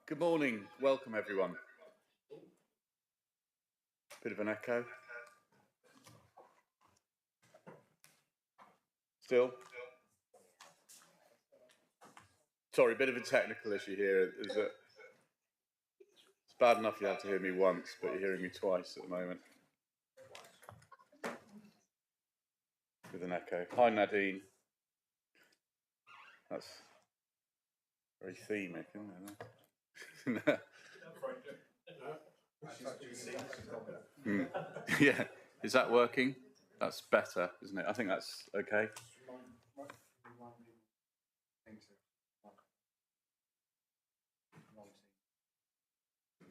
Good morning, welcome everyone. Bit of an echo. Still? Sorry, bit of a technical issue here. It's bad enough you have to hear me once, but you're hearing me twice at the moment. With an echo. Hi Nadine. That's very themic, isn't it? Yeah, is that working? That's better, isn't it? I think that's okay.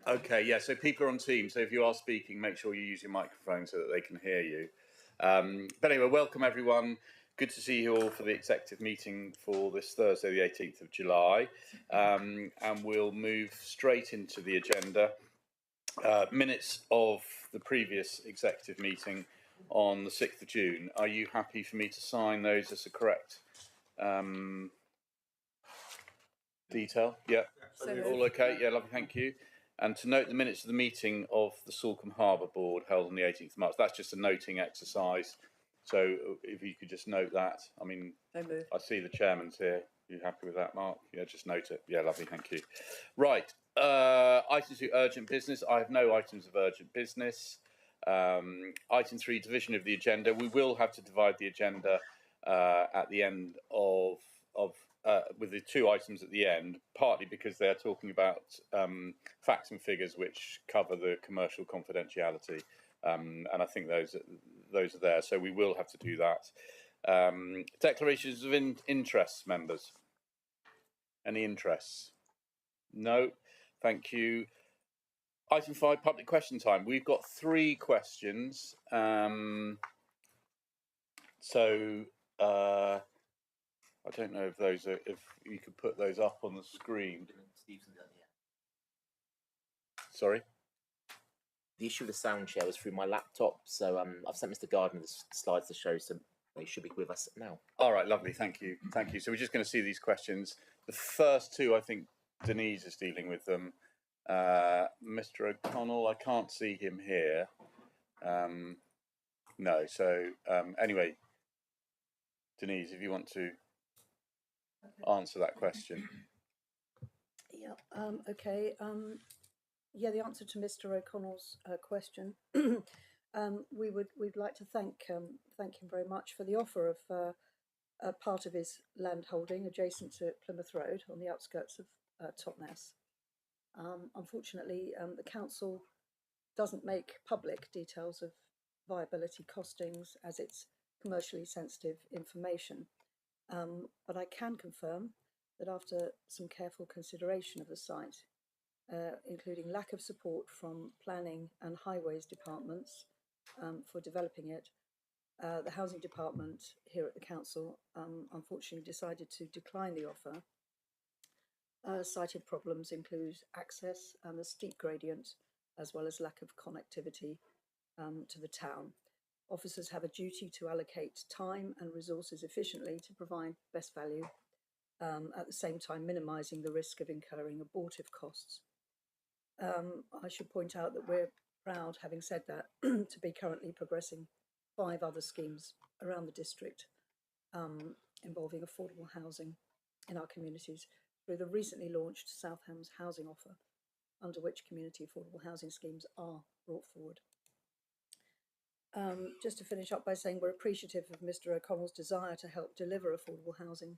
Okay, yeah, so people are on Teams, so if you are speaking, make sure you use your microphone so that they can hear you. But anyway, welcome everyone. Good to see you all for the executive meeting for this Thursday, the 18th of July. And we'll move straight into the agenda. Minutes of the previous executive meeting on the 6th of June. Are you happy for me to sign those as a correct detail? Yeah, all okay? Yeah, lovely, thank you. And to note the minutes of the meeting of the Salcombe Harbour Board held on the 18th of March. That's just a noting exercise. So if you could just note that. I mean, I see the chairman's here. Are you happy with that, Mark? Yeah, just note it. Yeah, lovely, thank you. Right, items of urgent business. I have no items of urgent business. Item 3, division of the agenda. We will have to divide the agenda at the end of with the two items at the end, partly because they are talking about facts and figures which cover the commercial confidentiality, and I think those are there. So we will have to do that. Declarations of interest, members. Any interests? No. Thank you. Item 5, public question time. We've got 3 questions. I don't know if if you could put those up on the screen. Sorry? The issue with the sound share was through my laptop, so I've sent Mr. Gardner the slides to show, so they should be with us now. All right, lovely, thank you. Thank you. So we're just going to see these questions. The first 2, I think Denise is dealing with them. Mr. O'Connell, I can't see him here. No, so anyway, Denise, if you want to answer that question. Yeah, okay. Yeah, the answer to Mr. O'Connell's question, we'd like to thank him very much for the offer of a part of his land holding adjacent to Plymouth Road on the outskirts of Totnes. Unfortunately, the council doesn't make public details of viability costings as it's commercially sensitive information. But I can confirm that after some careful consideration of the site, including lack of support from planning and highways departments for developing it, the housing department here at the council unfortunately decided to decline the offer. Cited problems include access and the steep gradient, as well as lack of connectivity to the town. Officers have a duty to allocate time and resources efficiently to provide best value, at the same time minimising the risk of incurring abortive costs. I should point out that we're proud, having said that, to be currently progressing 5 other schemes around the district involving affordable housing in our communities through the recently launched South Hams housing offer, under which community affordable housing schemes are brought forward. Just to finish up by saying we're appreciative of Mr. O'Connell's desire to help deliver affordable housing.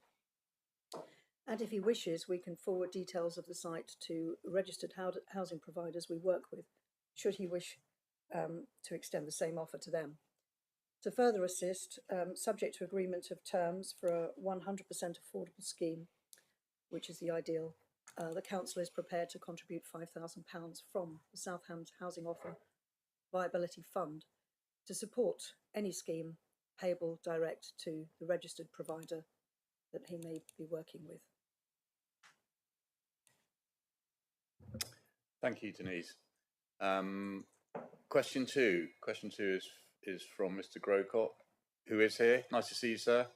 And if he wishes, we can forward details of the site to registered housing providers we work with, should he wish to extend the same offer to them. To further assist, subject to agreement of terms for a 100% affordable scheme, which is the ideal, the council is prepared to contribute £5,000 from the South Hams Housing Offer Viability Fund to support any scheme payable direct to the registered provider that he may be working with. Thank you, Denise. Question 2. Question 2 is from Mr. Grocott, who is here. Nice to see you, sir.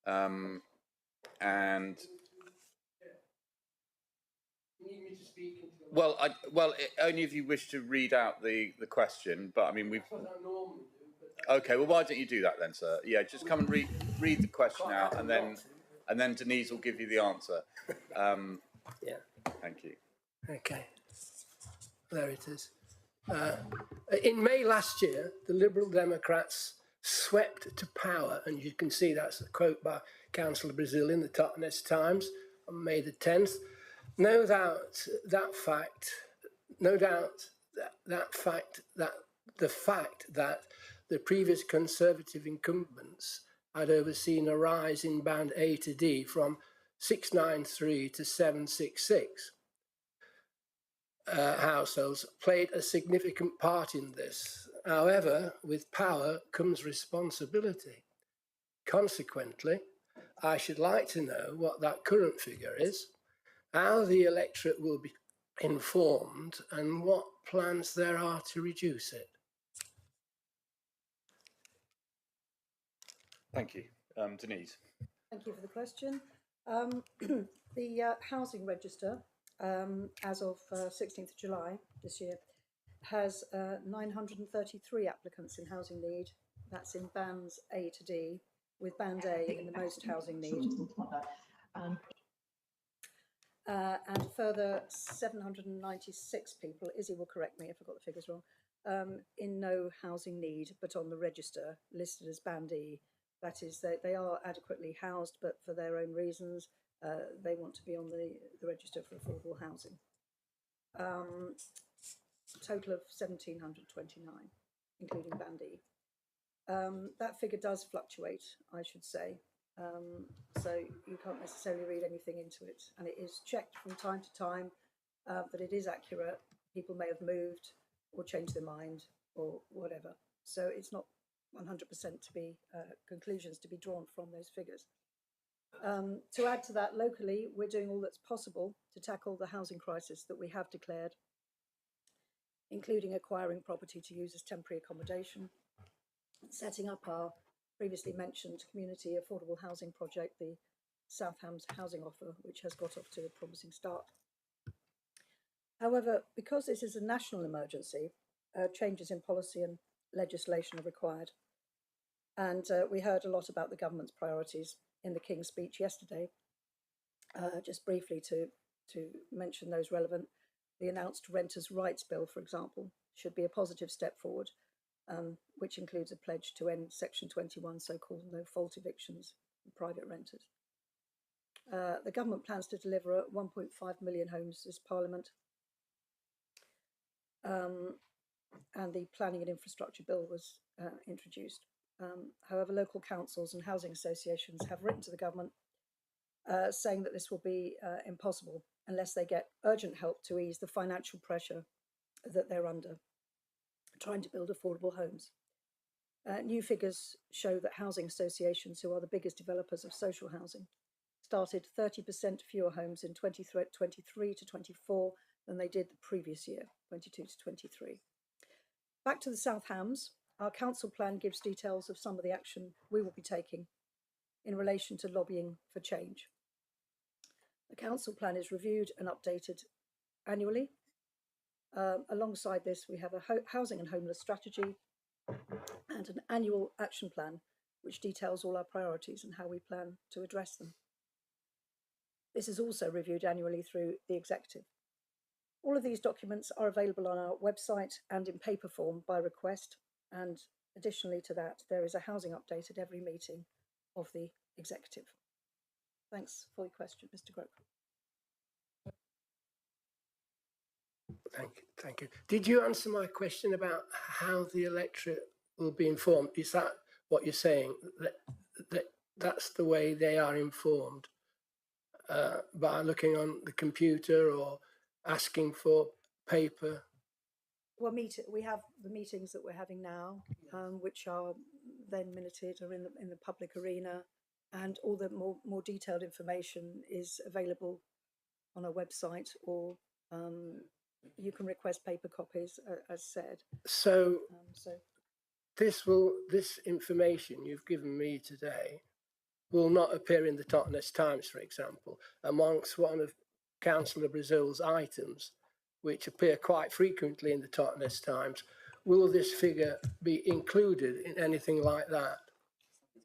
And me to speak into the Well, only if you wish to read out the question. But I mean, we've. That's what I normally do. But Okay, well, why don't you do that then, sir? Yeah, just come and read the question quite out, happy and then not to. Denise will give you the answer. Yeah. Thank you. Okay. There it is. In May last year, the Liberal Democrats swept to power, and you can see that's a quote by Councillor Brazil in the Totnes Times on May the 10th. No doubt that the fact that the previous Conservative incumbents had overseen a rise in band A to D from 693 to 766 households played a significant part in this. However, with power comes responsibility. Consequently, I should like to know what that current figure is, how the electorate will be informed, and what plans there are to reduce it. Thank you, Denise. Thank you for the question. The housing register, as of 16th of July this year, has 933 applicants in housing need. That's in bands A to D, with band A in the most housing need. And a further 796 people, Izzy will correct me if I got the figures wrong, in no housing need, but on the register, listed as band E. That is, they are adequately housed, but for their own reasons, they want to be on the register for affordable housing. Total of 1,729, including band E. That figure does fluctuate, I should say. So you can't necessarily read anything into it, and it is checked from time to time that it is accurate. People may have moved or changed their mind or whatever, so it's not 100% to be conclusions to be drawn from those figures. To add to that, locally we're doing all that's possible to tackle the housing crisis that we have declared, including acquiring property to use as temporary accommodation, setting up our previously mentioned community affordable housing project, the South Hams Housing Offer, which has got off to a promising start. However, because this is a national emergency, changes in policy and legislation are required. And we heard a lot about the government's priorities in the King's speech yesterday. Just briefly to mention those relevant, the announced Renters' Rights Bill, for example, should be a positive step forward, which includes a pledge to end Section 21, so-called no-fault evictions for private renters. The government plans to deliver 1.5 million homes this Parliament, and the Planning and Infrastructure Bill was introduced. However, local councils and housing associations have written to the government saying that this will be impossible unless they get urgent help to ease the financial pressure that they're under, trying to build affordable homes. New figures show that housing associations, who are the biggest developers of social housing, started 30% fewer homes in 23 to 24 than they did the previous year, 22 to 23. Back to the South Hams, our council plan gives details of some of the action we will be taking in relation to lobbying for change. The council plan is reviewed and updated annually. Alongside this, we have a housing and homeless strategy and an annual action plan which details all our priorities and how we plan to address them. This is also reviewed annually through the executive. All of these documents are available on our website and in paper form by request, and additionally to that, there is a housing update at every meeting of the executive. Thanks for your question, Mr. Grope. Thank you. Did you answer my question about how the electorate will be informed? Is that what you're saying? That's the way they are informed, by looking on the computer or asking for paper? Well, we have the meetings that we're having now, which are then minuted or in the public arena, and all the more detailed information is available on our website, or you can request paper copies, as said. So this information you've given me today will not appear in the Totnes Times, for example, amongst one of Councillor Brazil's items, which appear quite frequently in the Totnes Times, will this figure be included in anything like that?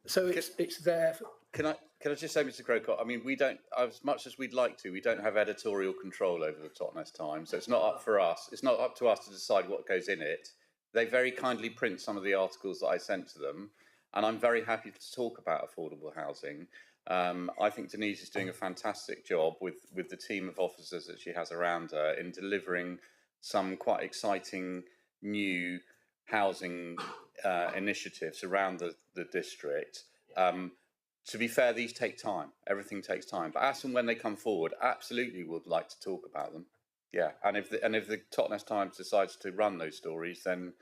So it's there. Can I just say, Mr. Crocott, I mean, we don't, as much as we'd like to, we don't have editorial control over the Totnes Times, so it's not up for us. It's not up to us to decide what goes in it. They very kindly print some of the articles that I sent to them, and I'm very happy to talk about affordable housing. I think Denise is doing a fantastic job with the team of officers that she has around her in delivering some quite exciting new housing initiatives around the district. To be fair, these take time. Everything takes time. But as and when they come forward, absolutely would like to talk about them. Yeah, and if the Totnes Times decides to run those stories, then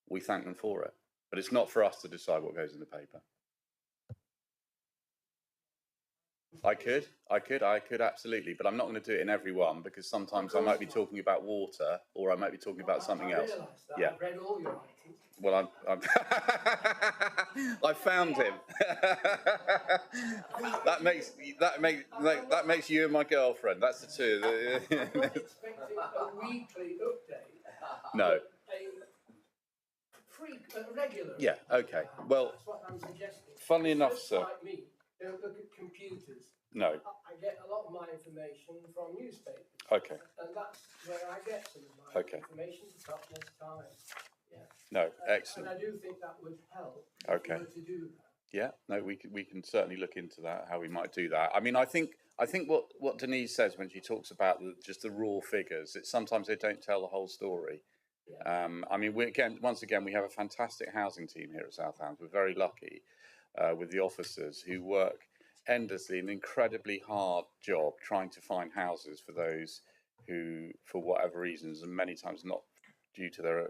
we thank them for it. But it's not for us to decide what goes in the paper. I could absolutely, but I'm not going to do it in every one because sometimes I might be talking about water or I might be talking about something else. Yeah. I've read all your items. Well, I found him. that makes you and my girlfriend. That's the two. I'm not expecting a weekly update. No. A regular. Yeah. Okay. Well, that's what I'm suggesting. Funnily enough, sir. Like me, don't look at computers. No. I get a lot of my information from newspapers. Okay. And that's where I get some of my information, the Totnes Times. Yeah. No, excellent. And I do think that would help. Okay. To do that. Yeah. No, we can certainly look into that. How we might do that. I mean, I think what Denise says when she talks about just the raw figures, it's sometimes they don't tell the whole story. Yeah. I mean, once again, we have a fantastic housing team here at Southampton. We're very lucky with the officers who work endlessly, an incredibly hard job trying to find houses for those who, for whatever reasons, and many times not due to their,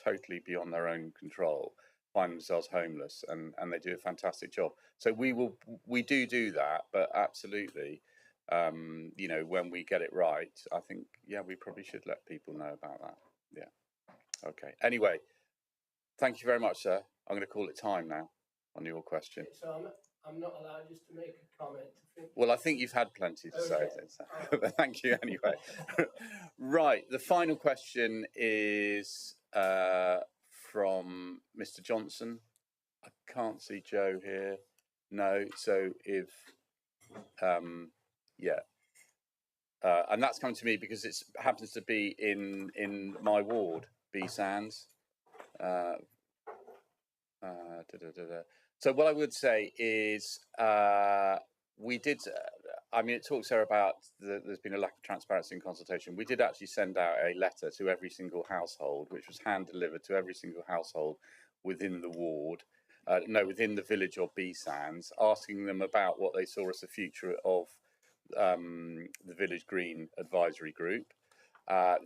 totally beyond their own control, find themselves homeless, and they do a fantastic job. So we do that, but absolutely, when we get it right, I think, we probably should let people know about that. Yeah. Okay. Anyway, thank you very much, sir. I'm going to call it time now on your question. So I'm not allowed just to make a comment. Well, I think you've had plenty to say. So thank you anyway. Right. The final question is from Mr. Johnson. I can't see Joe here. No. So if, and that's coming to me because it happens to be in my ward, B Sands. So what I would say is we did, it talks there about there's been a lack of transparency and consultation. We did actually send out a letter to every single household, which was hand delivered to every single household within the ward, within the village of B Sands, asking them about what they saw as the future of the Village Green Advisory Group.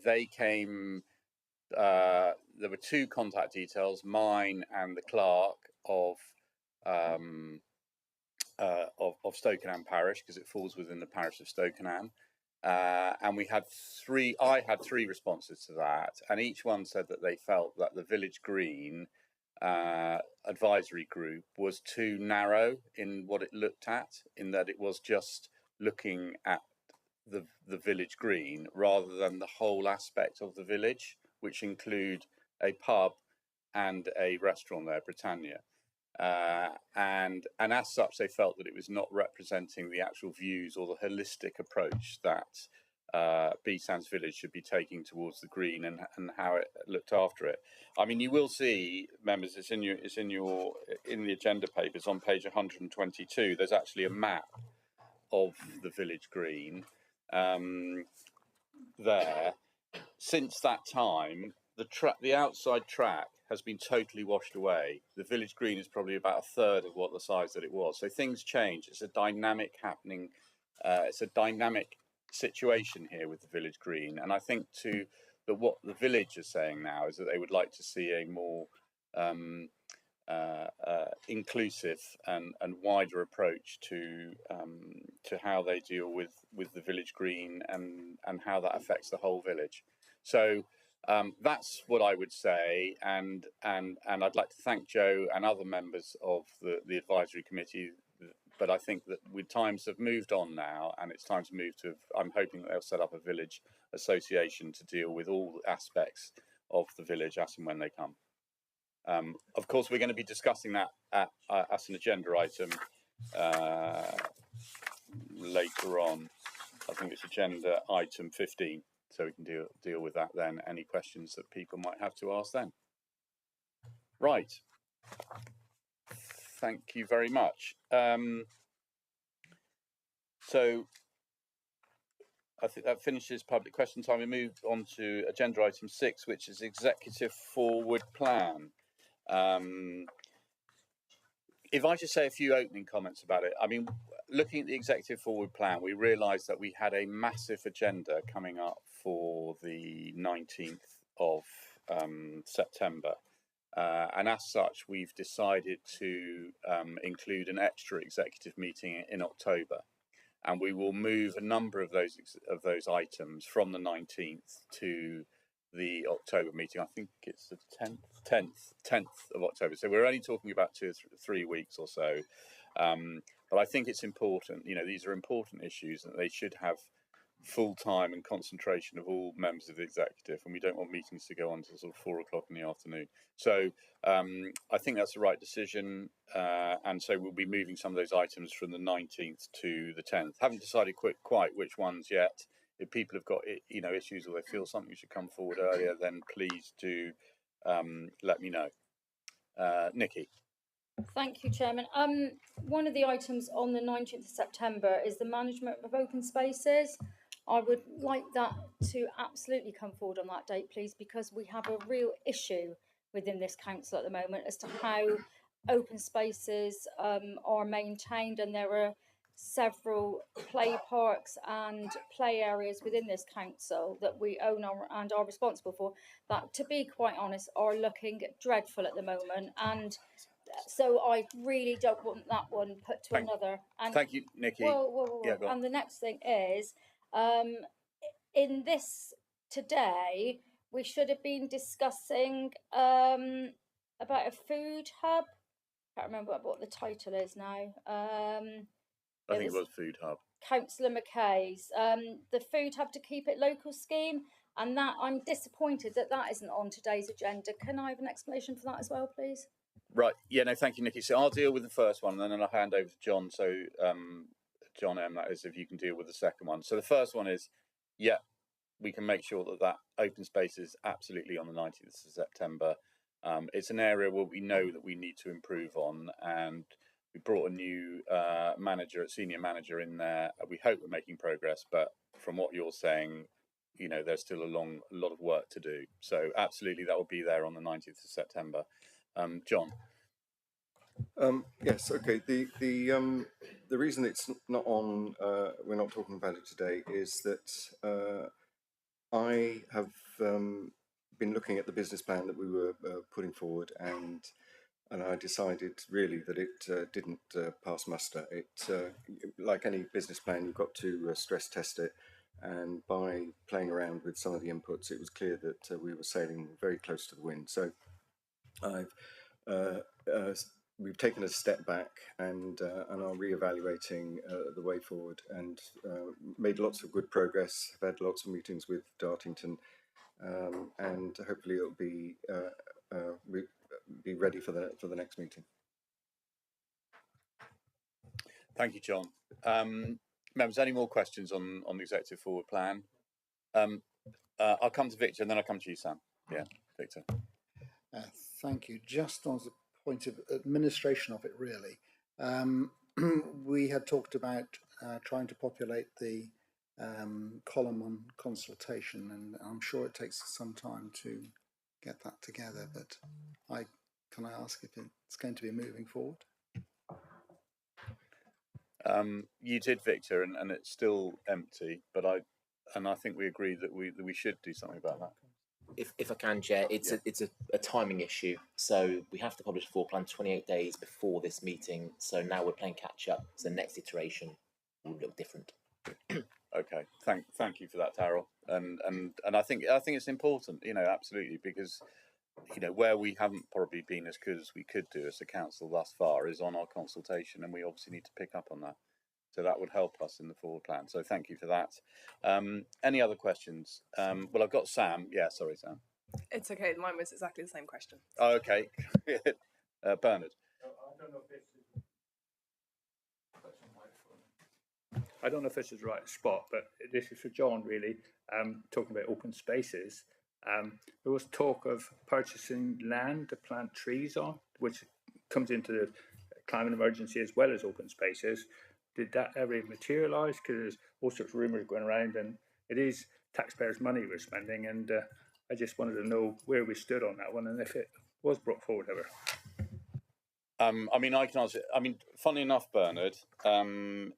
They came, there were two contact details, mine and the clerk of Stokenham Parish, because it falls within the parish of Stokenham. And I had three responses to that, and each one said that they felt that the Village Green advisory group was too narrow in what it looked at, in that it was just looking at the Village Green rather than the whole aspect of the village, which include a pub and a restaurant there, Britannia. And as such, they felt that it was not representing the actual views or the holistic approach that B Sands Village should be taking towards the green and how it looked after it. I mean, you will see, members, it's in the agenda papers on page 122. There's actually a map of the Village Green there. Since that time, the outside track has been totally washed away. The Village Green is probably about a third of what the size that it was. So things change. It's a dynamic happening. It's a dynamic situation here with the Village Green. And I think what the village is saying now is that they would like to see a more inclusive and wider approach to how they deal with the Village Green and how that affects the whole village. So that's what I would say, and I'd like to thank Joe and other members of the advisory committee, but I think that times have moved on now, and it's time to move to. I'm hoping that they'll set up a village association to deal with all aspects of the village as and when they come. Of course, we're going to be discussing that as an agenda item later on. I think it's agenda item 15, so we can deal with that then. Any questions that people might have to ask then. Right. Thank you very much. So I think that finishes public question time. We move on to agenda item 6, which is executive forward plan. If I just say a few opening comments about it, I mean, looking at the executive forward plan, we realised that we had a massive agenda coming up for the 19th of September. And as such, we've decided to include an extra executive meeting in October. And we will move a number of those items from the 19th to the October meeting. I think it's the 10th of October. So we're only talking about 2 or 3 weeks or so. But I think it's important, these are important issues, and they should have full time and concentration of all members of the executive, and we don't want meetings to go on till sort of 4 o'clock in the afternoon. So I think that's the right decision, and so we'll be moving some of those items from the 19th to the 10th. Haven't decided quite which ones yet. If people have got issues or they feel something should come forward earlier, then please do let me know. Nikki. Thank you, Chairman. One of the items on the 19th of September is the management of open spaces. I would like that to absolutely come forward on that date, please, because we have a real issue within this council at the moment as to how open spaces are maintained, and there are several play parks and play areas within this council that we own and are responsible for that, to be quite honest, are looking dreadful at the moment. And so I really don't want that one put to another. And thank you, Nikki. Whoa. Yeah, go on. And the next thing is, in this today, we should have been discussing about a food hub. I can't remember what the title is now. I think it was Food Hub. Councillor McKay's. The Food Hub to Keep It Local scheme. And that, I'm disappointed that isn't on today's agenda. Can I have an explanation for that as well, please? Right. Yeah, no, thank you, Nikki. So I'll deal with the first one, and then I'll hand over to John. So, John M., that is, if you can deal with the second one. So the first one is, yeah, we can make sure that open space is absolutely on the 19th of September. It's an area where we know that we need to improve on, and we brought a new senior manager in there. We hope we're making progress, but from what you're saying, there's still a lot of work to do. So absolutely, that will be there on the 19th of September. John. Yes. Okay. The reason it's not on, we're not talking about it today, is that I have been looking at the business plan that we were putting forward, and I decided really that it didn't pass muster. It, like any business plan, you've got to stress test it. And by playing around with some of the inputs, it was clear that we were sailing very close to the wind. So we've taken a step back and are re-evaluating the way forward, and made lots of good progress. I've had lots of meetings with Dartington, and hopefully it'll be ready for the next meeting. Thank you, John. Members, any more questions on the executive forward plan? I'll come to Victor, and then I'll come to you, Sam. Yeah, Victor. Thank you. Just on the point of administration of it, really, we had talked about trying to populate the column on consultation, and I'm sure it takes some time to get that together, but can I ask if it's going to be moving forward? You did, Victor, and it's still empty, but I think we agreed that we should do something about that. If I can, Chair, it's a timing issue. So we have to publish a floor plan 28 days before this meeting. So now we're playing catch up. So the next iteration will look different. Okay, thank you for that, Darryl. And I think it's important, absolutely, because where we haven't probably been as good as we could do as a council thus far is on our consultation, and we obviously need to pick up on that. So that would help us in the forward plan. So thank you for that. Any other questions? Well, I've got Sam. Yeah, sorry, Sam. It's okay. Mine was exactly the same question. Oh, okay. Bernard. I don't know if this is the right spot, but this is for John, really, talking about open spaces. There was talk of purchasing land to plant trees on, which comes into the climate emergency as well as open spaces. Did that ever materialise? Because there's all sorts of rumours going around, and it is taxpayers' money we're spending, and I just wanted to know where we stood on that one and if it was brought forward ever. I mean, I can answer. I mean, funnily enough, Bernard,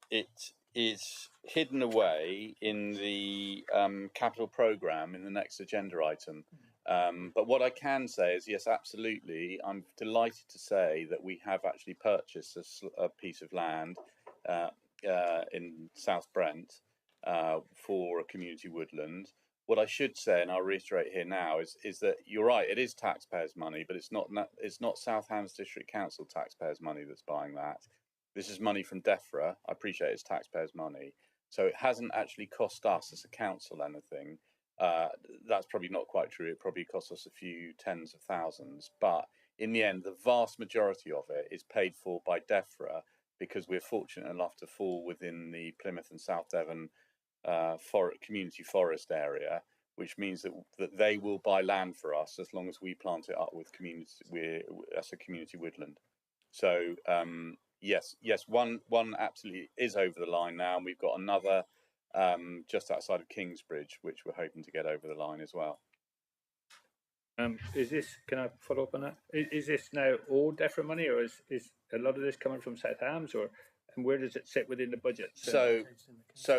it is hidden away in the capital programme in the next agenda item. But what I can say is, yes, absolutely. I'm delighted to say that we have actually purchased a piece of land in South Brent for a community woodland. What I should say, and I'll reiterate here now, is that you're right. It is taxpayers' money, but it's not South Hams District Council taxpayers' money that's buying that. This is money from DEFRA. I appreciate it's taxpayers' money, so it hasn't actually cost us as a council anything. That's probably not quite true. It probably cost us a few tens of thousands, but in the end, the vast majority of it is paid for by DEFRA because we're fortunate enough to fall within the Plymouth and South Devon community forest area, which means that they will buy land for us as long as we plant it up with as a community woodland. So yes, one absolutely is over the line now, and we've got another just outside of Kingsbridge, which we're hoping to get over the line as well. Is this? Can I follow up on that? Is this now all DEFRA money, or is a lot of this coming from South Hams, or and where does it sit within the budget? So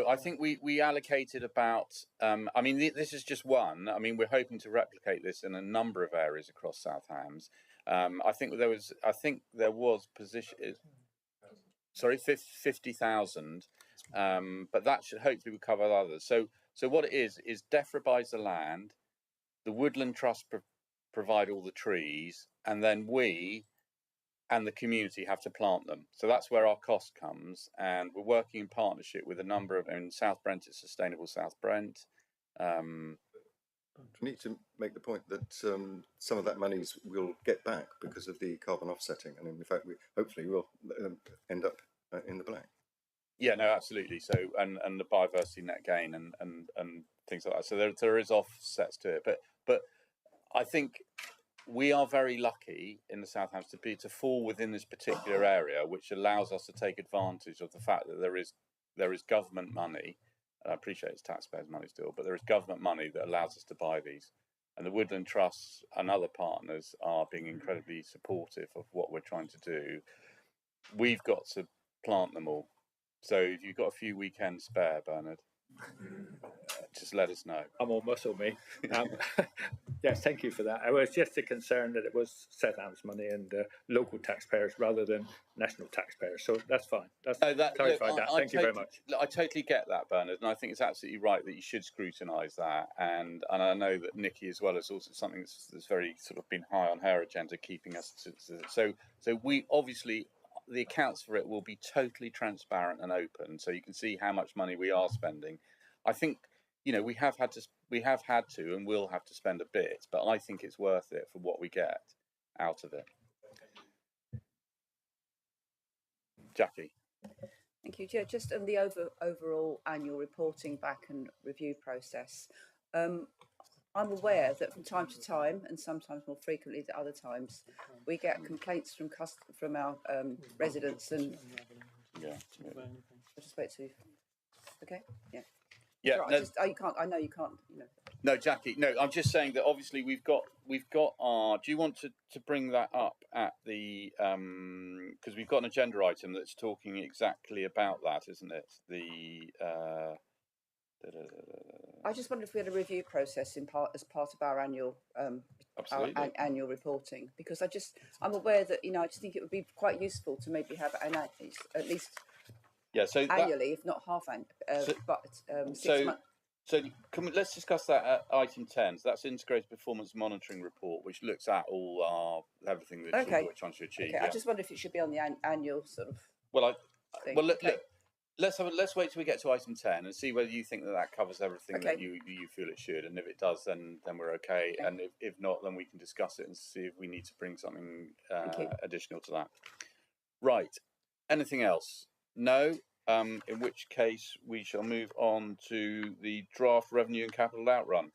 I think we allocated about. I mean, this is just one. I mean, we're hoping to replicate this in a number of areas across South Hams. I think there was position. Sorry, 50,000, but that should hopefully cover others. So what it is DEFRA buys the land, the Woodland Trust provide all the trees, and then we and the community have to plant them. So that's where our cost comes, and we're working in partnership with a number of. In South Brent, it's Sustainable South Brent. We need to make the point that some of that money we'll get back because of the carbon offsetting, and in fact, we hopefully will end up in the black. Yeah, no, absolutely. So and the biodiversity net gain and things like that. So there is offsets to it, but I think we are very lucky in the South Hams to fall within this particular area, which allows us to take advantage of the fact that there is government money. I appreciate it's taxpayers' money still, but there is government money that allows us to buy these. And the Woodland Trusts and other partners are being incredibly supportive of what we're trying to do. We've got to plant them all. So if you've got a few weekends spare, Bernard, just let us know. I'm all muscle, me. Yes, thank you for that. I was just a concern that it was South Hams money and local taxpayers rather than national taxpayers. So that's fine. Clarified that. Thank you very much. I totally get that, Bernard, and I think it's absolutely right that you should scrutinise that. And I know that Nikki as well is also something that's very sort of been high on her agenda, keeping us so we obviously. The accounts for it will be totally transparent and open, so you can see how much money we are spending. I think we have had to, and will have to spend a bit, but I think it's worth it for what we get out of it. Jackie. Thank you. Yeah, just on the overall annual reporting back and review process. I'm aware that from time to time, and sometimes more frequently than other times, we get complaints from our residents, and I'll just wait to. Okay. Yeah. Yeah. Right, you can't. I know you can't. No, Jackie. No, I'm just saying that obviously we've got our. Do you want to bring that up at the because we've got an agenda item that's talking exactly about that, isn't it? I just wondered if we had a review process as part of our annual annual reporting, because I'm aware that I just think it would be quite useful to maybe have at least so annually, if not half annually, but 6 months. So let's discuss that at item 10. So that's integrated performance monitoring report, which looks at everything that Okay. we're trying to achieve. Okay, I just wonder if it should be on the annual sort of Well, thing. let's wait till we get to item 10 and see whether you think that covers everything that Okay. you feel it should, and if it does, then we're okay. And if not, then we can discuss it and see if we need to bring something additional to that. Right. Anything else? No. In which case we shall move on to the draft revenue and capital outrun,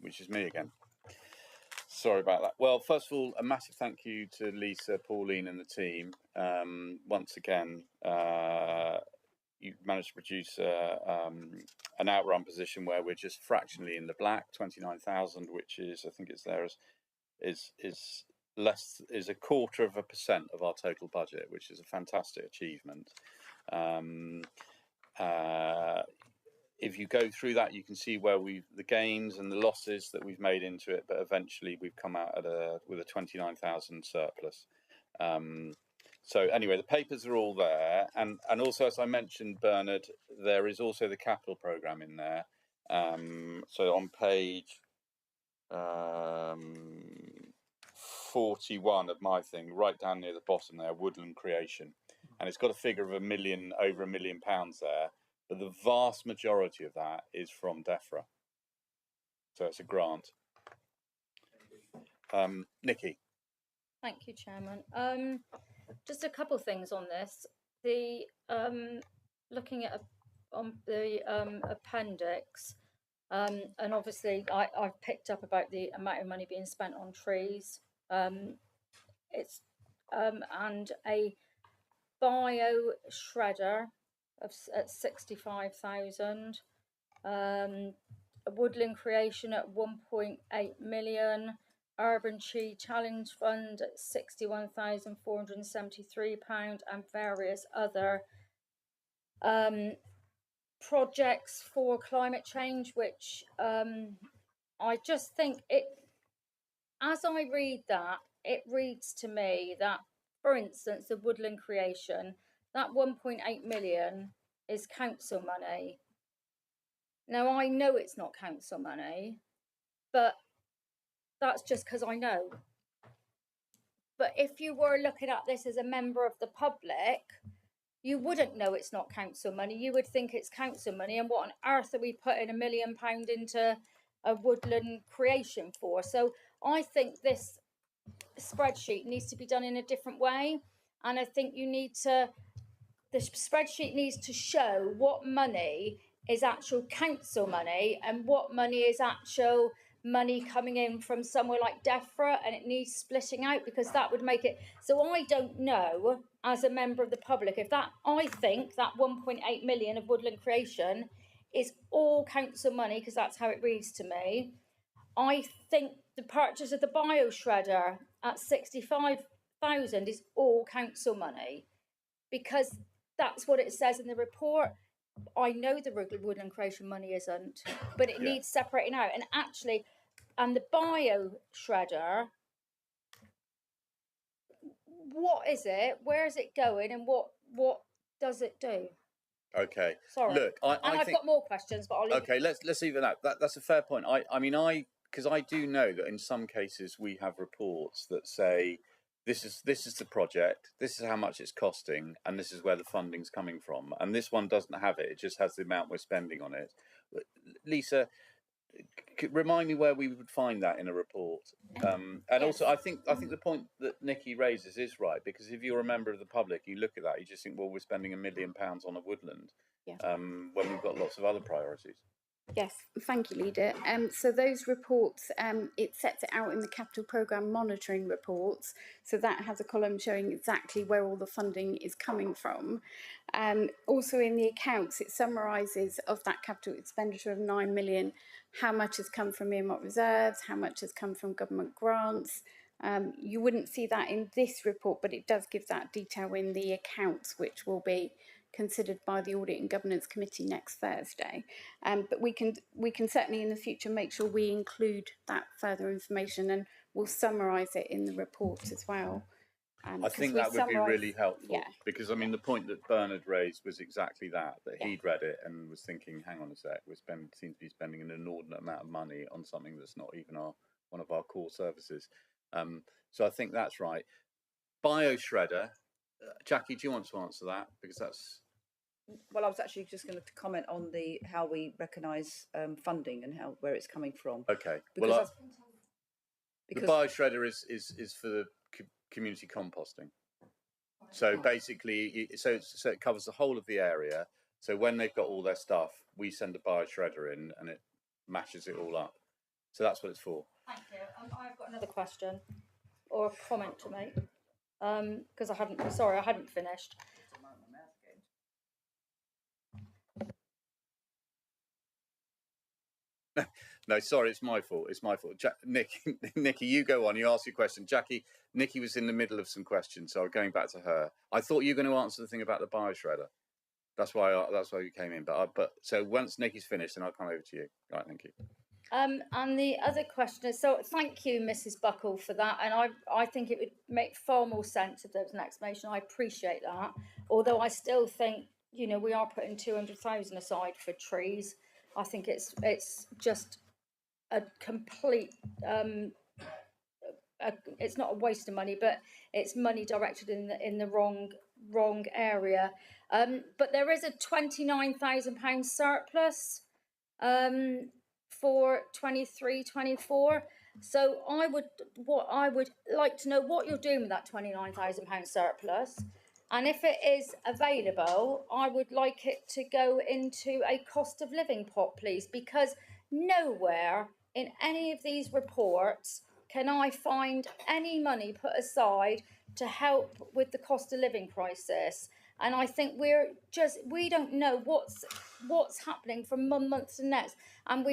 which is me again. Sorry about that. Well, first of all, a massive thank you to Lisa, Pauline and the team. Once again, you managed to produce an outrun position where we're just fractionally in the black, 29,000, which is, I think it's there, is a 0.25% of our total budget, which is a fantastic achievement. If you go through that, you can see where the gains and the losses that we've made into it, but eventually we've come out with a 29,000 surplus. So anyway, the papers are all there, and also, as I mentioned, Bernard, there is also the capital programme in there. So on page 41 of my thing, right down near the bottom there, woodland creation, and it's got a figure of over £1 million there, but the vast majority of that is from DEFRA, so it's a grant. Nikki. Thank you, Chairman. Just a couple of things on this. The looking at on the appendix, and obviously I've picked up about the amount of money being spent on trees. It's and a bio shredder at 65,000. A woodland creation at 1.8 million. Urban Tree Challenge Fund at £61,473, and various other projects for climate change, which I just think as I read that, it reads to me that, for instance, the woodland creation, that 1.8 million is council money. Now, I know it's not council money, but that's just because I know. But if you were looking at this as a member of the public, you wouldn't know it's not council money. You would think it's council money, and what on earth are we putting £1 million into a woodland creation for? So I think this spreadsheet needs to be done in a different way, and I think the spreadsheet needs to show what money is actual council money and what money is actual money coming in from somewhere like DEFRA, and it needs splitting out, because that would make it so I don't know as a member of the public I think that 1.8 million of woodland creation is all council money, because that's how it reads to me. I think the purchase of the bio shredder at 65,000 is all council money, because that's what it says in the report. I know the woodland creation money isn't, but it needs separating out. And actually, and the bio shredder, what is it? Where is it going? And what does it do? Okay. Sorry. Look, I've got more questions, but I'll leave. Okay, let's leave it at that. That's a fair point. Because I do know that in some cases we have reports that say this is the project, this is how much it's costing, and this is where the funding's coming from. And this one doesn't have it; it just has the amount we're spending on it. Lisa, remind me where we would find that in a report. And also, I think the point that Nikki raises is right, because if you're a member of the public, you look at that, you just think, well, we're spending £1 million on a woodland, when we've got lots of other priorities. Yes, thank you, Leader. So those reports, it sets it out in the capital programme monitoring reports. So that has a column showing exactly where all the funding is coming from. Also in the accounts, it summarises of that capital expenditure of 9 million, how much has come from earmarked reserves, how much has come from government grants. You wouldn't see that in this report, but it does give that detail in the accounts, which will be considered by the Audit and Governance Committee next Thursday. But we can certainly in the future make sure we include that further information, and we'll summarise it in the report as well. And I 'cause think we that would be summarise- really helpful, Yeah. because I mean the point that Bernard raised was exactly that Yeah. he'd read it and was thinking, hang on a sec, seem to be spending an inordinate amount of money on something that's not even one of our core services. So I think that's right. Bioshredder, Jackie, do you want to answer that? Because that's Well, I was actually just going to comment on how we recognise funding and where it's coming from. okay. Because Well, that's- the because bioshredder is for the community composting. So basically, so it covers the whole of the area. So when they've got all their stuff, we send a bioshredder in and it mashes it all up. So that's what it's for. Thank you. I've got another question or a comment to make because I hadn't finished. No, sorry, it's my fault. It's my fault. Nikki, you go on. You ask your question. Jackie, Nikki was in the middle of some questions, so I'm going back to her. I thought you were going to answer the thing about the bioshredder. That's why you came in. But so once Nikki's finished, then I'll come over to you. Right, thank you. And the other question is, so thank you, Mrs. Buckle, for that. And I think it would make far more sense if there was an explanation. I appreciate that. Although I still think, we are putting 200,000 aside for trees. I think it's just a complete, it's not a waste of money, but it's money directed in the wrong area. But there is a £29,000 surplus for 23-24. So what I would like to know what you're doing with that £29,000 surplus, and if it is available, I would like it to go into a cost of living pot, please, because nowhere in any of these reports can I find any money put aside to help with the cost of living crisis. And I think we don't know what's happening from one month to next. And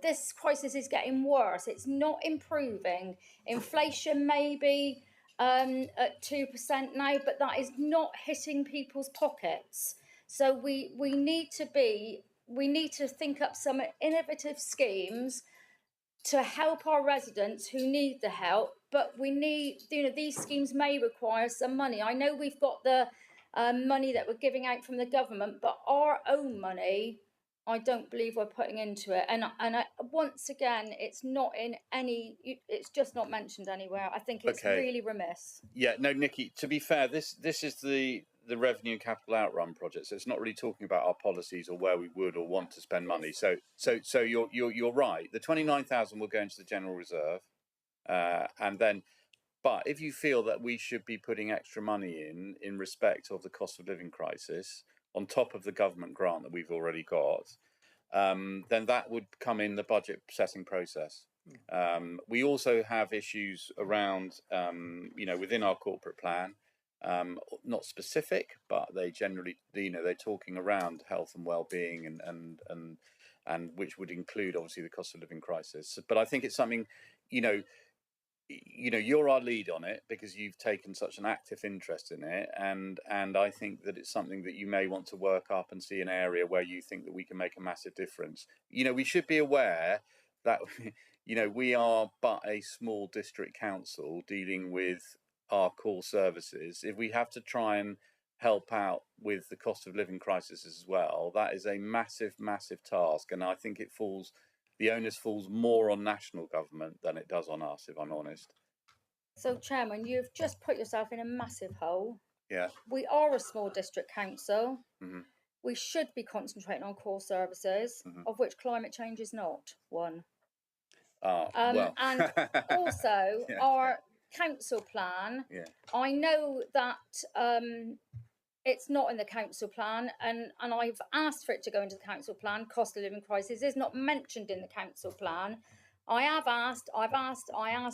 this crisis is getting worse. It's not improving. Inflation may be at 2% now, but that is not hitting people's pockets. So we need to think up some innovative schemes to help our residents who need the help, but we need, these schemes may require some money. I know we've got the money that we're giving out from the government, but our own money, I don't believe we're putting into it. And once again, it's just not mentioned anywhere. I think it's really remiss. Yeah, no, Nikki, to be fair, this is the revenue and capital outrun project, so it's not really talking about our policies or where we would or want to spend money. So you're right. The 29,000 will go into the general reserve, and then. But if you feel that we should be putting extra money in respect of the cost of living crisis on top of the government grant that we've already got, then that would come in the budget setting process. We also have issues around, within our corporate plan, not specific, but they generally, they're talking around health and well-being and which would include obviously the cost of living crisis. But I think it's something, you're our lead on it because you've taken such an active interest in it, and I think that it's something that you may want to work up and see an area where you think that we can make a massive difference. We should be aware that we are but a small district council dealing with our core services. If we have to try and help out with the cost of living crisis as well, that is a massive task, and I think the onus falls more on national government than it does on us, if I'm honest. So, Chairman, you've just put yourself in a massive hole. Yeah. We are a small district council. Mm-hmm. We should be concentrating on core services, of which climate change is not one. And also, our council plan, I know that it's not in the council plan, and I've asked for it to go into the council plan. Cost of living crisis is not mentioned in the council plan. I asked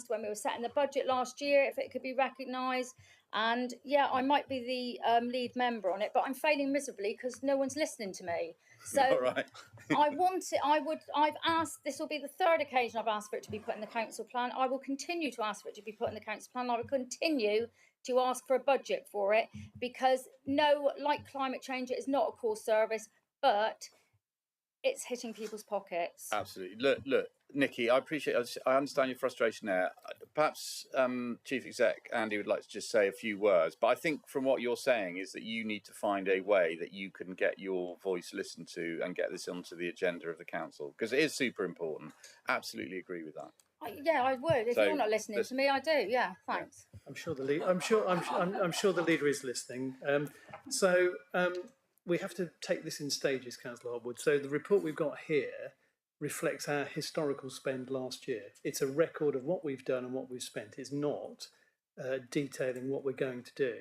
when we were setting the budget last year if it could be recognised, and I might be the lead member on it, but I'm failing miserably because no one's listening to me. So right. I've asked, this will be the third occasion I've asked for it to be put in the council plan. I will continue to ask for it to be put in the council plan. I will continue to ask for a budget for it because like climate change, it is not a core service, but it's hitting people's pockets. Absolutely. Look, Nikki, I appreciate. I understand your frustration there. Perhaps Chief Exec Andy would like to just say a few words. But I think from what you're saying is that you need to find a way that you can get your voice listened to and get this onto the agenda of the council, because it is super important. Absolutely agree with that. Yeah, I would. If So, you're not listening to me, I do. Yeah, thanks. I'm sure the leader. I'm sure the leader is listening. We have to take this in stages, Councillor Hobwood. So the report we've got here reflects our historical spend last year. It's a record of what we've done and what we've spent. It's not detailing what we're going to do.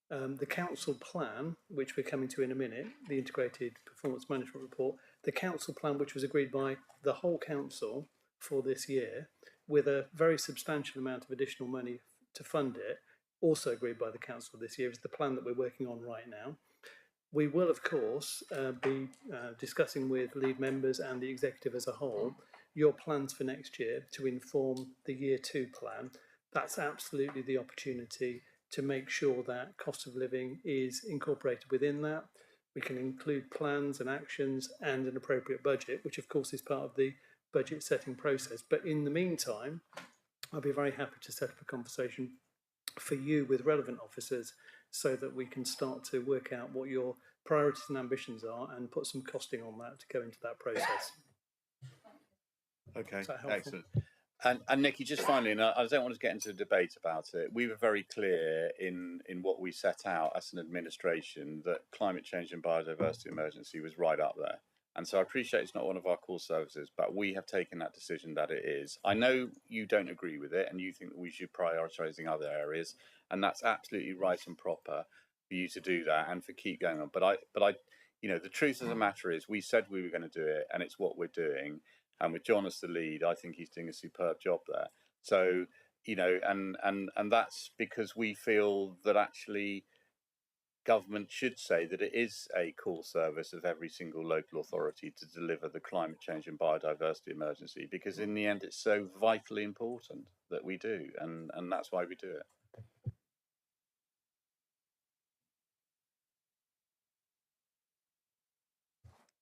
The council plan, which we're coming to in a minute, the integrated performance management report, the council plan, which was agreed by the whole council for this year, with a very substantial amount of additional money to fund it, also agreed by the council this year, is the plan that we're working on right now. We will, of course, be discussing with lead members and the executive as a whole your plans for next year to inform the year 2 plan. That's absolutely the opportunity to make sure that cost of living is incorporated within that. We can include plans and actions and an appropriate budget, which of course is part of the budget setting process. But in the meantime, I'll be very happy to set up a conversation for you with relevant officers so that we can start to work out what your priorities and ambitions are and put some costing on that to go into that process. Okay, excellent. And Nikki, just finally, and I don't want to get into a debate about it, we were very clear in what we set out as an administration that climate change and biodiversity emergency was right up there. And so I appreciate it's not one of our core services, but we have taken that decision that it is. I know you don't agree with it and you think that we should prioritise in other areas, and that's absolutely right and proper for you to do that and for keep going on. But I, you know, the truth of the matter is we said we were going to do it and it's what we're doing. And with John as the lead, I think he's doing a superb job there. So, you know, and that's because we feel that actually government should say that it is a core service of every single local authority to deliver the climate change and biodiversity emergency, because in the end it's so vitally important that we do, and that's why we do it.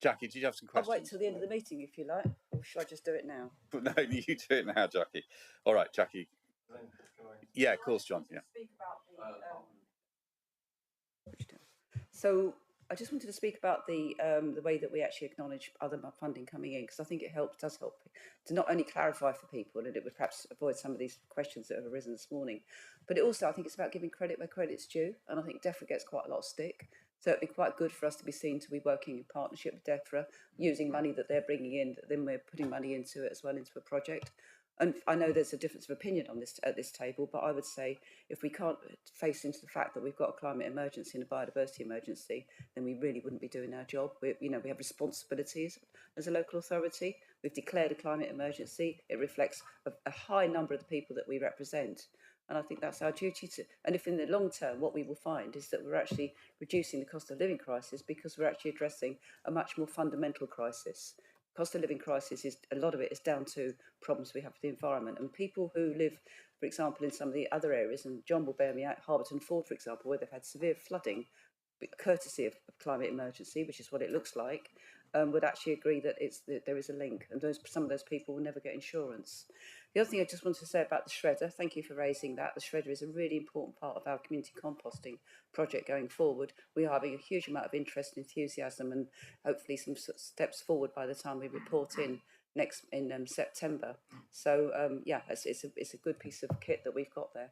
Jackie, did you have some questions? I'll wait till the end of the meeting if you like, or should I just do it now? No, you do it now, Jackie. All right, Jackie. Yeah, of course, John. Yeah. So I just wanted to speak about the way that we actually acknowledge other funding coming in, because I think it does help to not only clarify for people, and it would perhaps avoid some of these questions that have arisen this morning, but it also, I think it's about giving credit where credit's due, and I think DEFRA gets quite a lot of stick. So it'd be quite good for us to be seen to be working in partnership with DEFRA, using money that they're bringing in, then we're putting money into it as well, into a project. And I know there's a difference of opinion on this at this table, but I would say if we can't face into the fact that we've got a climate emergency and a biodiversity emergency, then we really wouldn't be doing our job. We have responsibilities as a local authority. We've declared a climate emergency. It reflects a high number of the people that we represent. And I think that's our duty to, and if in the long term, what we will find is that we're actually reducing the cost of living crisis because we're actually addressing a much more fundamental crisis. Cost of living crisis is, a lot of it is down to problems we have with the environment, and people who live, for example, in some of the other areas, and John will bear me out, Harberton Ford, for example, where they've had severe flooding, courtesy of climate emergency, which is what it looks like, would actually agree that there is a link, and some of those people will never get insurance. The other thing I just wanted to say about the shredder, thank you for raising that. The shredder is a really important part of our community composting project going forward. We are having a huge amount of interest and enthusiasm, and hopefully some steps forward by the time we report in September. So yeah, it's a good piece of kit that we've got there.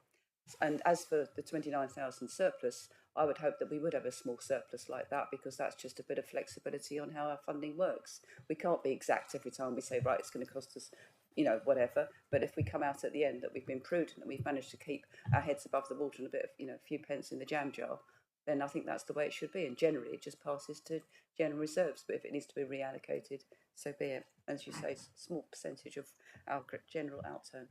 And as for the 29,000 surplus, I would hope that we would have a small surplus like that, because that's just a bit of flexibility on how our funding works. We can't be exact every time we say, right, it's going to cost us, you know, whatever. But if we come out at the end that we've been prudent and we've managed to keep our heads above the water and a bit of, you know, a few pence in the jam jar, then I think that's the way it should be. And generally, it just passes to general reserves. But if it needs to be reallocated, so be it. As you say, small percentage of our general outturn.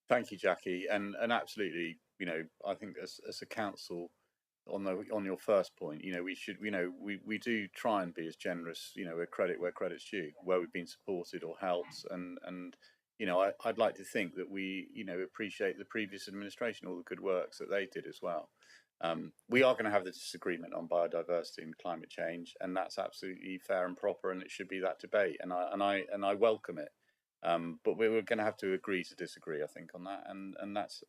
Thank you, Jackie, and absolutely. You know, I think as a council, on your first point, you know, we should, you know, we do try and be as generous, you know, where credit's due, where we've been supported or helped, and you know, I'd like to think that we, you know, appreciate the previous administration, all the good works that they did as well. We are going to have the disagreement on biodiversity and climate change, and that's absolutely fair and proper, and it should be that debate, and I welcome it. But we're going to have to agree to disagree, I think, on that, and that's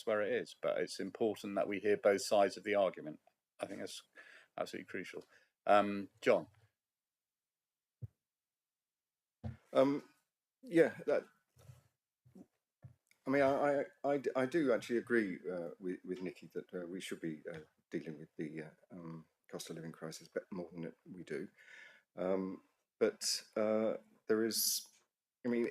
where it is. But it's important that we hear both sides of the argument. I think that's absolutely crucial. John. Yeah, I mean, I do actually agree with Nikki that we should be dealing with the cost of living crisis more than we do. But there is, I mean,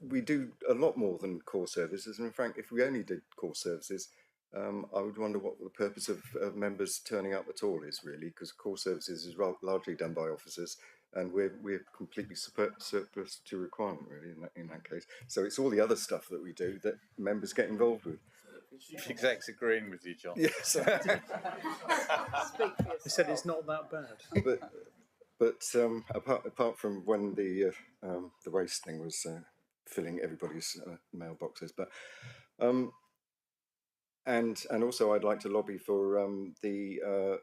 we do a lot more than core services. And in fact, if we only did core services, I would wonder what the purpose of members turning up at all is, really, because core services is largely done by officers, and we're completely surplus to requirement, really, in that case. So it's all the other stuff that we do that members get involved with. Execs agreeing with you, John. Yes. They said it's not that bad. But apart from when the waste thing was filling everybody's mailboxes, but and also I'd like to lobby for the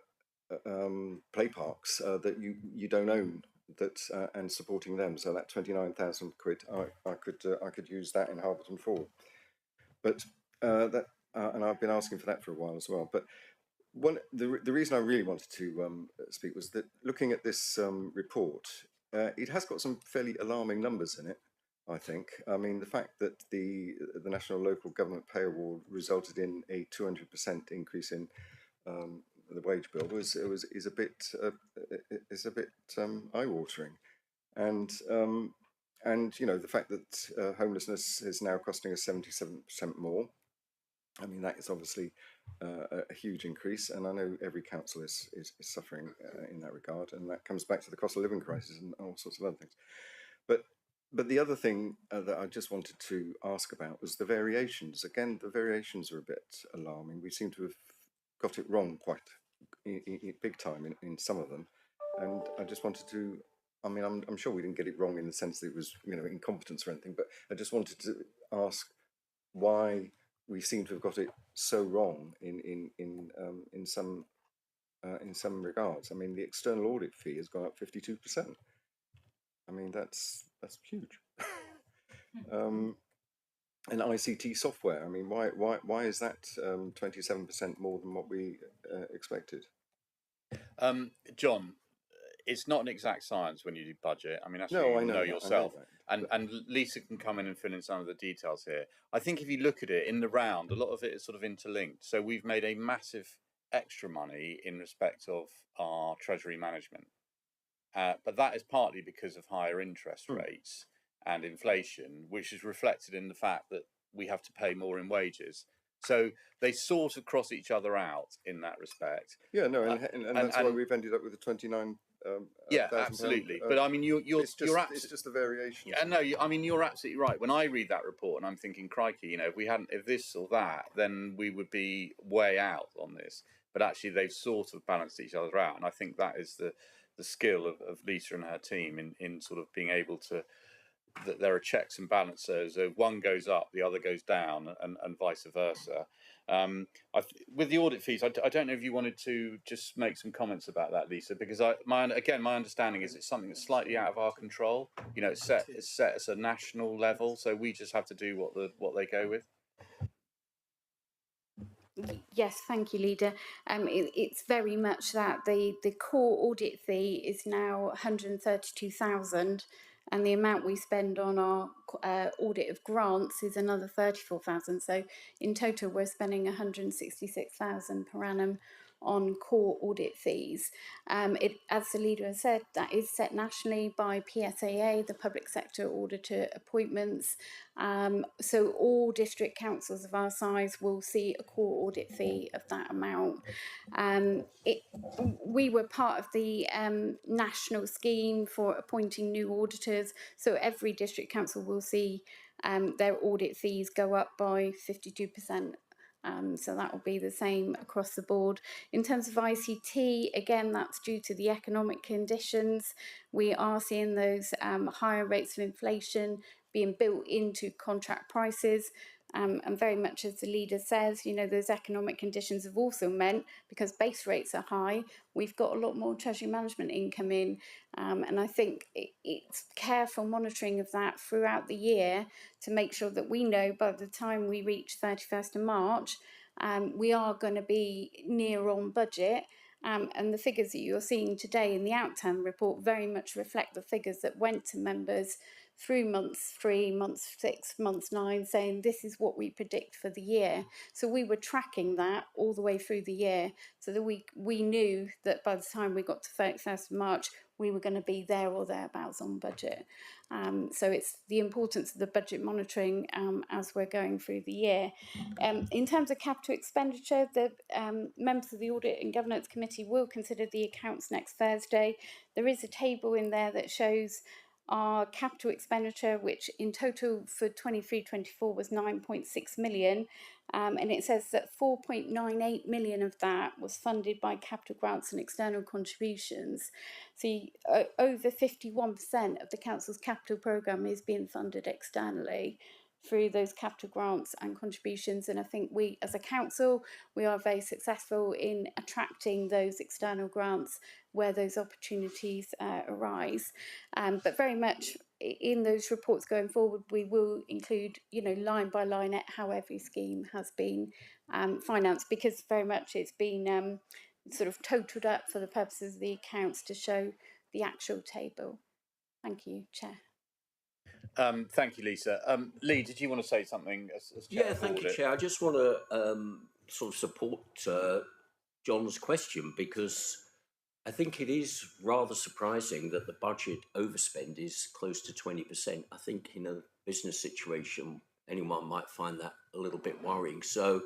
play parks that you don't own, that and supporting them. So that 29,000 quid, I could use that in Harberton Ford. But and I've been asking for that for a while as well. But the reason I really wanted to speak was that looking at this report, it has got some fairly alarming numbers in it, I think. I mean, the fact that the National Local Government Pay Award resulted in a 200% increase in the wage bill is a bit eye-watering, and you know, the fact that homelessness is now costing us 77% more. I mean, that is obviously a huge increase, and I know every council is suffering in that regard, and that comes back to the cost of living crisis and all sorts of other things. But the other thing that I just wanted to ask about was the variations. Again, the variations are a bit alarming. We seem to have got it wrong quite big time in some of them, and I just wanted to. I mean, I'm sure we didn't get it wrong in the sense that it was, you know, incompetence or anything, but I just wanted to ask why we seem to have got it so wrong in some regards. I mean, the external audit fee has gone up 52%. I mean, that's huge. And ICT software. I mean, why is that 27% more than what we expected? John, it's not an exact science when you do budget. I mean, that's no, what I know yourself. I know and Lisa can come in and fill in some of the details here. I think if you look at it in the round, a lot of it is sort of interlinked. So we've made a massive extra money in respect of our treasury management. But that is partly because of higher interest rates and inflation, which is reflected in the fact that we have to pay more in wages. So they sort of cross each other out in that respect. Yeah, no, and that's why we've ended up with a 29. Yeah, absolutely. But I mean, you're it's just the variation. Yeah, no, I mean, you're absolutely right. When I read that report, and I'm thinking, crikey, you know, if this or that, then we would be way out on this. But actually, they've sort of balanced each other out, and I think that is the skill of Lisa and her team in sort of being able to. That there are checks and balances. If one goes up, the other goes down, and vice versa. With the audit fees, I don't know if you wanted to just make some comments about that, Lisa, because my understanding is it's something that's slightly out of our control. You know, it's set at a national level, so we just have to do what they go with. Yes, thank you, Leader. It's very much that the core audit fee is now 132,000, and the amount we spend on our audit of grants is another 34,000. So in total, we're spending 166,000 per annum on core audit fees. As the Leader has said, that is set nationally by PSAA, the Public Sector Auditor Appointments. So all district councils of our size will see a core audit fee of that amount. We were part of the national scheme for appointing new auditors, so every district council will see their audit fees go up by 52%. So that will be the same across the board. In terms of ICT, again, that's due to the economic conditions. We are seeing those higher rates of inflation being built into contract prices. And very much as the leader says, you know, those economic conditions have also meant, because base rates are high, we've got a lot more treasury management income in. And I think it's careful monitoring of that throughout the year to make sure that we know by the time we reach 31st of March, we are going to be near on budget. And the figures that you're seeing today in the outturn report very much reflect the figures that went to members through months 3, months 6, months 9, saying this is what we predict for the year. So we were tracking that all the way through the year, so that we knew that by the time we got to 31st of March, we were going to be there or thereabouts on budget. So it's the importance of the budget monitoring as we're going through the year. In terms of capital expenditure, the members of the Audit and Governance Committee will consider the accounts next Thursday. There is a table in there that shows our capital expenditure, which in total for 23-24 was 9.6 million, and it says that 4.98 million of that was funded by capital grants and external contributions. So over 51% of the council's capital programme is being funded externally through those capital grants and contributions. And I think we, as a council, we are very successful in attracting those external grants where those opportunities arise. But very much in those reports going forward, we will include, you know, line by line at how every scheme has been financed, because very much it's been sort of totaled up for the purposes of the accounts to show the actual table. Thank you, Chair. Thank you, Lisa. Lee, did you want to say something? As Chair of thank you, Audit? Chair. I just want to sort of support John's question, because I think it is rather surprising that the budget overspend is close to 20%. I think in a business situation, anyone might find that a little bit worrying. So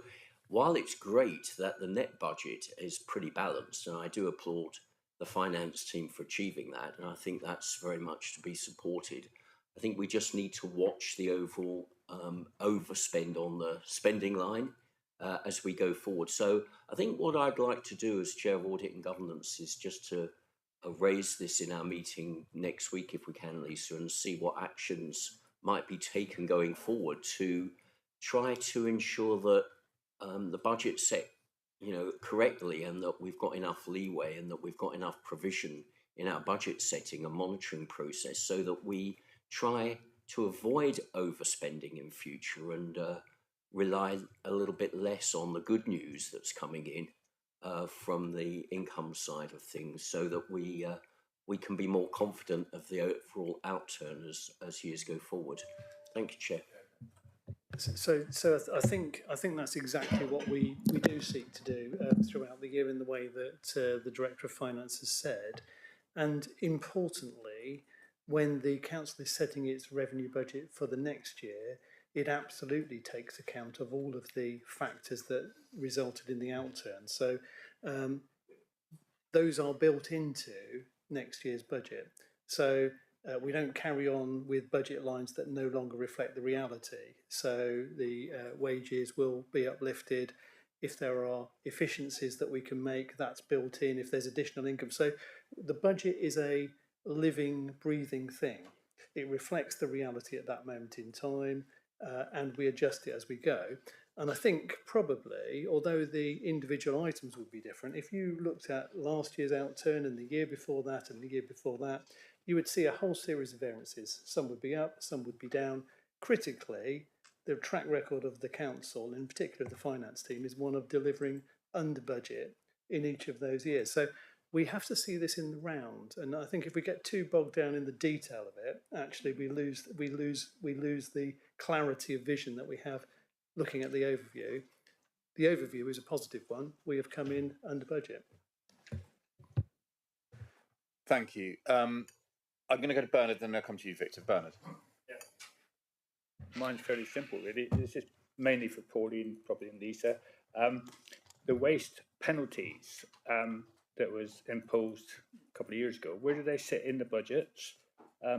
while it's great that the net budget is pretty balanced, and I do applaud the finance team for achieving that, and I think that's very much to be supported, I think we just need to watch the overall overspend on the spending line as we go forward. So I think what I'd like to do as Chair of Audit and Governance is just to raise this in our meeting next week, if we can, Lisa, and see what actions might be taken going forward to try to ensure that the budget's set, you know, correctly, and that we've got enough leeway and that we've got enough provision in our budget setting and monitoring process, so that we try to avoid overspending in future and rely a little bit less on the good news that's coming in from the income side of things, so that we can be more confident of the overall outturn as years go forward. Thank you, Chair. So I think that's exactly what we do seek to do throughout the year, in the way that the Director of Finance has said. And importantly, when the council is setting its revenue budget for the next year, it absolutely takes account of all of the factors that resulted in the outturn. So those are built into next year's budget. So we don't carry on with budget lines that no longer reflect the reality. So the wages will be uplifted. If there are efficiencies that we can make, that's built in. If there's additional income. So the budget is a living, breathing thing. It reflects the reality at that moment in time, and we adjust it as we go. And I think probably, although the individual items would be different, if you looked at last year's outturn and the year before that and the year before that, you would see a whole series of variances. Some would be up, some would be down. Critically, the track record of the council, in particular the finance team, is one of delivering under budget in each of those years. So we have to see this in the round, and I think if we get too bogged down in the detail of it, actually we lose the clarity of vision that we have looking at the overview. The overview is a positive one. We have come in under budget. Thank you. I'm going to go to Bernard, then I'll come to you, Victor. Bernard. Mine's fairly simple, really. This is mainly for Pauline, probably, and Lisa. The waste penalties that was imposed a couple of years ago, where do they sit in the budgets?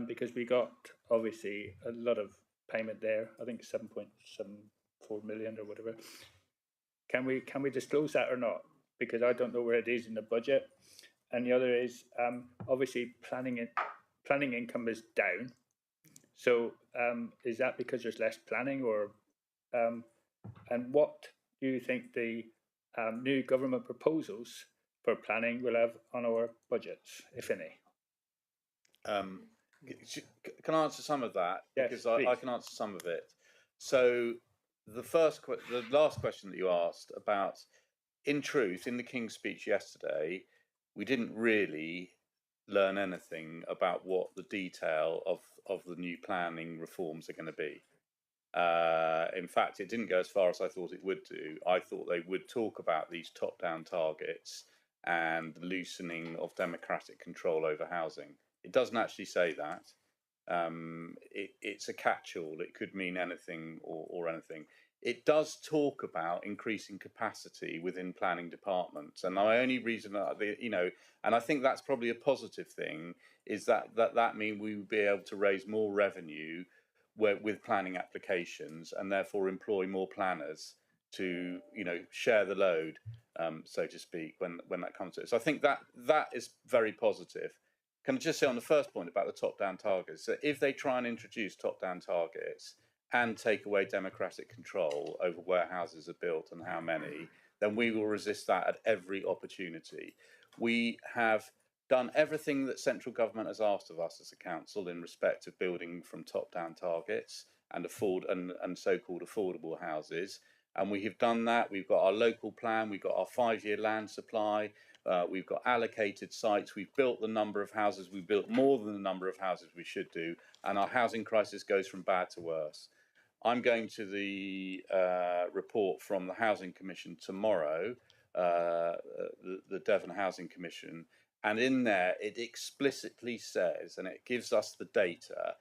Because we got, obviously, a lot of payment there. I think 7.74 million or whatever. Can we disclose that or not? Because I don't know where it is in the budget. And the other is, obviously, planning income is down. So is that because there's less planning, or And what do you think the new government proposals for planning will have on our budgets, if any? Can I answer some of that? Yes, Because I please. can answer some of it. So the last question that you asked about, in truth, in the King's speech yesterday, we didn't really learn anything about what the detail of the new planning reforms are going to be. In fact, it didn't go as far as I thought it would do. I thought they would talk about these top-down targets and the loosening of democratic control over housing. It doesn't actually say that. It's a catch-all. It could mean anything or anything. It does talk about increasing capacity within planning departments, and my only reason, and I think that's probably a positive thing, is that mean we would be able to raise more revenue with planning applications, and therefore employ more planners to share the load, so to speak, when that comes to it. So I think that is very positive. Can I just say on the first point about the top-down targets, that if they try and introduce top-down targets and take away democratic control over where houses are built and how many, then we will resist that at every opportunity. We have done everything that central government has asked of us as a council in respect of building from top-down targets and so-called affordable houses. And we have done that. We've got our local plan, we've got our 5-year land supply, we've got allocated sites, we've built the number of houses, we've built more than the number of houses we should do, and our housing crisis goes from bad to worse. I'm going to the report from the Housing Commission tomorrow, the Devon Housing Commission, and in there it explicitly says, and it gives us the data,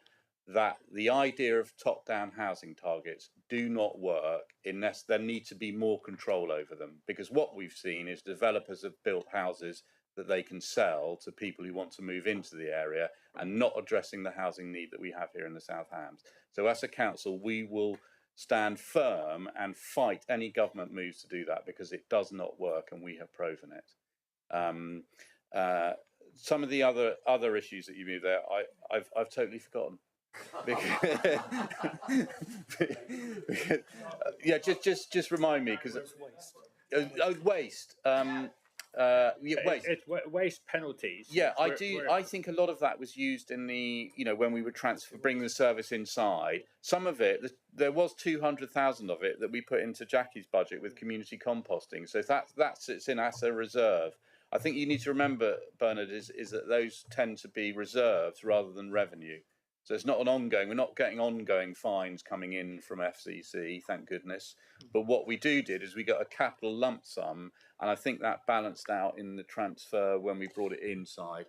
that the idea of top-down housing targets do not work unless there needs to be more control over them. Because what we've seen is developers have built houses that they can sell to people who want to move into the area and not addressing the housing need that we have here in the South Hams. So as a council, we will stand firm and fight any government moves to do that, because it does not work and we have proven it. Some of the other issues that you moved there, I've totally forgotten. Yeah, just remind me, because waste. Waste. It's waste penalties. Yeah, I think a lot of that was used in the, when we were bringing the service inside. Some of it, there was 200,000 of it that we put into Jackie's budget with community composting. So that sits in as a reserve. I think you need to remember, Bernard, is that those tend to be reserves rather than revenue. So it's not an ongoing, we're not getting ongoing fines coming in from FCC, thank goodness. But what we did is we got a capital lump sum, and I think that balanced out in the transfer when we brought it inside,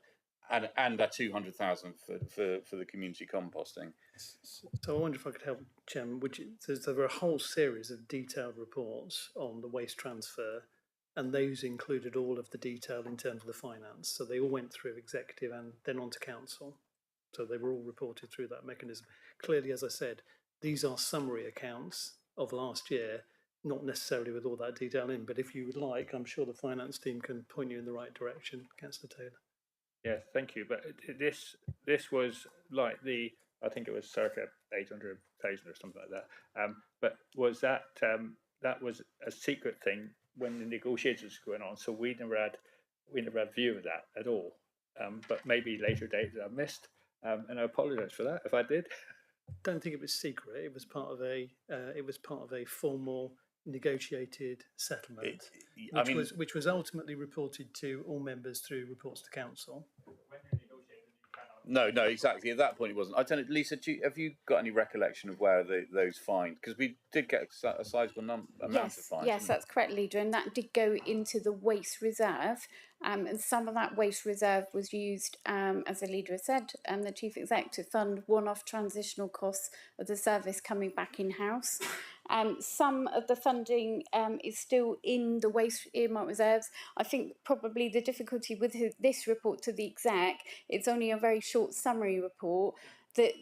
and that 200,000 for the community composting. So I wonder if I could help, Chairman, there were a whole series of detailed reports on the waste transfer, and those included all of the detail in terms of the finance. So they all went through executive and then on to council. So they were all reported through that mechanism. Clearly, as I said, these are summary accounts of last year, not necessarily with all that detail in, but if you would like, I'm sure the finance team can point you in the right direction, Councillor Taylor. Yeah, thank you. But this was like I think it was circa 800,000 or something like that. But was that was a secret thing when the negotiations were going on? So we never had view of that at all. But maybe later dates I missed. And I apologise for that if I did. Don't think it was secret. It was part of a formal negotiated settlement, which was ultimately reported to all members through reports to council. No, exactly. At that point, it wasn't. I don't know, Lisa. Have you got any recollection of where those fines? Because we did get a sizable amount of fines. Yes, that's correct, Leader, and that did go into the waste reserve. And some of that waste reserve was used, as the Leader has said, and the Chief Exec, to fund one-off transitional costs of the service coming back in-house. Some of the funding is still in the waste earmark reserves. I think probably the difficulty with this report to the Exec, it's only a very short summary report. The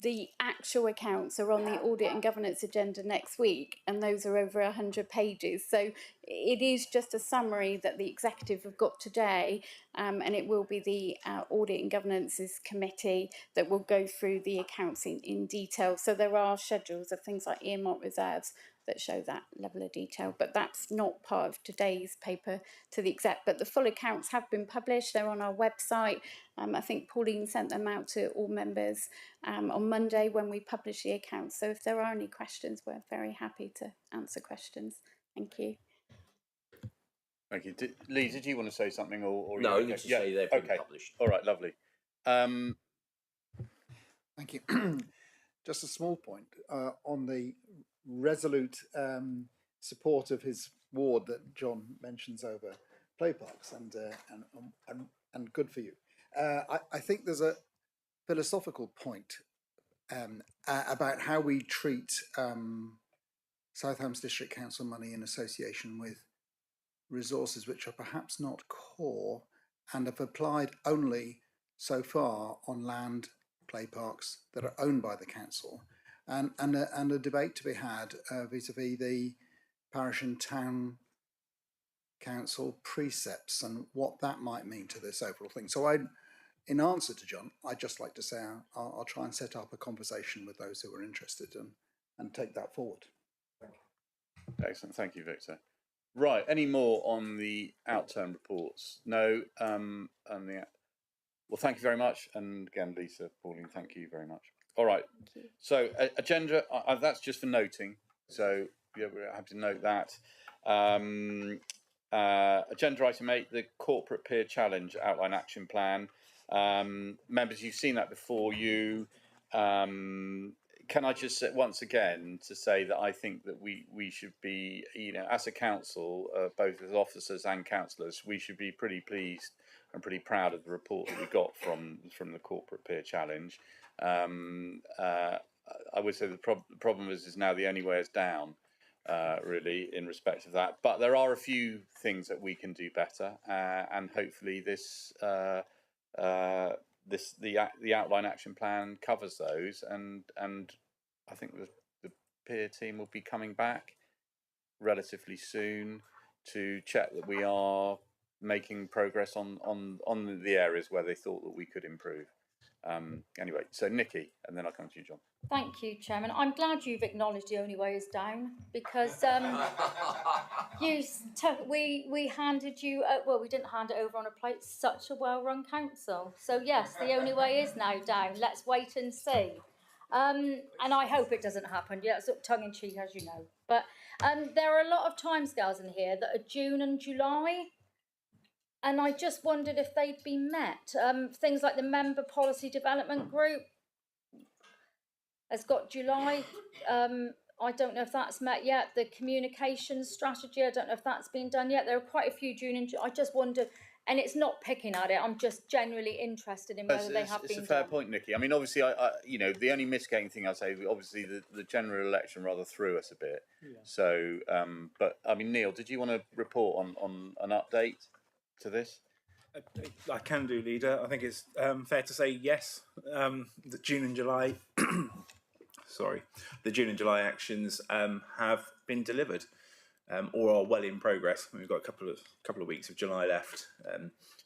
the actual accounts are on the audit and governance agenda next week, and those are over 100 pages. So it is just a summary that the executive have got today, and it will be the audit and governance's committee that will go through the accounts in detail. So there are schedules of things like earmark reserves that show that level of detail, but that's not part of today's paper to the exec. But the full accounts have been published, they're on our website. I think Pauline sent them out to all members on Monday when we publish the accounts. So if there are any questions, we're very happy to answer questions. Thank you. Thank you. Lee, did you want to say something? Or no, you you just say they've been published. All right, lovely. Thank you. Just a small point on the resolute support of his ward that John mentions over play parks, and good for you. I think there's a philosophical point about how we treat Southampton District Council money in association with resources which are perhaps not core and have applied only so far on land play parks that are owned by the council, and a debate to be had vis-a-vis the parish and town council precepts and what that might mean to this overall thing. So in answer to John, I'd just like to say I'll try and set up a conversation with those who are interested and take that forward. Excellent, thank you, Victor. Right, any more on the outturn reports? No. Well, thank you very much, and again, Lisa, Pauline, thank you very much. All right, so agenda, that's just for noting, so yeah, we're happy to note that. Agenda item 8, the Corporate Peer Challenge Outline Action Plan. Members, you've seen that before you. Can I just say once again to say that I think that we should be, as a council, both as officers and councillors, we should be pretty pleased and pretty proud of the report that we got from the Corporate Peer Challenge. I would say the problem is now the only way is down, really, in respect of that. But there are a few things that we can do better, and hopefully the outline action plan covers those, and I think the peer team will be coming back relatively soon to check that we are making progress on the areas where they thought that we could improve. Anyway, so Nikki, and then I'll come to you, John. Thank you, Chairman. I'm glad you've acknowledged the only way is down, because we handed you, well, we didn't hand it over on a plate, such a well-run council. So yes, the only way is now down. Let's wait and see. And I hope it doesn't happen. Yeah, it's tongue-in-cheek, as you know. But there are a lot of timescales in here that are June and July. And I just wondered if they'd been met. Things like the Member Policy Development Group has got July. I don't know if that's met yet. The communications strategy, I don't know if that's been done yet. There are quite a few June and July. I just wondered, and it's not picking at it, I'm just generally interested in whether they have been done. It's a fair point, Nikki. I mean, obviously, the only mitigating thing I'd say, obviously, the general election rather threw us a bit. Yeah. So, but I mean, Neil, did you want to report on an update to this? I can do, leader. I think it's fair to say yes. The June and July, the June and July actions have been delivered, or are well in progress. We've got a couple of weeks of July left,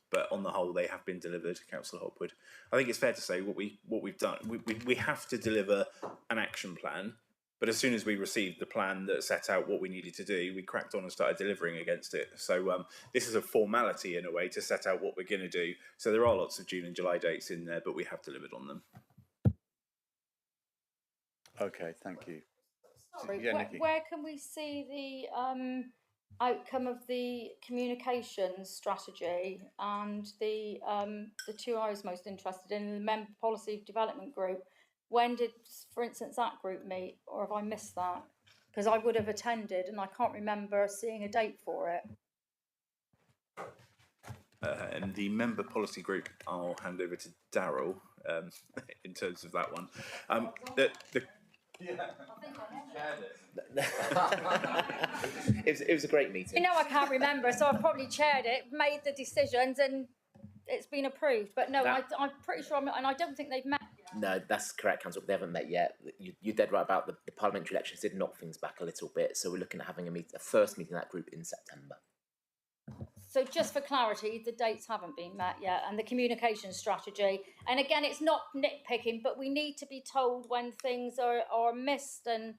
but on the whole, they have been delivered. Councillor Hopwood, I think it's fair to say what we've done. We have to deliver an action plan. But as soon as we received the plan that set out what we needed to do, we cracked on and started delivering against it. So this is a formality in a way to set out what we're going to do. So there are lots of June and July dates in there, but we have delivered on them. Okay, thank you. Sorry, where can we see the outcome of the communications strategy and the two I was most interested in, the Member Policy Development Group? When did, for instance, that group meet, or have I missed that? Because I would have attended, and I can't remember seeing a date for it. And the member policy group, I'll hand over to Daryl in terms of that one. It was a great meeting. I can't remember, so I've probably chaired it, made the decisions, and it's been approved. But no, I'm pretty sure, and I don't think they've met. No, that's correct, Councillor. They haven't met yet. You're dead right about the parliamentary elections did knock things back a little bit. So we're looking at having a first meeting of that group in September. So just for clarity, the dates haven't been met yet, and the communication strategy. And again, it's not nitpicking, but we need to be told when things are missed and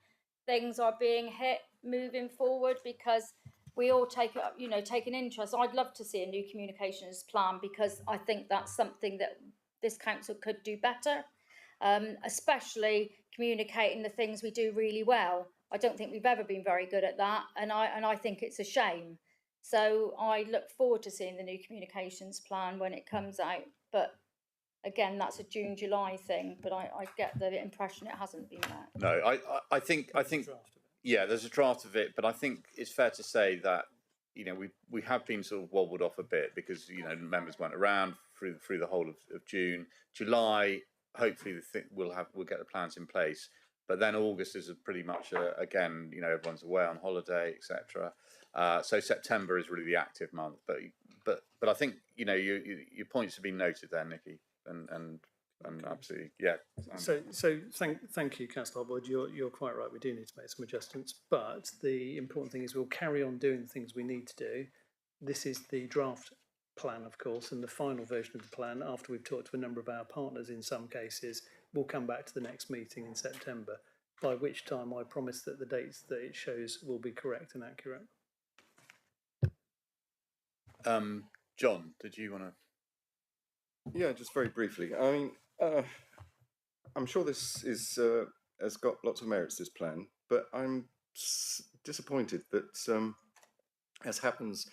things are being hit moving forward, because we all take an interest. I'd love to see a new communications plan, because I think that's something that this council could do better, especially communicating the things we do really well. I don't think we've ever been very good at that, and I think it's a shame. So I look forward to seeing the new communications plan when it comes out. But again, that's a June, July thing. But I get the impression it hasn't been met. No, I think yeah, there's a draft of it, but I think it's fair to say that we have been sort of wobbled off a bit because members weren't around through the whole of June, July. Hopefully, we'll get the plans in place. But then August is pretty much again, everyone's away on holiday, etc. So September is really the active month. But I think your points have been noted there, Nikki, and absolutely, yeah. So thank you, Councillor Hobwood. You're quite right. We do need to make some adjustments, but the important thing is we'll carry on doing the things we need to do. This is the draft plan, of course, and the final version of the plan, after we've talked to a number of our partners in some cases, will come back to the next meeting in September, by which time I promise that the dates that it shows will be correct and accurate. John, did you want to? Yeah, just very briefly. I mean, I'm sure this has got lots of merits, this plan, but I'm disappointed that, as happens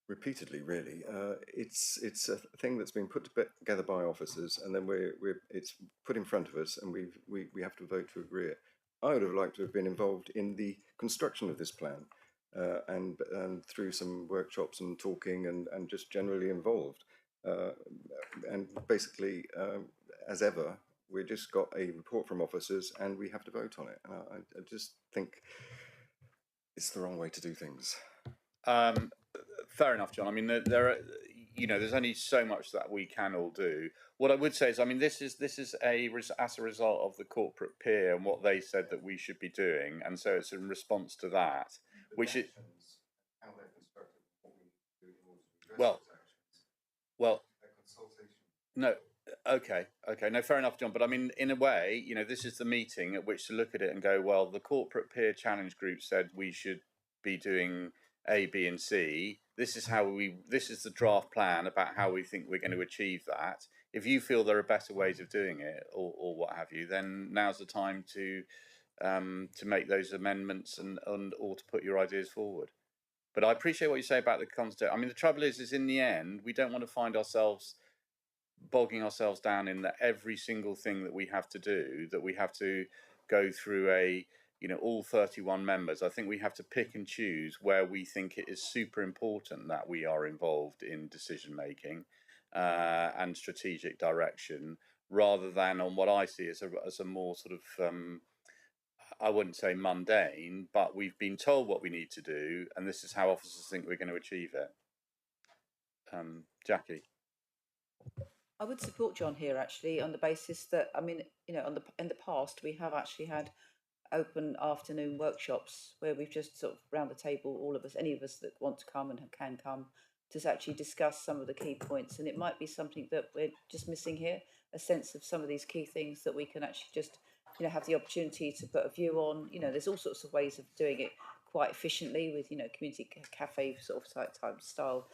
repeatedly, really, it's a thing that's been put together by officers, and then it's put in front of us, and we have to vote to agree it. I would have liked to have been involved in the construction of this plan, and through some workshops and talking and just generally involved. And basically, as ever, we've just got a report from officers and we have to vote on it. I just think it's the wrong way to do things. Fair enough, John. I mean, there's only so much that we can all do. What I would say is, I mean, this is as a result of the corporate peer and what they said that we should be doing, and so it's in response to that. Well, no, okay, no, fair enough, John. But I mean, in a way, this is the meeting at which to look at it and go, well, the corporate peer challenge group said we should be doing A, B, and C. This is the draft plan about how we think we're going to achieve that. If you feel there are better ways of doing it, or what have you, then now's the time to make those amendments and or to put your ideas forward. But I appreciate what you say about the concept. I mean, the trouble is in the end, we don't want to find ourselves bogging ourselves down in that every single thing that we have to do, that we have to go through all 31 members. I think we have to pick and choose where we think it is super important that we are involved in decision making and strategic direction, rather than on what I see as a more sort of I wouldn't say mundane, but we've been told what we need to do, and this is how officers think we're going to achieve it. Jackie. I would support John here, actually, on the basis that, I mean, in the past we have actually had open afternoon workshops where we've just sort of round the table, all of us, any of us that want to come and can come, to actually discuss some of the key points. And it might be something that we're just missing here, a sense of some of these key things that we can actually just have the opportunity to put a view on. There's all sorts of ways of doing it quite efficiently with community cafe sort of type style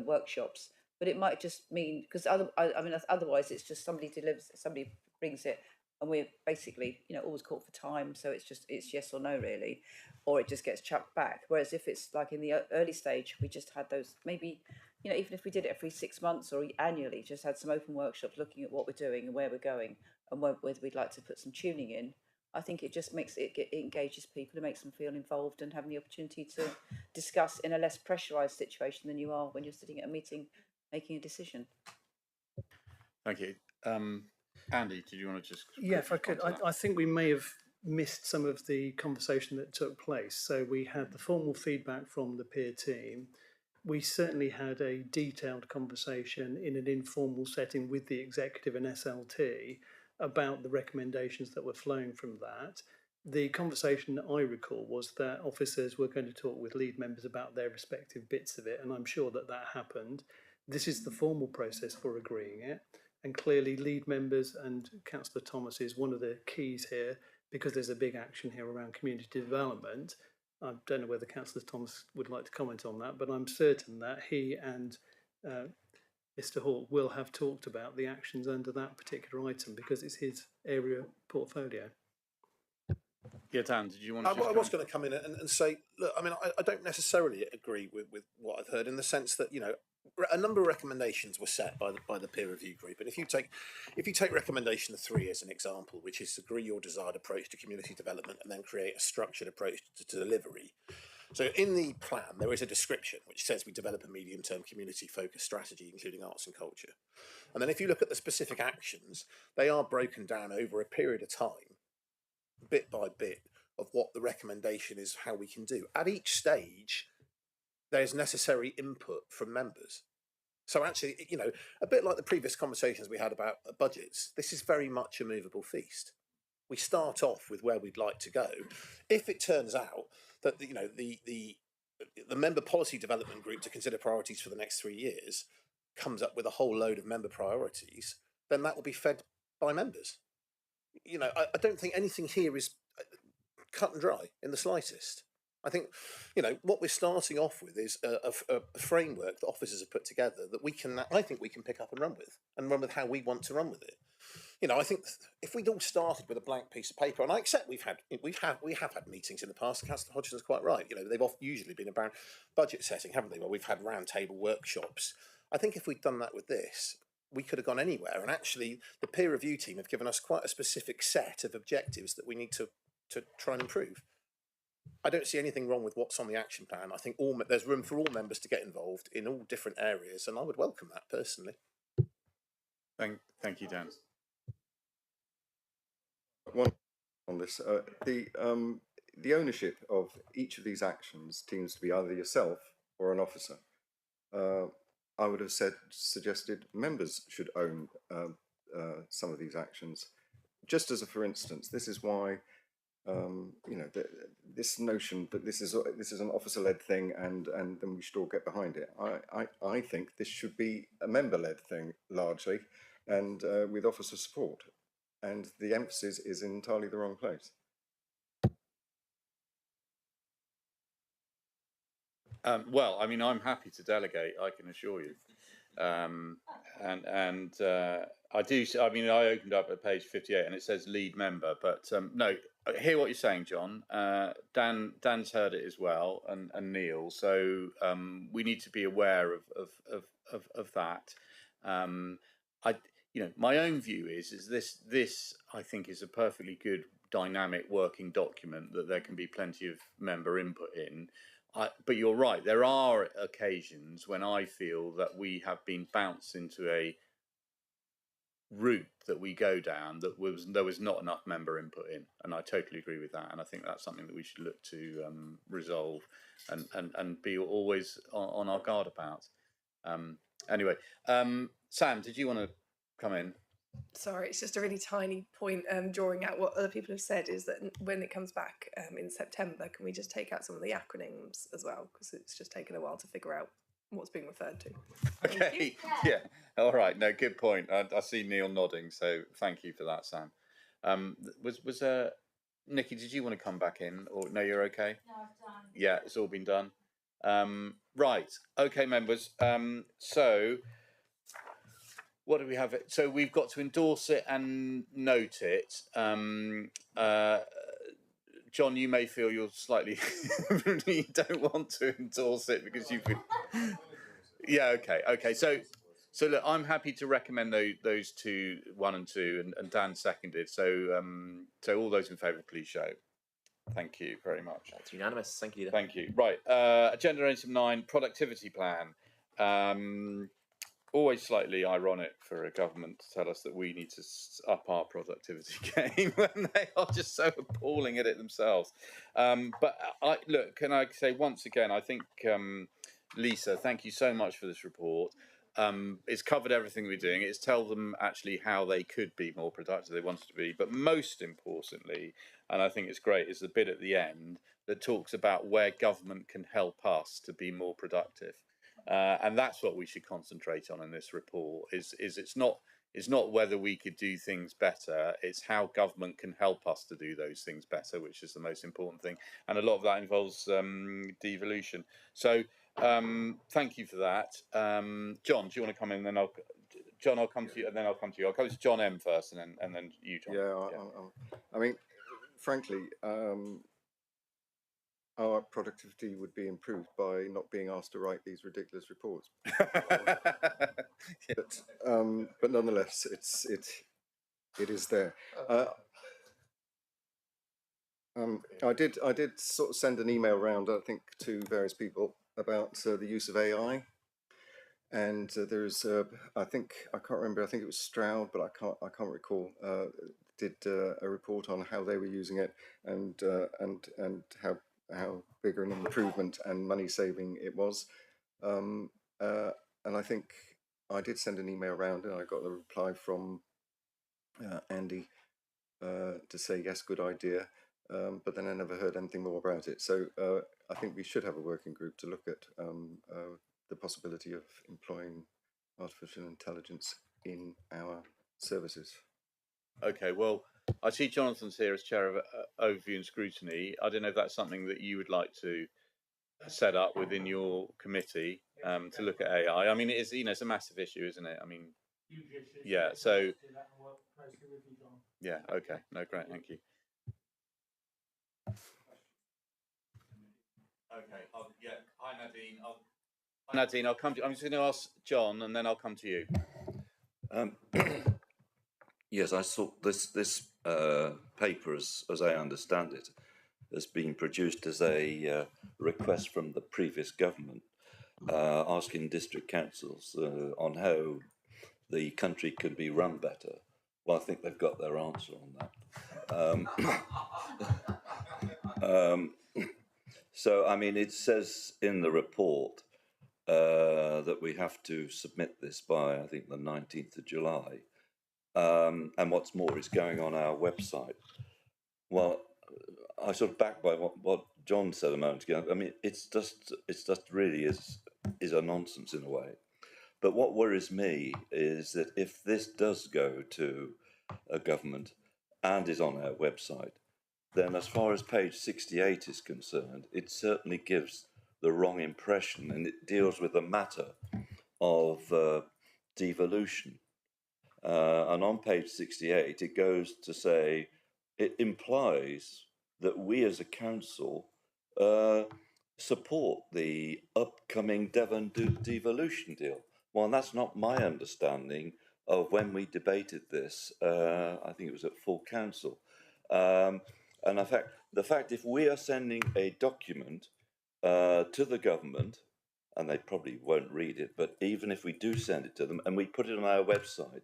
workshops. But it might just mean, because otherwise it's just somebody delivers, somebody brings it, and we're basically always caught for time. So it's yes or no really, or it just gets chucked back. Whereas if it's like in the early stage, we just had those, maybe even if we did it every 6 months or annually, just had some open workshops looking at what we're doing and where we're going and whether we'd like to put some tuning in. I think it just makes it engages people, it makes them feel involved and having the opportunity to discuss in a less pressurised situation than you are when you're sitting at a meeting making a decision. Thank you. Andy, did you want to just... Yeah, if I could. I think we may have missed some of the conversation that took place. So we had the formal feedback from the peer team. We certainly had a detailed conversation in an informal setting with the executive and SLT about the recommendations that were flowing from that. The conversation that I recall was that officers were going to talk with lead members about their respective bits of it, and I'm sure that that happened. This is the formal process for agreeing it, and clearly lead members, and Councillor Thomas is one of the keys here, because there's a big action here around community development. I don't know whether Councillor Thomas would like to comment on that, but I'm certain that he and Mr. Hall will have talked about the actions under that particular item, because it's his area portfolio. Yeah, Dan, did you want to? I was going to come in and say, look, I mean, I don't necessarily agree with what I've heard, in the sense that, you know, a number of recommendations were set by the peer review group, and if you take recommendation 3 as an example, which is agree your desired approach to community development and then create a structured approach to delivery. So in the plan, there is a description which says we develop a medium-term community-focused strategy, including arts and culture. And then if you look at the specific actions, they are broken down over a period of time, bit by bit, of what the recommendation is, how we can do. At each stage, there's necessary input from members. So actually, you know, a bit like the previous conversations we had about budgets, this is very much a movable feast. We start off with where we'd like to go. If it turns out that, you know, the member policy development group to consider priorities for the next 3 years comes up with a whole load of member priorities, then that will be fed by members. You know, I don't think anything here is cut and dry in the slightest. I think, you know, what we're starting off with is a framework that officers have put together that I think we can pick up and run with how we want to run with it. You know, I think if we'd all started with a blank piece of paper, and I accept we have had meetings in the past. Councillor Hodgson's quite right. You know, they've usually been about budget setting, haven't they? Well, we've had round table workshops. I think if we'd done that with this, we could have gone anywhere. And actually, the peer review team have given us quite a specific set of objectives that we need to try and improve. I don't see anything wrong with what's on the action plan. I think there's room for all members to get involved in all different areas, and I would welcome that personally. Thank you, Dan. One on this, the ownership of each of these actions seems to be either yourself or an officer. I would have suggested members should own some of these actions. Just as a for instance, this is why you know, this notion that this is an officer-led thing and then we should all get behind it. I think this should be a member-led thing largely, and with officer support. And the emphasis is in entirely the wrong place. Well, I mean, I'm happy to delegate, I can assure you. I do. I mean, I opened up at page 58 and it says lead member, but no. I hear what you're saying, John. Dan's heard it as well, and Neil. So we need to be aware of that. You know, my own view is this I think is a perfectly good dynamic working document that there can be plenty of member input in. But you're right. There are occasions when I feel that we have been bounced into a route that we go down that there was not enough member input in, and I totally agree with that. And I think that's something that we should look to resolve and be always on our guard about. Anyway, Sam, did you want to come in? Sorry, it's just a really tiny point drawing out what other people have said, is that when it comes back in September, can we just take out some of the acronyms as well, because it's just taken a while to figure out what's being referred to. Okay, yeah, all right, no, good point. I see Neil nodding, so thank you for that, Sam. Was Nikki, did you want to come back in, or no, you're okay? No, I've done. Yeah, it's all been done. Right, okay, members, so what do we have? So we've got to endorse it and note it. John, you may feel you're slightly you don't want to endorse it because you've been... Yeah, okay. So look, I'm happy to recommend those two, 1 and 2, and Dan seconded. So all those in favour, please show. Thank you very much. That's unanimous. Thank you. Thank you. Right, agenda item 9, productivity plan. Always slightly ironic for a government to tell us that we need to up our productivity game when they are just so appalling at it themselves. But look, can I say once again, I think, Lisa, thank you so much for this report. it's covered everything we're doing. It's tell them actually how they could be more productive they wanted to be. But most importantly, and I think it's great, is the bit at the end that talks about where government can help us to be more productive. And that's what we should concentrate on in this report. Is it's not whether we could do things better, it's how government can help us to do those things better, which is the most important thing. And a lot of that involves devolution. So thank you for that. John, do you want to come in? Then I'll come to you, and then I'll come to you. I'll come to John M first, and then you, John. I mean, frankly, our productivity would be improved by not being asked to write these ridiculous reports. But nonetheless, it is there. I did sort of send an email round, I think, to various people about the use of AI, and there's I think I can't remember. I think it was Stroud, but I can't recall. Did a report on how they were using it and how big an improvement and money saving it was. And I think I did send an email around, and I got a reply from Andy to say yes, good idea. But then I never heard anything more about it. So I think we should have a working group to look at the possibility of employing artificial intelligence in our services. Okay, well, I see Jonathan's here as chair of Overview and Scrutiny. I don't know if that's something that you would like to set up within your committee to look at AI. I mean, it is, it's a massive issue, isn't it? I mean, yeah. So, yeah. Okay. No, great. Thank you. Okay. Hi, Nadine. Nadine, I'll come to you. I'm just going to ask John, and then I'll come to you. Yes, I saw this paper, as I understand it, has been produced as a request from the previous government, asking district councils on how the country could be run better. Well, I think they've got their answer on that. So, I mean, it says in the report that we have to submit this by, I think, the 19th of July. And what's more, it's going on our website. Well, I sort of back by what John said a moment ago. I mean, it's just really is a nonsense in a way. But what worries me is that if this does go to a government and is on our website, then as far as page 68 is concerned, it certainly gives the wrong impression, and it deals with the matter of devolution. And on page 68, it goes to say, it implies that we as a council support the upcoming Devon devolution deal. Well, that's not my understanding of when we debated this. I think it was at full council. And in fact, the fact if we are sending a document to the government, and they probably won't read it, but even if we do send it to them and we put it on our website,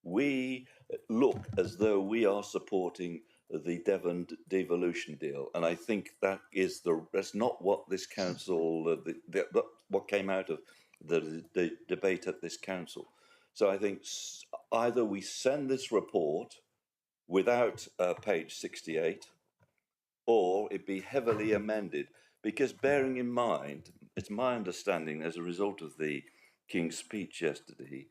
we look as though we are supporting the Devon devolution deal, and I think that's not what this council, what came out of the debate at this council. So I think either we send this report without page 68, or it be heavily amended, because bearing in mind, it's my understanding as a result of the King's speech yesterday,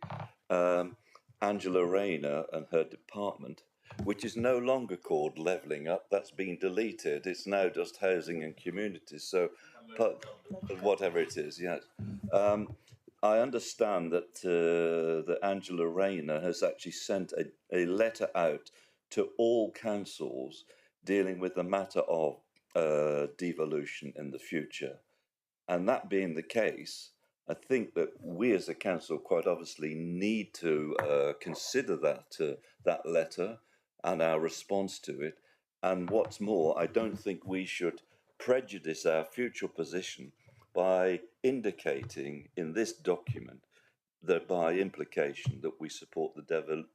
Angela Rayner and her department, which is no longer called Levelling Up, that's been deleted. It's now just Housing and Communities. So, whatever it is, yes. I understand that Angela Rayner has actually sent a letter out to all councils dealing with the matter of devolution in the future. And that being the case, I think that we as a council quite obviously need to consider that letter and our response to it. And what's more, I don't think we should prejudice our future position by indicating in this document that by implication that we support the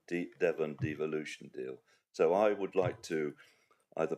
Devon devolution deal. So I would like to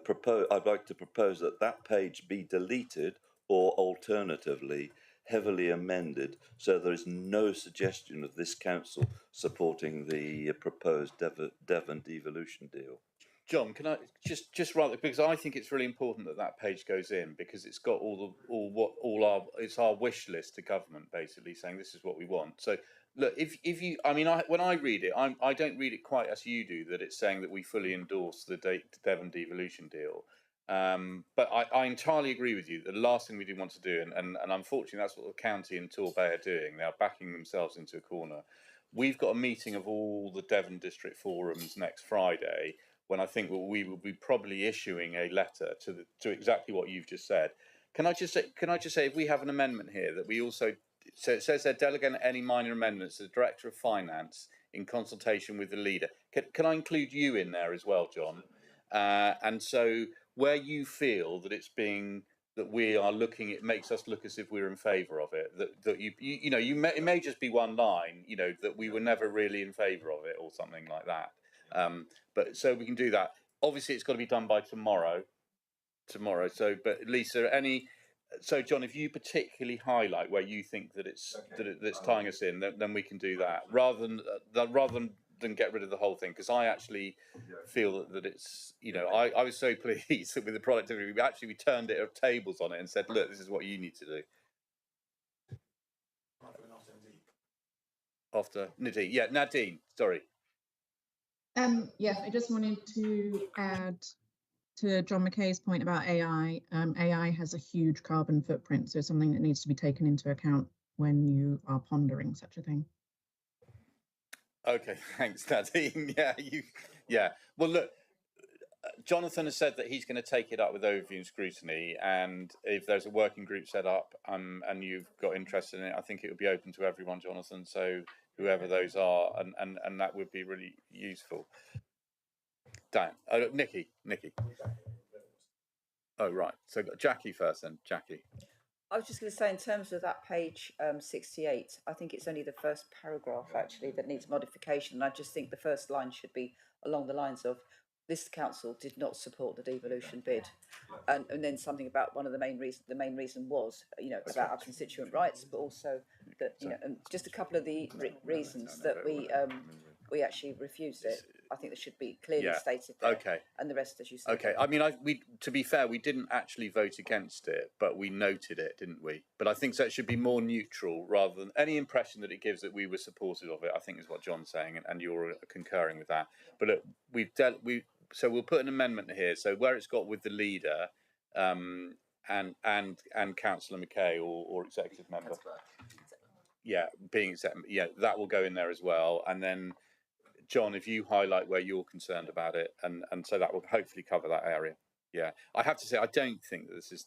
propose that page be deleted, or alternatively heavily amended, so there is no suggestion of this council supporting the proposed Devon devolution deal. John, can I just rather, because I think it's really important that that page goes in, because it's got it's our wish list to government, basically saying this is what we want. So look, if you, I mean, when I read it, I don't read it quite as you do, that it's saying that we fully endorse the Devon devolution deal. But I entirely agree with you. The last thing we do want to do, and unfortunately that's what the county and Torbay are doing. They are backing themselves into a corner. We've got a meeting of all the Devon district forums next Friday, when I think we will be probably issuing a letter to exactly what you've just said. Can I just say, if we have an amendment here that we also, so it says there, delegate any minor amendments to the Director of Finance in consultation with the leader. Can I include you in there as well, John? And so where you feel that it's being, that we are looking, it makes us look as if we're in favour of it. That it may just be one line, that we were never really in favour of it or something like that. But so we can do that. Obviously, it's got to be done by tomorrow. So, but Lisa, so John, if you particularly highlight where you think that that's tying us in, then we can do that rather than get rid of the whole thing. Because I actually feel that it's, I was so pleased with the productivity. We turned it tables on it and said, look, this is what you need to do. After Nadine, Nadine, sorry. Yes, I just wanted to add to John McKay's point about AI. AI has a huge carbon footprint, so it's something that needs to be taken into account when you are pondering such a thing. Okay, thanks, Nadine. Well, look, Jonathan has said that he's going to take it up with overview and scrutiny, and if there's a working group set up and you've got interest in it, I think it would be open to everyone, Jonathan. So whoever those are, and that would be really useful. Dan, Nikki. Oh, right. So Jackie first then, Jackie. I was just going to say, in terms of that page 68, I think it's only the first paragraph actually that needs modification. And I just think the first line should be along the lines of, this council did not support the devolution bid, and then something about one of the main reason was, about our constituent rights, but also that, and just a couple of the reasons that we actually refused it. I think that should be clearly stated there. Okay. And the rest, as you said. Okay. I mean, to be fair, we didn't actually vote against it, but we noted it, didn't we? But I think that should be more neutral rather than any impression that it gives that we were supportive of it, I think is what John's saying, and you're concurring with that. But look, so we'll put an amendment here. So where it's got with the leader, and Councillor McKay or executive member. Being executive, that will go in there as well. And then, John, if you highlight where you're concerned about it, and so that will hopefully cover that area. Yeah, I have to say, I don't think that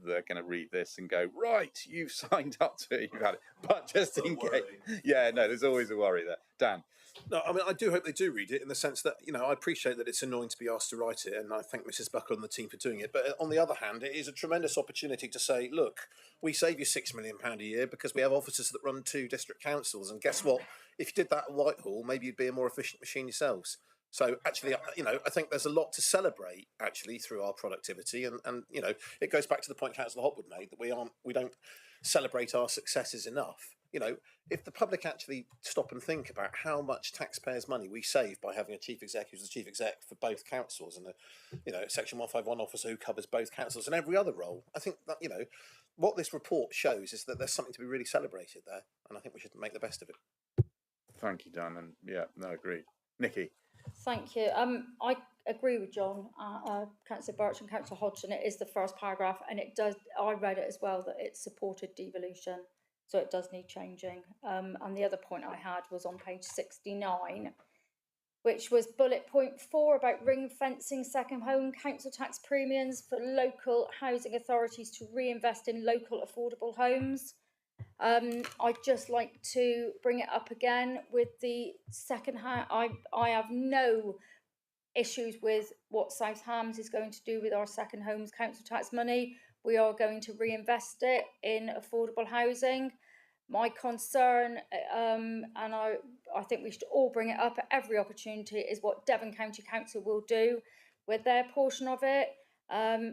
they're going to read this and go, right, you've signed up to it, you've had it. But just in case, there's always a worry there. Dan. No, I mean, I do hope they do read it, in the sense that, I appreciate that it's annoying to be asked to write it, and I thank Mrs. Buckle and the team for doing it. But on the other hand, it is a tremendous opportunity to say, look, we save you £6 million a year because we have officers that run 2 district councils. And guess what? If you did that at Whitehall, maybe you'd be a more efficient machine yourselves. So actually, I think there's a lot to celebrate actually through our productivity, and it goes back to the point Councillor Hopwood made, that we don't celebrate our successes enough. If the public actually stop and think about how much taxpayers' money we save by having a chief exec who's the chief exec for both councils, and a Section 151 officer who covers both councils and every other role, I think that what this report shows is that there's something to be really celebrated there, and I think we should make the best of it. Thank you, Dan, and agreed. Nikki. Thank you. I agree with John, Councillor Birch and Councillor Hodgson. It is the first paragraph, and it does. I read it as well, that it supported devolution, so it does need changing. And the other point I had was on page 69, which was bullet point 4 about ring fencing second home council tax premiums for local housing authorities to reinvest in local affordable homes. I'd just like to bring it up again with the second hand. I have no issues with what South Hams is going to do with our second homes council tax money. We are going to reinvest it in affordable housing. My concern, and I think we should all bring it up at every opportunity, is what Devon County Council will do with their portion of it.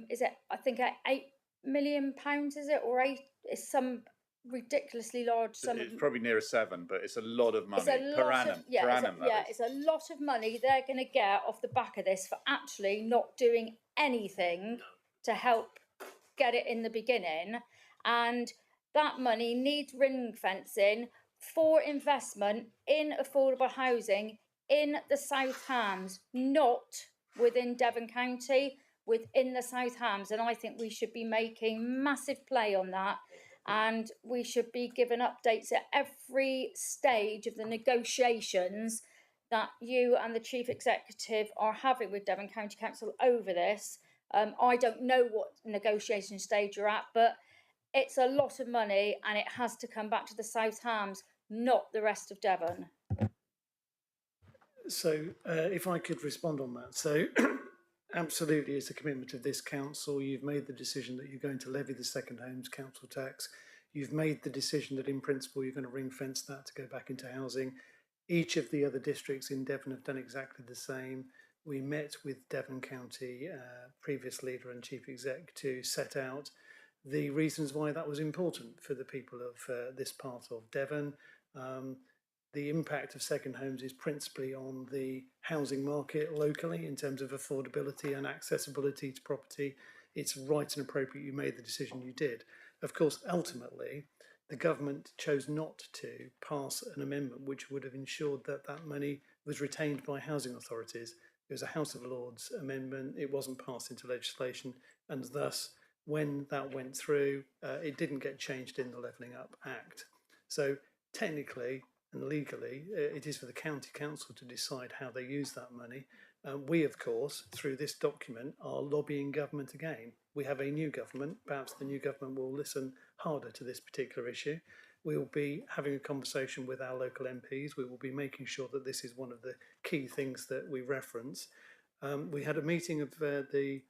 Is it, I think, £8 million, is it, or 8? it's some ridiculously large sum. It's probably near 7, but it's a lot of money It's a per lot annum. of, yeah, per it's annum, a, yeah, that is. it's a lot of money they're going to get off the back of this for actually not doing anything to help get it in the beginning. And that money needs ring fencing for investment in affordable housing in the South Hams, not within Devon County, within the South Hams. And I think we should be making massive play on that. And we should be given updates at every stage of the negotiations that you and the Chief Executive are having with Devon County Council over this. I don't know what negotiation stage you're at, but it's a lot of money and it has to come back to the South Hams, not the rest of Devon. So if I could respond on that. So absolutely, it's a commitment of this council. You've made the decision that you're going to levy the second homes council tax. You've made the decision that in principle you're going to ring fence that to go back into housing. Each of the other districts in Devon have done exactly the same. We met with Devon County previous leader and chief exec to set out the reasons why that was important for the people of this part of Devon. The impact of second homes is principally on the housing market locally in terms of affordability and accessibility to property. It's right and appropriate you made the decision you did. Of course, ultimately, the government chose not to pass an amendment which would have ensured that that money was retained by housing authorities. It was a House of Lords amendment. It wasn't passed into legislation, and thus, when that went through, it didn't get changed in the Levelling Up Act. So technically and legally, it is for the county council to decide how they use that money. We, of course, through this document, are lobbying government again. We have a new government. Perhaps the new government will listen harder to this particular issue. We will be having a conversation with our local MPs. We will be making sure that this is one of the key things that we reference. We had a meeting of the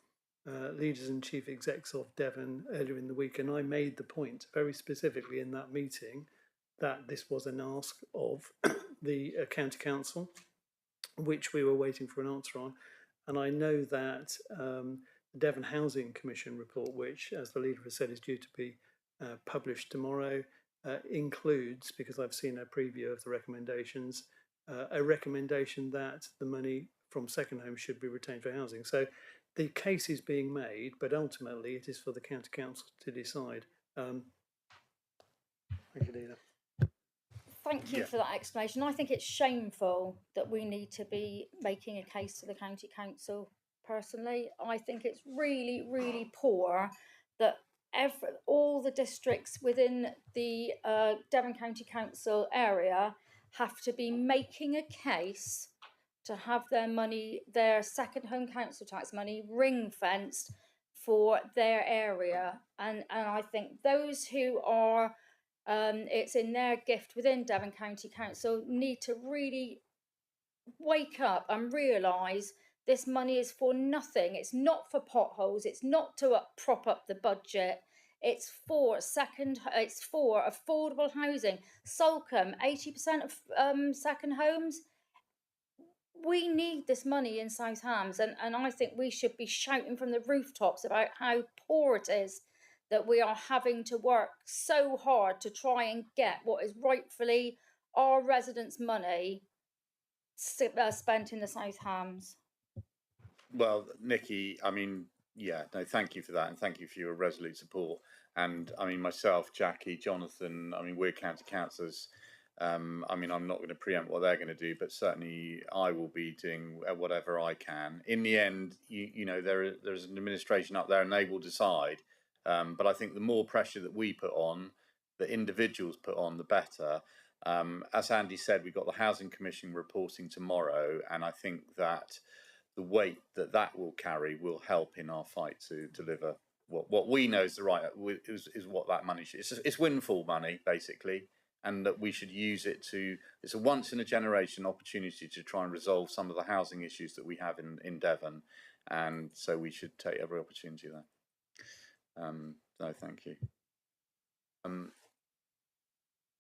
leaders and chief execs of Devon earlier in the week, and I made the point very specifically in that meeting that this was an ask of the county council, which we were waiting for an answer on. And I know that the Devon Housing Commission report, which, as the leader has said, is due to be published tomorrow, includes, because I've seen a preview of the recommendations, a recommendation that the money from second home should be retained for housing. So the case is being made, but ultimately it is for the county council to decide. Thank you, Dina. Thank you for that explanation. I think it's shameful that we need to be making a case to the county council. Personally, I think it's really, really poor that all the districts within the Devon County Council area have to be making a case to have their money, their second home council tax money, ring fenced for their area. And I think those who are it's in their gift within Devon County Council need to really wake up and realise this money is for nothing. It's not for potholes. It's not to prop up the budget. It's for affordable housing. Salcombe, 80% of second homes. We need this money in South Hams, and I think we should be shouting from the rooftops about how poor it is that we are having to work so hard to try and get what is rightfully our residents' money spent in the South Hams. Well, Nikki, I mean, yeah, no, thank you for that, and thank you for your resolute support. And I mean, myself, Jackie, Jonathan, I mean, we're county councillors. I mean, I'm not going to preempt what they're going to do, but certainly I will be doing whatever I can. In the end, you know, there's an administration up there, and they will decide. But I think the more pressure that we put on, the individuals put on, the better. As Andy said, we've got the Housing Commission reporting tomorrow, and I think that the weight that that will carry will help in our fight to deliver what we know is the right is what that money should. It's windfall money basically, and that we should use it to. It's a once in a generation opportunity to try and resolve some of the housing issues that we have in Devon, and so we should take every opportunity there. No, thank you.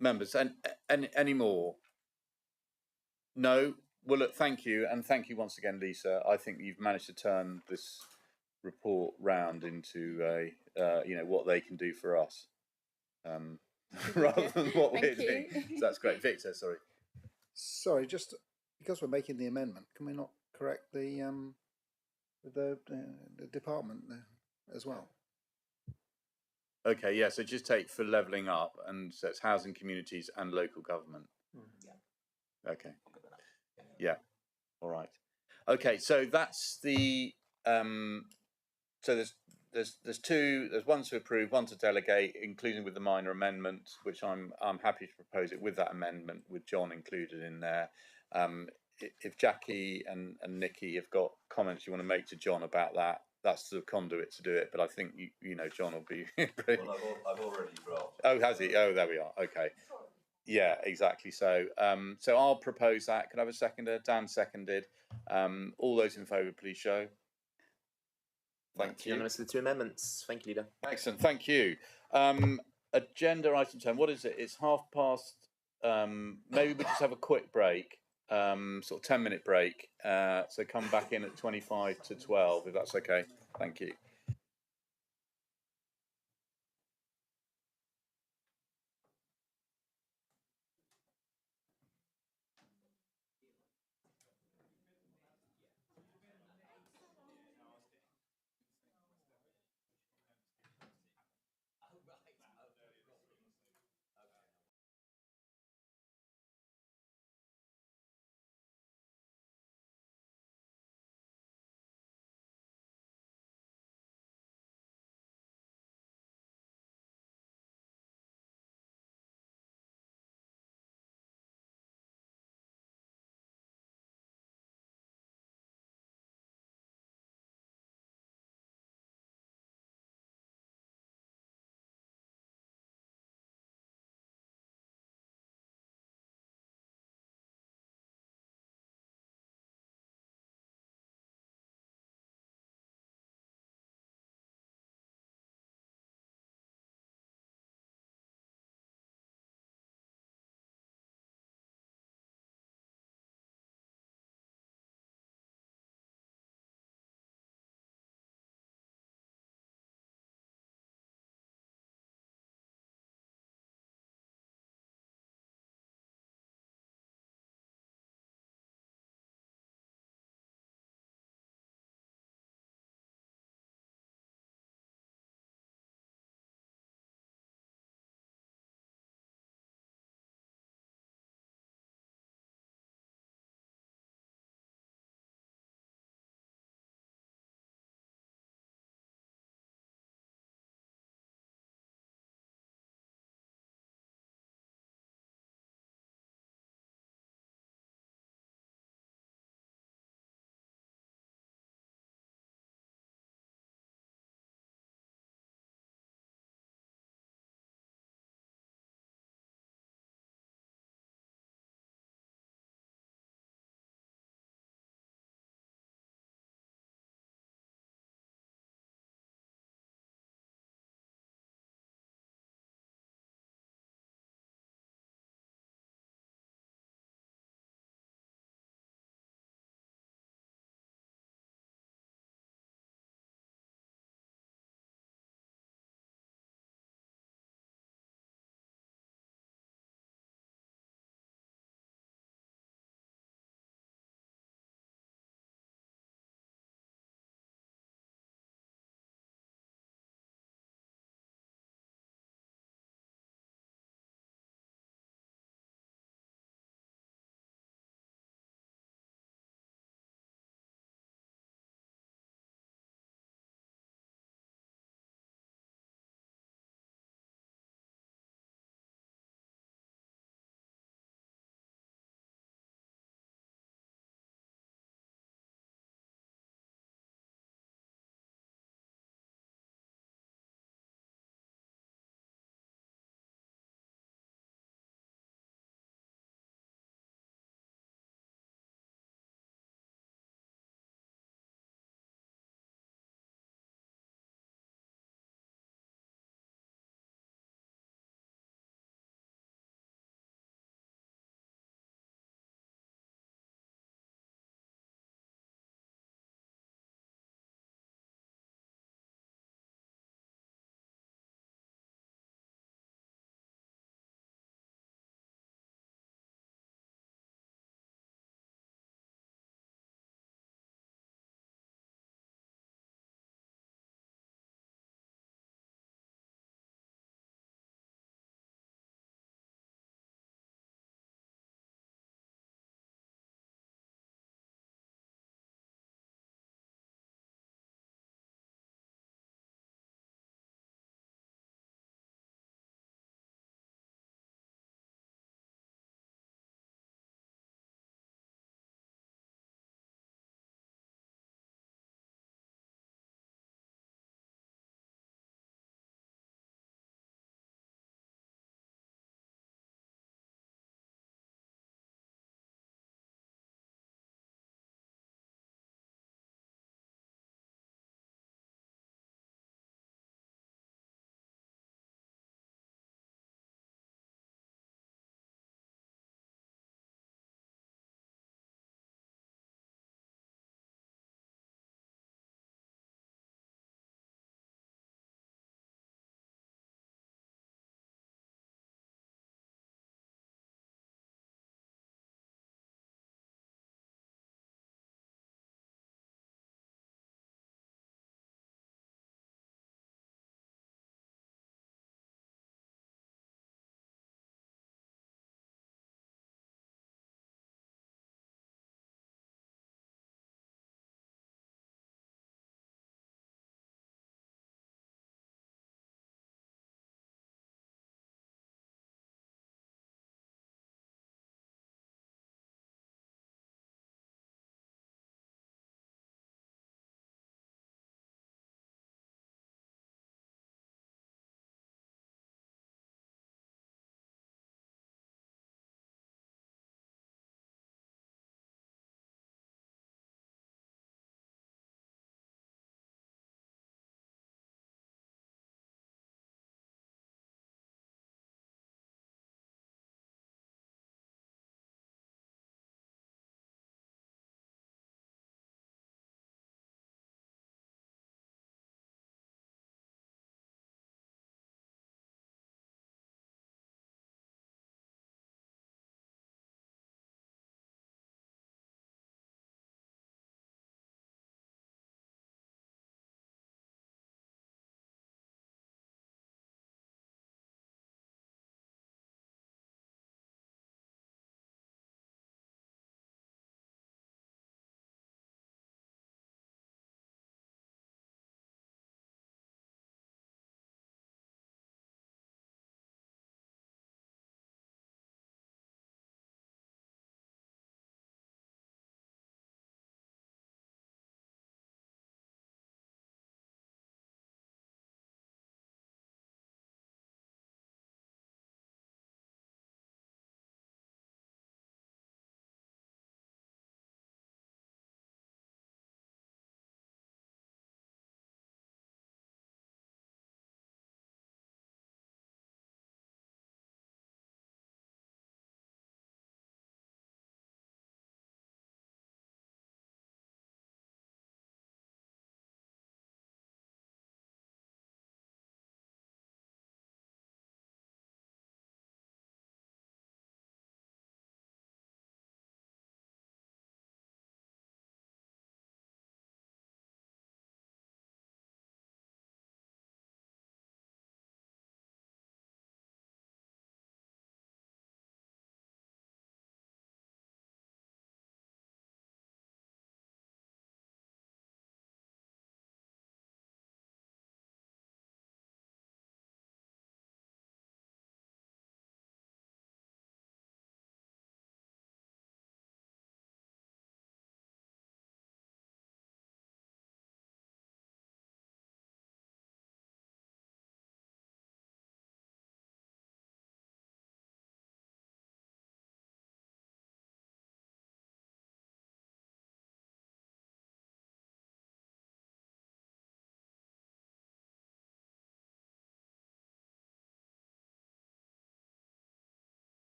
Members, and any more? No? Well, look, thank you. And thank you once again, Lisa. I think you've managed to turn this report round into a, you know, what they can do for us. rather than what we're Thank doing. you. So that's great. Victor, sorry. Sorry, just because we're making the amendment, can we not correct the department as well? Okay, yeah, so just take for levelling up, and so it's housing communities and local government. Okay. Yeah. All right. Okay, so that's the so there's two, there's one to approve, one to delegate, including with the minor amendment, which I'm happy to propose it with that amendment with John included in there. If Jackie and Nikki have got comments you want to make to John about that, that's the conduit to do it. But I think you know John will be. Well, I've already drafted. Oh, has he? Oh, there we are. Okay. Yeah, exactly. So, so I'll propose that. Could I have a seconder? Dan seconded. All those in favour, please show. Thank you. Unanimous with the two amendments. Thank you, Leader. Excellent. Thank you. Agenda item 10. What is it? It's past. Maybe we just have a quick break. Sort of 10-minute break. So come back in at 25 to 12, if that's okay. Thank you.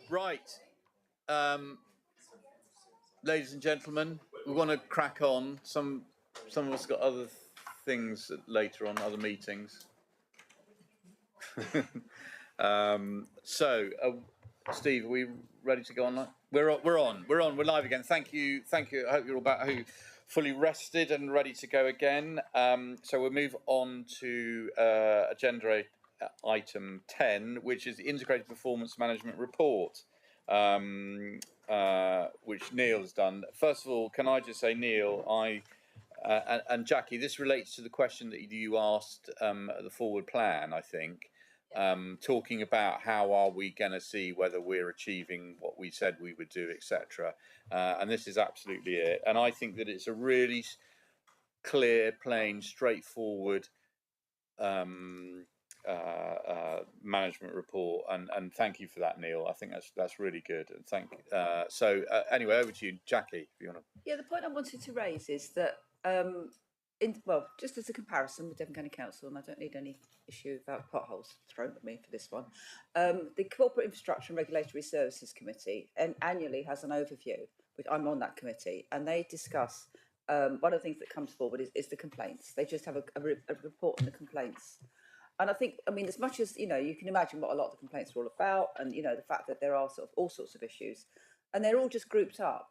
Right. Ladies and gentlemen, we want to crack on. Some of us got other things later on, other meetings. Steve, are we ready to go on? We're on. We're live again. Thank you. I hope you're all back, fully rested and ready to go again. So we'll move on to agenda item 10, which is the Integrated Performance Management Report, which Neil has done. First of all, can I just say, Neil, and Jackie, this relates to the question that you asked at the forward plan, I think. Talking about how are we going to see whether we're achieving what we said we would do, etc. And this is absolutely it. And I think that it's a really clear, plain, straightforward management report. And thank you for that, Neil. I think that's really good. And anyway, over to you, Jackie, if you want to. Yeah, the point I wanted to raise is that just as a comparison with Devon County Council, and I don't need any issue about potholes thrown at me for this one, the Corporate Infrastructure and Regulatory Services Committee annually has an overview, which I'm on that committee, and they discuss, one of the things that comes forward is the complaints. They just have a report on the complaints. And I think, as much as, you can imagine what a lot of the complaints are all about, and, the fact that there are sort of all sorts of issues, and they're all just grouped up.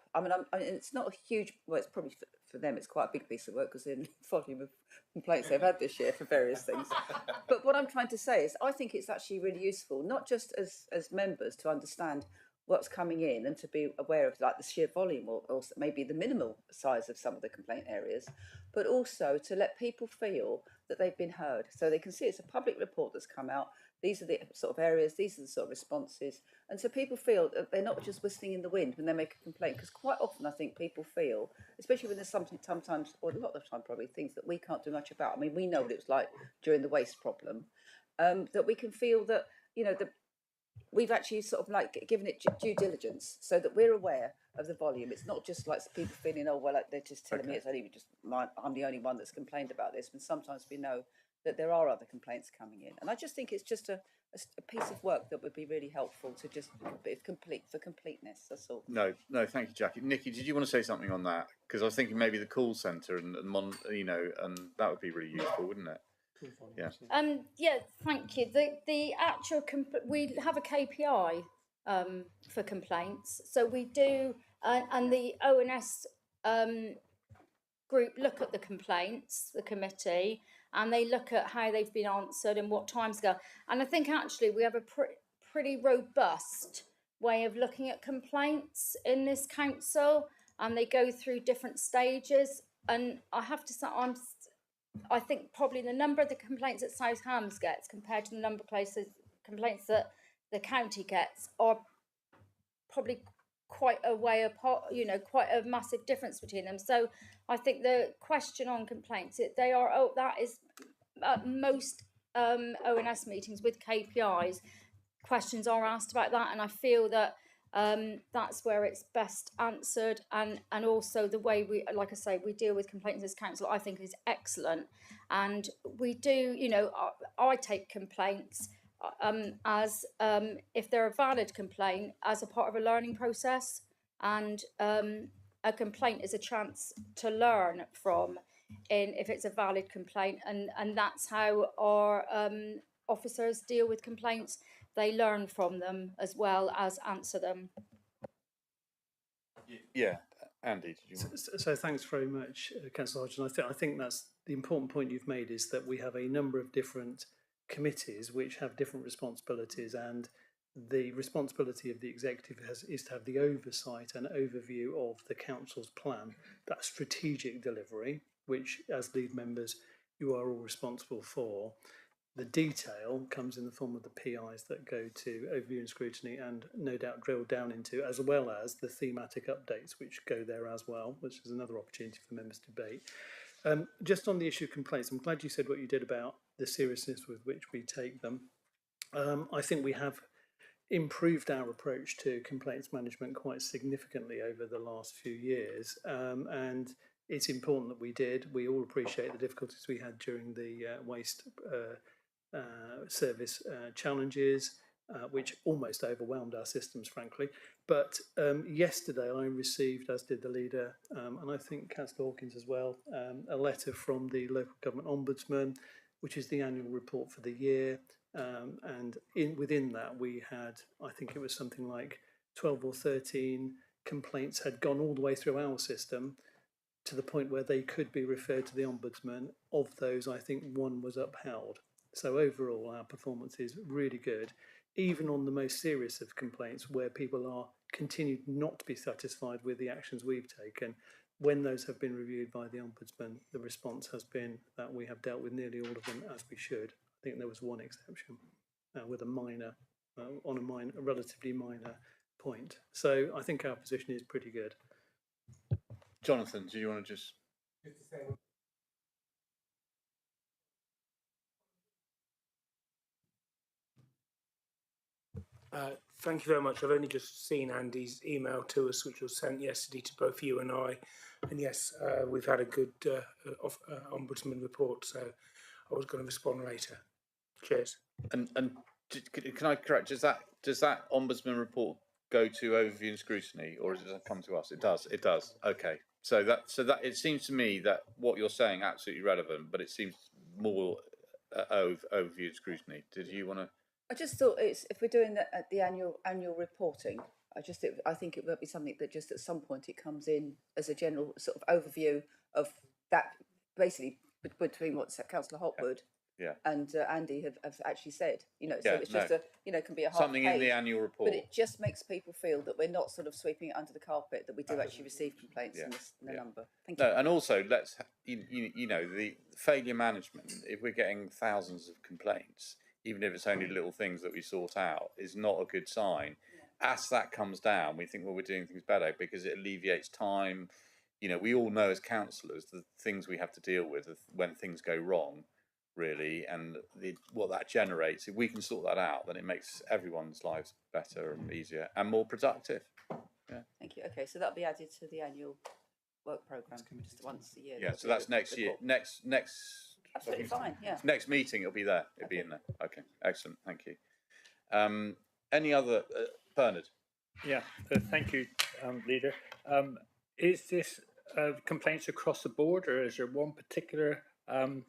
It's not a huge, well, it's probably for them, it's quite a big piece of work because the volume of complaints they've had this year for various things. But what I'm trying to say is I think it's actually really useful, not just as members to understand what's coming in and to be aware of like the sheer volume or maybe the minimal size of some of the complaint areas, but also to let people feel that they've been heard. So they can see it's a public report that's come out. These are the sort of areas, these are the sort of responses. And so people feel that they're not just whistling in the wind when they make a complaint, because quite often I think people feel, especially when there's something sometimes, or a lot of the time probably, things that we can't do much about. We know what it was like during the waste problem, that we can feel that, we've actually sort of like given it due diligence so that we're aware of the volume. It's not just like people feeling, oh, well, like they're just telling me it's only just I'm the only one that's complained about this. And sometimes we know that there are other complaints coming in. And I just think it's just a piece of work that would be really helpful to just complete for completeness. That's all. No, thank you, Jackie. Nikki, did you want to say something on that? Because I was thinking maybe the call centre and that would be really useful, wouldn't it? Yeah. Thank you. The actual we have a KPI for complaints, so we do, and the ONS group look at the complaints, the committee, and they look at how they've been answered and what timescale. And I think actually we have a pretty robust way of looking at complaints in this council, and they go through different stages. And I have to say, I think probably the number of the complaints that South Hams gets compared to the number of complaints that the county gets are probably quite a way apart, quite a massive difference between them. So I think the question on complaints, that is at most ONS meetings with KPIs, questions are asked about that, and I feel that that's where it's best answered, and also the way we, like I say, we deal with complaints as council, I think is excellent. And we do, I take complaints as if they're a valid complaint as a part of a learning process, and a complaint is a chance to learn from if it's a valid complaint, and that's how our officers deal with complaints. They learn from them as well as answer them. Yeah, Andy, did you want So thanks very much, Councillor Hodgson. I think that's the important point you've made, is that we have a number of different committees which have different responsibilities, and the responsibility of the executive is to have the oversight and overview of the council's plan, that strategic delivery, which as lead members you are all responsible for. The detail comes in the form of the PIs that go to overview and scrutiny, and no doubt drill down into, as well as the thematic updates which go there as well, which is another opportunity for members to debate. Just on the issue of complaints, I'm glad you said what you did about the seriousness with which we take them. I think we have improved our approach to complaints management quite significantly over the last few years, and it's important that we did. We all appreciate the difficulties we had during the waste service challenges. which almost overwhelmed our systems, frankly. But yesterday I received, as did the leader, and I think Councillor Hawkins as well, a letter from the Local Government Ombudsman, which is the annual report for the year. And within that we had, I think it was something like 12 or 13 complaints had gone all the way through our system to the point where they could be referred to the Ombudsman. Of those, I think one was upheld. So overall, our performance is really good, even on the most serious of complaints where people are continued not to be satisfied with the actions we've taken. When those have been reviewed by the Ombudsman, the response has been that we have dealt with nearly all of them as we should. I think there was one exception with a minor, a relatively minor point. So I think our position is pretty good. Jonathan, do you want to just say? Thank you very much. I've only just seen Andy's email to us, which was sent yesterday to both you and I. And yes, we've had a good Ombudsman report, so I was going to respond later. Cheers. And can I correct? Does that Ombudsman report go to overview and scrutiny, or does it come to us? It does. It does. Okay. So that it seems to me that what you're saying absolutely relevant, but it seems more overview and scrutiny. Did you want to? I just thought if we're doing the annual reporting, I think it would be something that just at some point it comes in as a general sort of overview of that, basically between what Councillor Hopwood and Andy have actually said. So it's just can be a half something page, in the annual report, but it just makes people feel that we're not sort of sweeping it under the carpet, that we do actually receive complaints in the number. Thank you. And also the failure management. If we're getting thousands of complaints, even if it's only little things that we sort out, is not a good sign. As that comes down, we think, well, we're doing things better because it alleviates time. We all know as councillors the things we have to deal with when things go wrong, really, and what that generates. If we can sort that out, then it makes everyone's lives better and easier and more productive. Yeah. Thank you. Okay, so that'll be added to the annual work programme just once a year. Yeah, so that's next year. Next. Absolutely fine, yeah. Next meeting, it'll be there. It'll be in there. Okay, excellent. Thank you. Any other, Bernard? Yeah, thank you, Leader. Is this complaints across the board, or is there one particular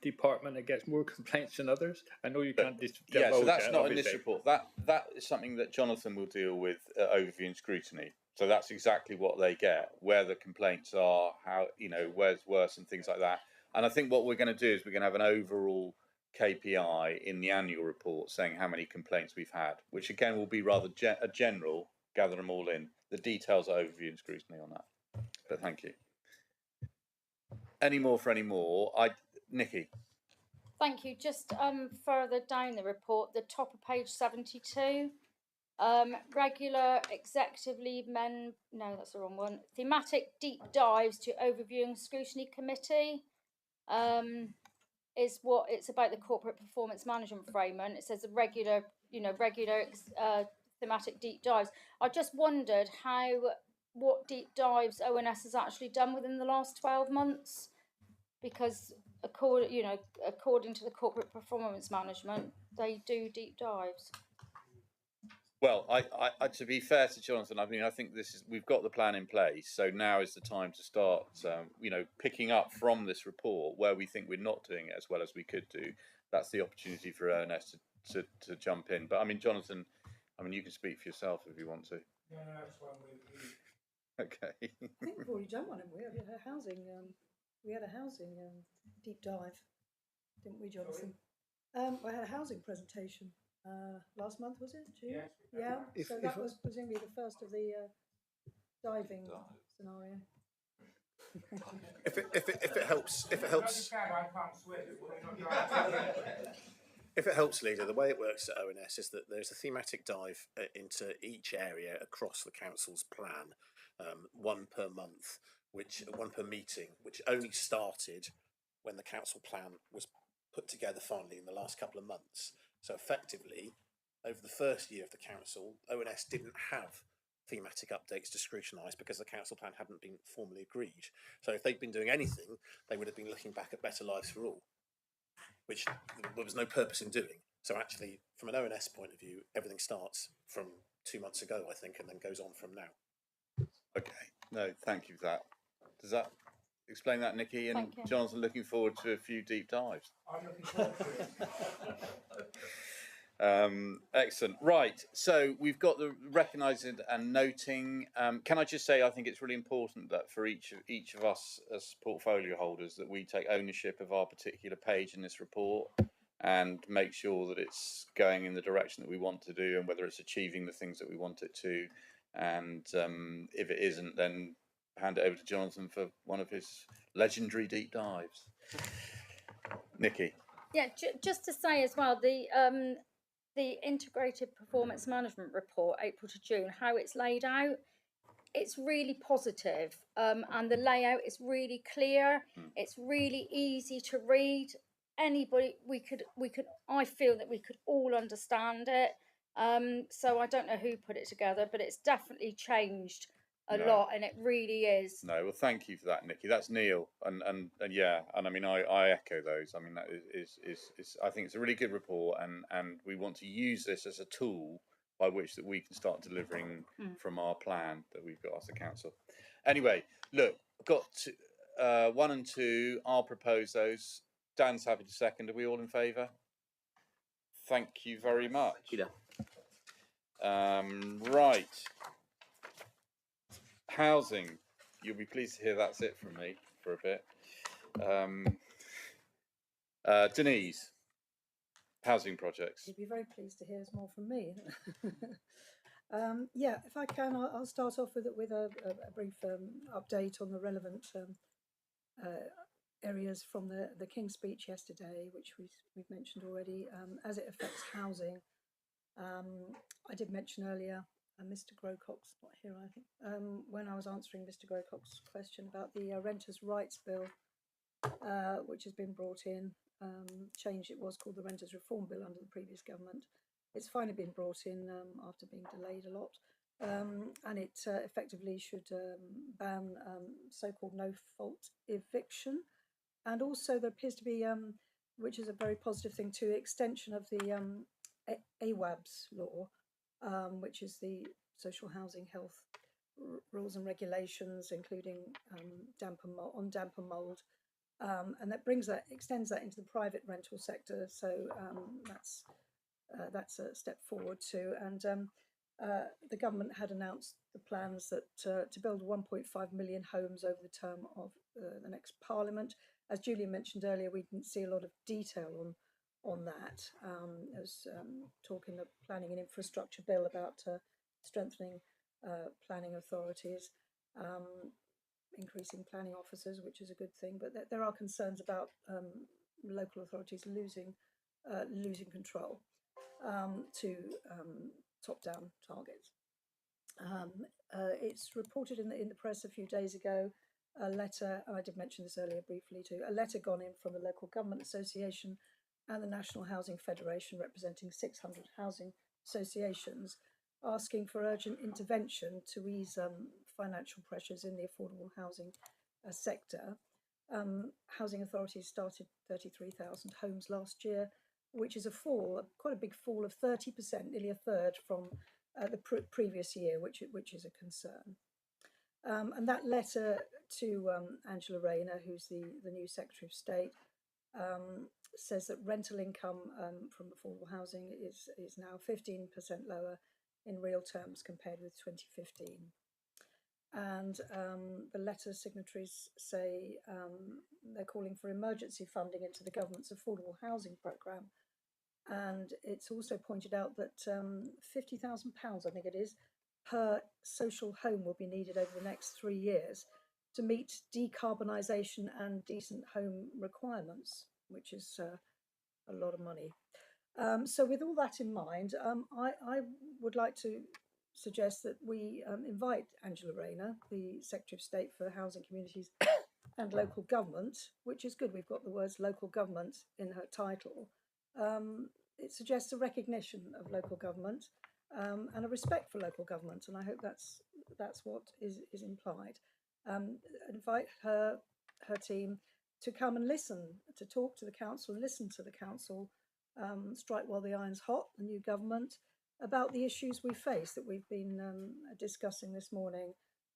department that gets more complaints than others? I know you can't yeah, so that's not obviously. In this report. That is something that Jonathan will deal with overview and scrutiny. So that's exactly what they get, where the complaints are, how, where's worse and things like that. And I think what we're going to do is we're going to have an overall KPI in the annual report saying how many complaints we've had, which again will be rather a general, gather them all in. The details are overview and scrutiny on that. But thank you. Any more? Nikki. Thank you. Just further down the report, the top of page 72, regular executive lead men, no, that's the wrong one. Thematic deep dives to overview and scrutiny committee. Is what it's about, the corporate performance management framework. It says the regular thematic deep dives. I just wondered what deep dives ONS has actually done within the last 12 months, because according to the corporate performance management, they do deep dives. Well, I to be fair to Jonathan, I think we've got the plan in place. So now is the time to start, picking up from this report where we think we're not doing it as well as we could do. That's the opportunity for ONS to jump in. But Jonathan, you can speak for yourself if you want to. No, that's one with. Okay. I think we've already done one, haven't we? We had a housing. We had a housing deep dive, didn't we, Jonathan? I had a housing presentation. Last month, was it? June? Yeah. So that was presumably the first of the diving scenario. If it helps, Leader, the way it works at ONS is that there's a thematic dive into each area across the council's plan, one per month, one per meeting, which only started when the council plan was put together finally in the last couple of months. So effectively, over the first year of the council, ONS didn't have thematic updates to scrutinise because the council plan hadn't been formally agreed. So if they'd been doing anything, they would have been looking back at Better Lives for All, which there was no purpose in doing. So actually, from an ONS point of view, everything starts from 2 months ago, I think, and then goes on from now. Okay. No, thank you for that. Does that explain that, Nikki? And Thank you. Jonathan, looking forward to a few deep dives. I'm looking forward to it. Excellent. Right. So we've got the recognising and noting. Can I just say, I think it's really important that for each of us as portfolio holders, that we take ownership of our particular page in this report and make sure that it's going in the direction that we want to do, and whether it's achieving the things that we want it to. And if it isn't, then hand it over to Jonathan for one of his legendary deep dives. Nikki. Yeah, just to say as well, the integrated performance management report, April to June, how it's laid out, it's really positive, and the layout is really clear. It's really easy to read. Anybody, I feel that we could all understand it. So I don't know who put it together, but it's definitely changed a lot, and it really is. No, well, thank you for that, Nikki. That's Neil, and yeah, and I mean, I echo those. I mean, that is I think it's a really good report, and we want to use this as a tool by which that we can start delivering from our plan that we've got as a council. Anyway, look, I've got 1 and 2. I'll propose those. Dan's happy to second. Are we all in favour? Thank you very much. Thank you, Right. Housing. You'll be pleased to hear that's it from me for a bit. Denise, housing projects. You'd be very pleased to hear there's more from me. Yeah, if I can, I'll start off with a brief update on the relevant areas from the King's speech yesterday, which we've mentioned already, as it affects housing. I did mention earlier, Mr. Grockock's not here, I think, when I was answering Mr. Grockock's question about the Renters' Rights Bill, which has been brought in, changed. It was called the Renters' Reform Bill under the previous government. It's finally been brought in after being delayed a lot, and it effectively should ban so-called no-fault eviction. And also there appears to be, which is a very positive thing too, extension of the AWABS law, which is the social housing health rules and regulations, including damp and mould, and that extends that into the private rental sector. So that's a step forward too. And the government had announced the plans that to build 1.5 million homes over the term of the next Parliament. As Julia mentioned earlier, we didn't see a lot of detail on that. There was talk in the Planning and Infrastructure Bill about strengthening planning authorities, increasing planning officers, which is a good thing. But there are concerns about local authorities losing control to top-down targets. It's reported in the press a few days ago, a letter, and I did mention this earlier briefly too, a letter gone in from the Local Government Association and the National Housing Federation, representing 600 housing associations, asking for urgent intervention to ease financial pressures in the affordable housing sector. Housing authorities started 33,000 homes last year, which is quite a big fall of 30%, nearly a third from the previous year, which is a concern. And that letter to Angela Rayner, who's the new Secretary of State, says that rental income from affordable housing is now 15% lower in real terms compared with 2015. And the letter signatories say they're calling for emergency funding into the government's affordable housing programme. And it's also pointed out that £50,000, I think it is, per social home will be needed over the next 3 years to meet decarbonisation and decent home requirements, which is a lot of money. So with all that in mind, I would like to suggest that we invite Angela Rayner, the Secretary of State for Housing, Communities and Local Government, which is good. We've got the words local government in her title. It suggests a recognition of local government and a respect for local government, and I hope that's what is implied. Invite her team to come and listen, to talk to the council, listen to the council Strike While the Iron's Hot, the new government, about the issues we face that we've been discussing this morning.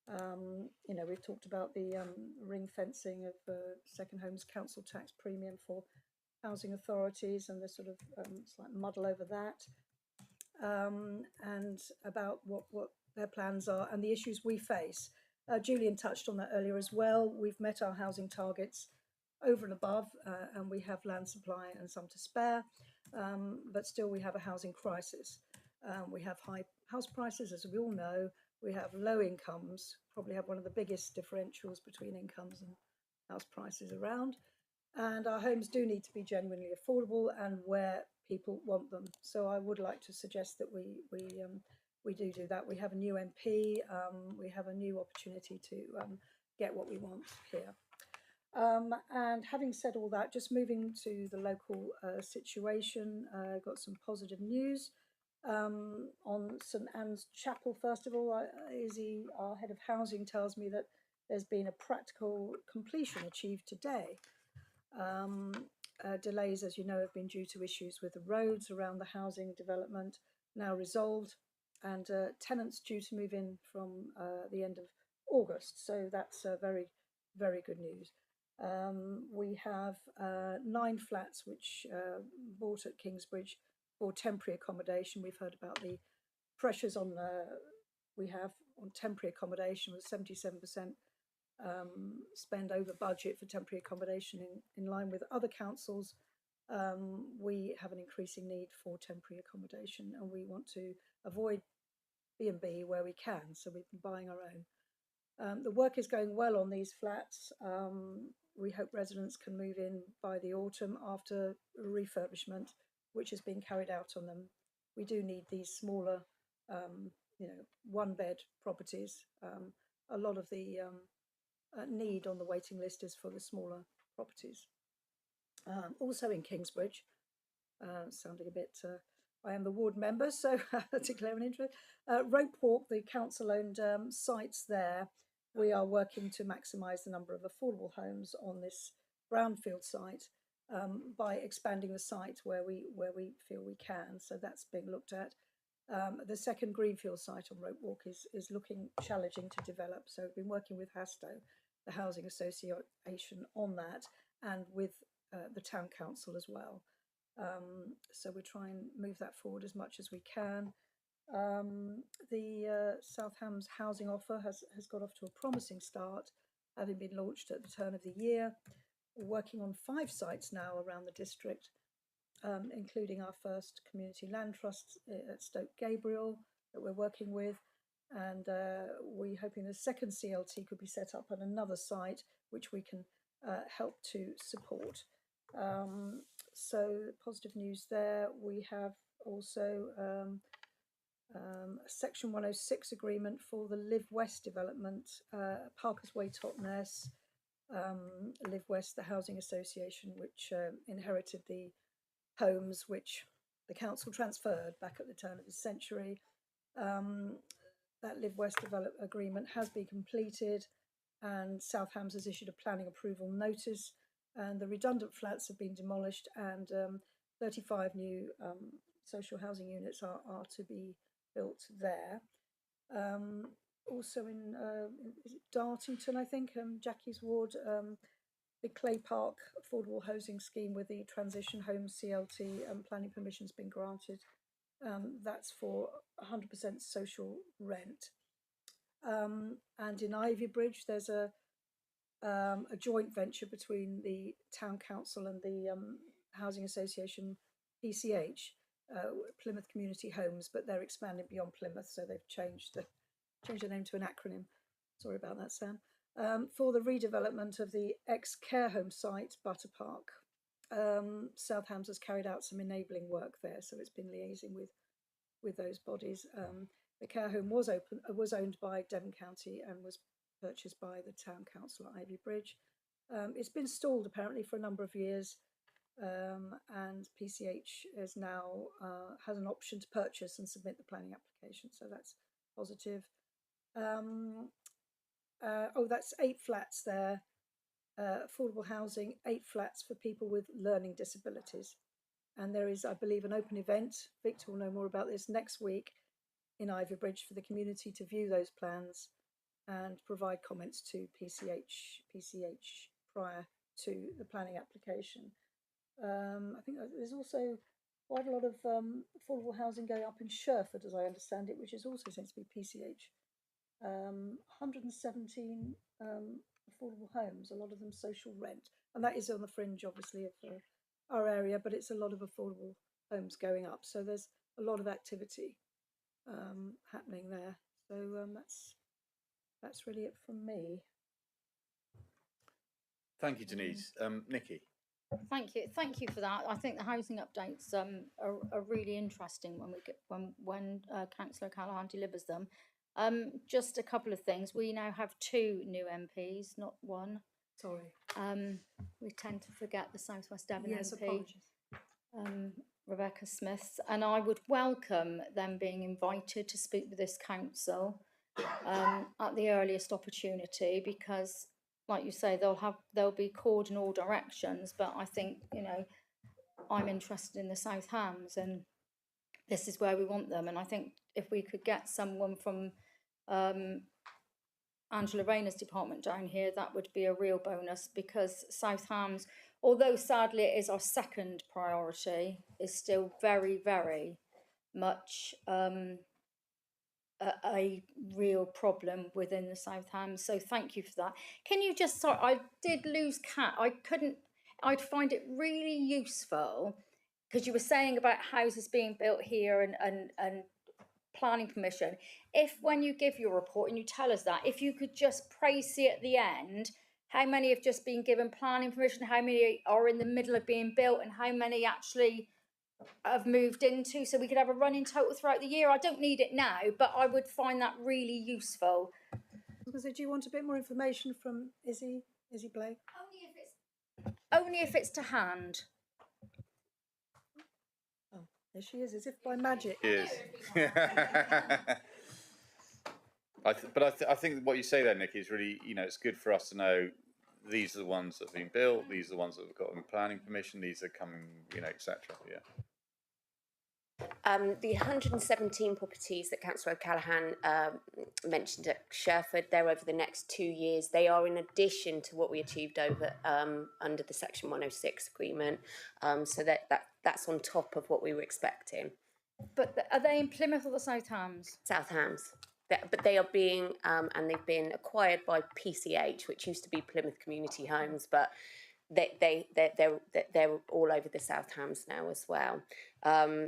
You know, we've talked about the ring fencing of second homes council tax premium for housing authorities and the sort of slight muddle over that, and about what their plans are and the issues we face. Julian touched on that earlier as well. We've met our housing targets over and above, and we have land supply and some to spare, but still we have a housing crisis. We have high house prices, as we all know. We have low incomes, probably have one of the biggest differentials between incomes and house prices around. And our homes do need to be genuinely affordable and where people want them. So I would like to suggest that we do that. We have a new MP. We have a new opportunity to get what we want here. And having said all that, just moving to the local situation, got some positive news. On St Anne's Chapel, first of all, Izzy, our head of housing, tells me that there's been a practical completion achieved today. Delays, as you know, have been due to issues with the roads around the housing development, now resolved, and tenants due to move in from the end of August. So that's very, very good news. We have 9 flats which bought at Kingsbridge for temporary accommodation. We've heard about the pressures on we have on temporary accommodation, with 77% spend over budget for temporary accommodation in line with other councils. We have an increasing need for temporary accommodation, and we want to avoid B&B where we can, so we've been buying our own. The work is going well on these flats. We hope residents can move in by the autumn after refurbishment, which has been carried out on them. We do need these smaller, you know, 1-bed properties. A lot of the need on the waiting list is for the smaller properties. Also in Kingsbridge, sounding a bit, I am the ward member, so declare an interest. Rope Walk, the council-owned sites there, we are working to maximise the number of affordable homes on this brownfield site by expanding the site where we feel we can. So that's being looked at. The second greenfield site on Rope Walk is looking challenging to develop. So we've been working with HASTO, the Housing Association, on that, and with the town council as well. So we try and move that forward as much as we can. The South Hams housing offer has got off to a promising start, having been launched at the turn of the year. We're working on 5 sites now around the district, including our first community land trust at Stoke Gabriel that we're working with, and we're hoping the second CLT could be set up on another site which we can help to support. So positive news there. We have also a Section 106 agreement for the Live West development, Parkers Way, Totnes. Live West, the housing association, which inherited the homes which the council transferred back at the turn of the century. That Live West agreement has been completed, and South Hams has issued a planning approval notice, and the redundant flats have been demolished, and 35 new social housing units are to be built there. Also in is it Dartington, I think, Jackie's ward, the Clay Park affordable housing scheme with the transition home CLT planning permission's been granted. That's for 100% social rent. And in Ivy Bridge, there's a joint venture between the town council and the housing association, PCH, Plymouth Community Homes, but they're expanding beyond Plymouth, so they've changed the name to an acronym. Sorry about that, Sam. For the redevelopment of the ex-care home site, Butter Park. South Hams has carried out some enabling work there, so it's been liaising with those bodies. The care home was owned by Devon County and was purchased by the town council at Ivy Bridge. It's been stalled apparently for a number of years, and PCH is now has an option to purchase and submit the planning application, so that's positive. That's 8 flats there, affordable housing, 8 flats for people with learning disabilities. And there is, I believe, an open event. Victor will know more about this next week in Ivybridge for the community to view those plans and provide comments to PCH prior to the planning application. I think there's also quite a lot of affordable housing going up in Sherford, as I understand it, which is also said to be PCH. 117 affordable homes, a lot of them social rent, and that is on the fringe, obviously, of our area, but it's a lot of affordable homes going up. So there's a lot of activity happening there. So that's really it from me. Thank you, Denise. Nikki. Thank you for that. I think the housing updates are really interesting when Councillor Callaghan delivers them. Just a couple of things. We now have 2 new MPs, not 1. Sorry. We tend to forget the South West Devon Yes, MP, apologies. Rebecca Smith, and I would welcome them being invited to speak with this council at the earliest opportunity, because, like you say, they'll be called in all directions. But I think, you know, I'm interested in the South Hams, and this is where we want them. And I think if we could get someone from Angela Rayner's department down here, that would be a real bonus, because South Hams, although sadly it is our second priority, is still very, very much a real problem within the South Hams. So thank you for that. Can you just, sorry, I did lose Kat. I'd find it really useful, because you were saying about houses being built here and planning permission. If when you give your report and you tell us that, if you could just see at the end how many have just been given planning permission, how many are in the middle of being built, and how many actually have moved into, so we could have a running total throughout the year. I don't need it now, but I would find that really useful. So do you want a bit more information from Izzy Blake? Only if it's to hand. Oh, there she is, as if by magic. Yes. I think what you say there, Nick, is really, you know, it's good for us to know these are the ones that have been built, these are the ones that have got planning permission, these are coming, you know, etc. Yeah. The 117 properties that Councillor O'Callaghan mentioned at Sherford, they're over the next 2 years. They are in addition to what we achieved over under the Section 106 agreement. So that's on top of what we were expecting. But are they in Plymouth or the South Hams? South Hams. But they are being, and they've been acquired by PCH, which used to be Plymouth Community Homes, but they're all over the South Hams now as well.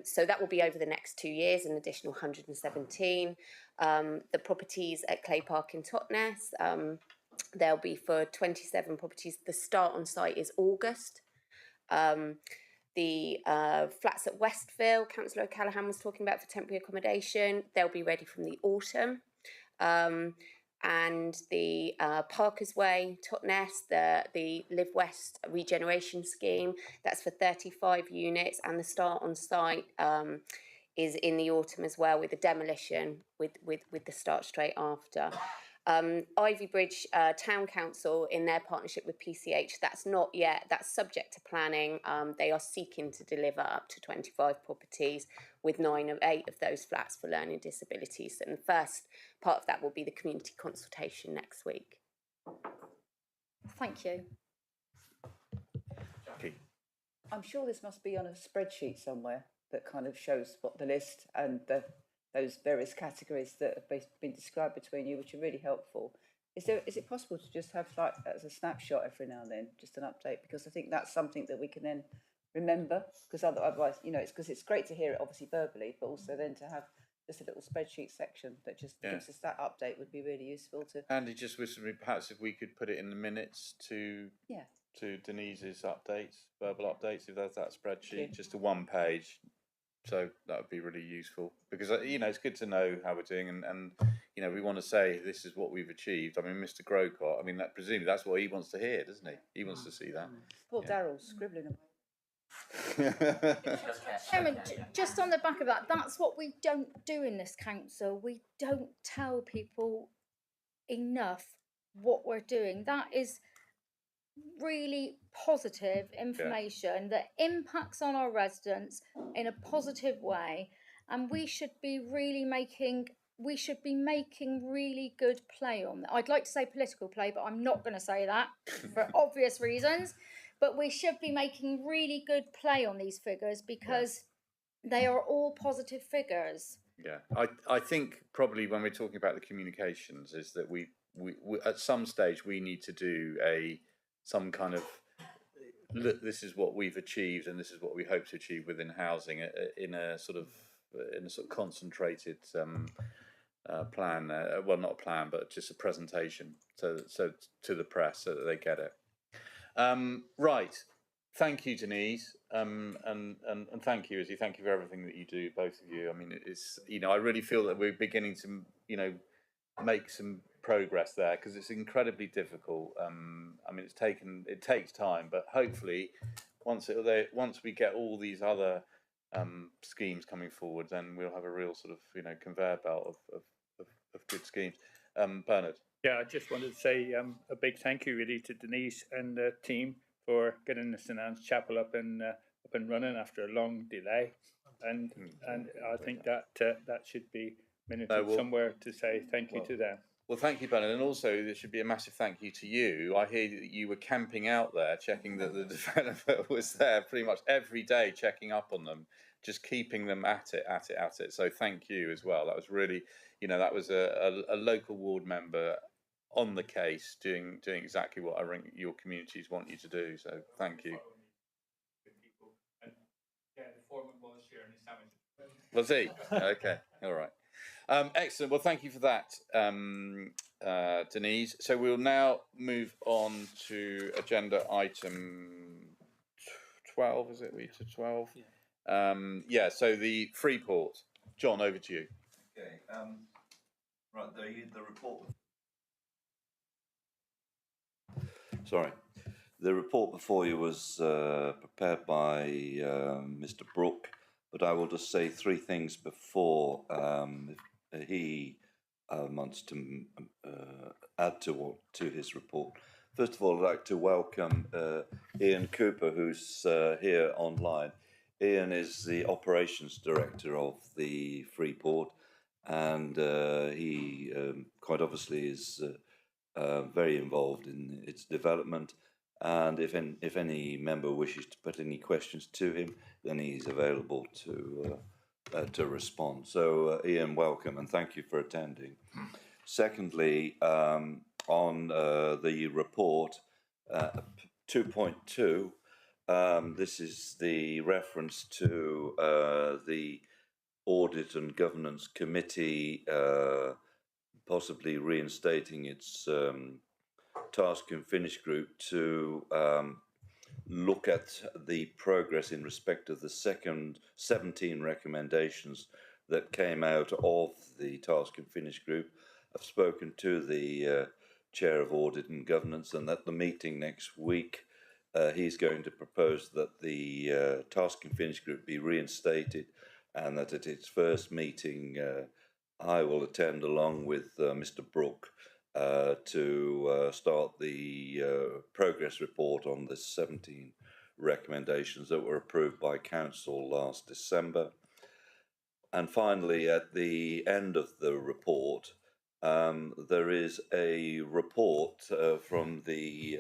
So that will be over the next 2 years, an additional 117. The properties at Clay Park in Totnes, they'll be for 27 properties. The start on site is August. The flats at Westville, Councillor O'Callaghan was talking about for temporary accommodation, they'll be ready from the autumn. And the Parkers Way, Totnes, the Live West regeneration scheme, that's for 35 units, and the start on site is in the autumn as well, with the demolition with the start straight after. Ivybridge Town Council, in their partnership with PCH, that's not yet, that's subject to planning. They are seeking to deliver up to 25 properties, with 8 of those flats for learning disabilities. And the first part of that will be the community consultation next week. Thank you. Jackie. I'm sure this must be on a spreadsheet somewhere that kind of shows what the list and those various categories that have been described between you, which are really helpful. Is it possible to just have, like, as a snapshot every now and then, just an update? Because I think that's something that we can then remember, because otherwise, you know, it's great to hear it obviously verbally, but also then to have just a little spreadsheet section that just gives us that update would be really useful to. Andy just wished me perhaps if we could put it in the minutes to Denise's updates, verbal updates, if there's that spreadsheet, just a 1 page. So that would be really useful, because, you know, it's good to know how we're doing, and you know, we want to say this is what we've achieved. I mean, Mr. Grocott, I mean, that presumably that's what he wants to hear, doesn't he? He wants to see that. Poor Darryl scribbling away. Chairman, just on the back of that, that's what we don't do in this council. We don't tell people enough what we're doing. That is really positive information that impacts on our residents in a positive way, and we should be making really good play on that. I'd like to say political play, but I'm not going to say that for obvious reasons. But we should be making really good play on these figures because they are all positive figures. Yeah, I think probably when we're talking about the communications is that we at some stage we need to do some kind of look, this is what we've achieved and this is what we hope to achieve within housing in a sort of concentrated plan. Well, not a plan, but just a presentation so to the press so that they get it. Right. Thank you, Denise, and thank you, Izzy. Thank you for everything that you do, both of you. I mean, it's I really feel that we're beginning to make some progress there because it's incredibly difficult. I mean, it takes time, but hopefully, once we get all these other schemes coming forward, then we'll have a real sort of conveyor belt of good schemes. Bernard. Yeah, I just wanted to say a big thank you really to Denise and the team for getting the St Anne's Chapel up and running after a long delay, and I think that should be minuted somewhere to say thank you to them. Well, thank you, Bernard, and also there should be a massive thank you to you. I hear that you were camping out there, checking that the developer was there pretty much every day, checking up on them, just keeping them at it. So thank you as well. That was really, that was a local ward member on the case, doing exactly what I think your communities want you to do. So thank you. Yeah, the foreman was sharing his sandwich. Was he? Okay, all right. Excellent. Well, thank you for that, Denise. So we'll now move on to agenda item 12. Is it? We to 12. Yeah. So the Freeport. John, over to you. Okay. Right. The report. Sorry. The report before you was prepared by Mr. Brooke, but I will just say three things before he wants to add to his report. First of all, I'd like to welcome Ian Cooper, who's here online. Ian is the operations director of the Freeport, and he quite obviously is very involved in its development. And if any member wishes to put any questions to him, then he's available to respond. So, Ian, welcome and thank you for attending. Secondly, on the report 2.2, this is the reference to the Audit and Governance Committee possibly reinstating its task and finish group to look at the progress in respect of the second 17 recommendations that came out of the task and finish group. I've spoken to the chair of audit and governance, and at the meeting next week he's going to propose that the task and finish group be reinstated, and that at its first meeting I will attend along with Mr. Brooke to start the progress report on the 17 recommendations that were approved by Council last December. And finally, at the end of the report, there is a report from the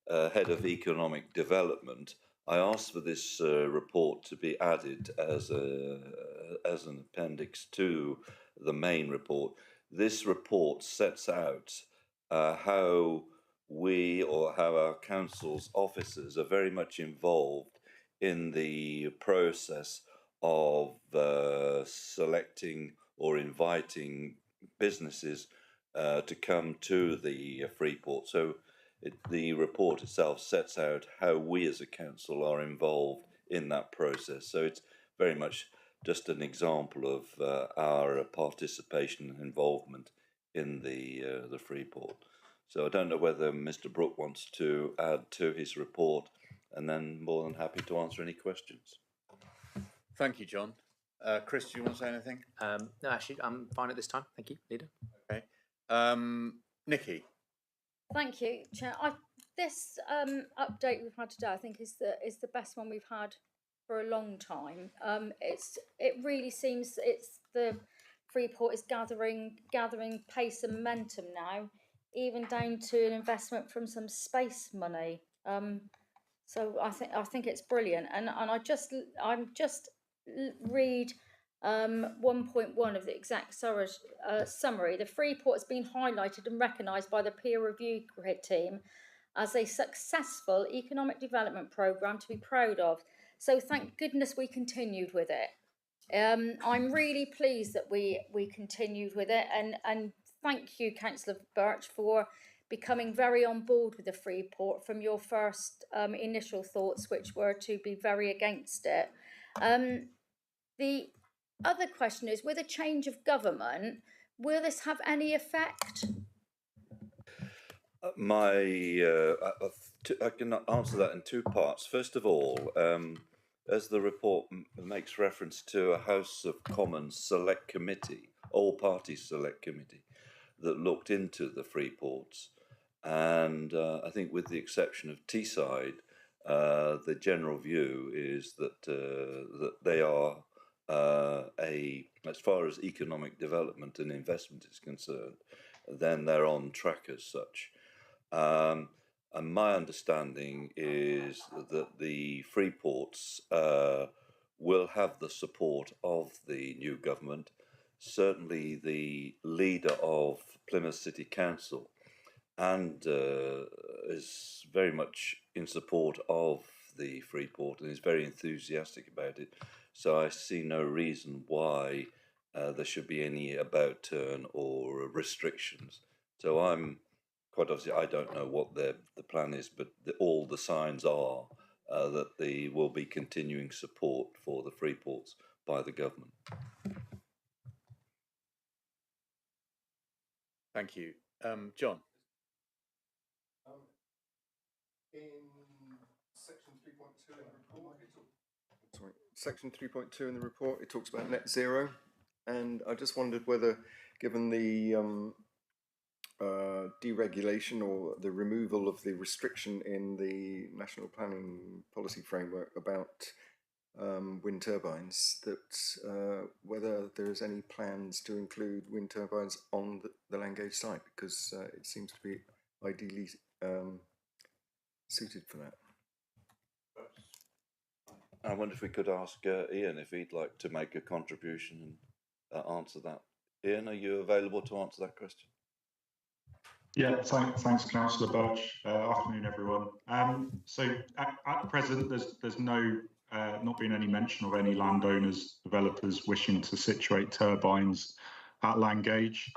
Head of Economic Development. I asked for this report to be added as an appendix to the main report. This report sets out how our council's officers are very much involved in the process of selecting or inviting businesses to come to the Freeport. So the report itself sets out how we as a council are involved in that process. So it's very much just an example of our participation and involvement in the Freeport. So I don't know whether Mr. Brooke wants to add to his report, and then more than happy to answer any questions. Thank you, John. Chris, do you want to say anything? No, actually, I'm fine at this time. Thank you, Leader. Okay. Nikki. Thank you, Chair. this update we've had today, I think, is the best one we've had for a long time. It really seems the Freeport is gathering pace and momentum now, even down to an investment from some space money. So I think it's brilliant, and I'm just read 1.1 of the exact summary. The Freeport has been highlighted and recognised by the peer review team as a successful economic development programme to be proud of. So thank goodness we continued with it. I'm really pleased that we continued with it, and thank you, Councillor Birch, for becoming very on board with the Freeport from your first initial thoughts, which were to be very against it. The other question is, with a change of government, will this have any effect? I can answer that in two parts. First of all, as the report makes reference to a House of Commons select committee, all-party select committee, that looked into the Freeports, and I think with the exception of Teesside, the general view is that that they are as far as economic development and investment is concerned, then they're on track as such. And my understanding is that the Freeports will have the support of the new government. Certainly the leader of Plymouth City Council and is very much in support of the Freeport and is very enthusiastic about it. So I see no reason why there should be any about turn or restrictions. So I'm quite obviously, I don't know what the plan is, but all the signs are that there will be continuing support for the Freeports by the government. Thank you. John? In section 3.2 in the report, section 3.2 in the report, it talks about net zero, and I just wondered whether, given the deregulation or the removal of the restriction in the National Planning Policy Framework about wind turbines, that whether there's any plans to include wind turbines on the Langage site, because it seems to be ideally suited for that. I wonder if we could ask Ian if he'd like to make a contribution and answer that. Ian, are you available to answer that question? Yeah, thanks, Councillor Birch. Afternoon, everyone. So at present, there's not been any mention of any landowners, developers wishing to situate turbines at Langage.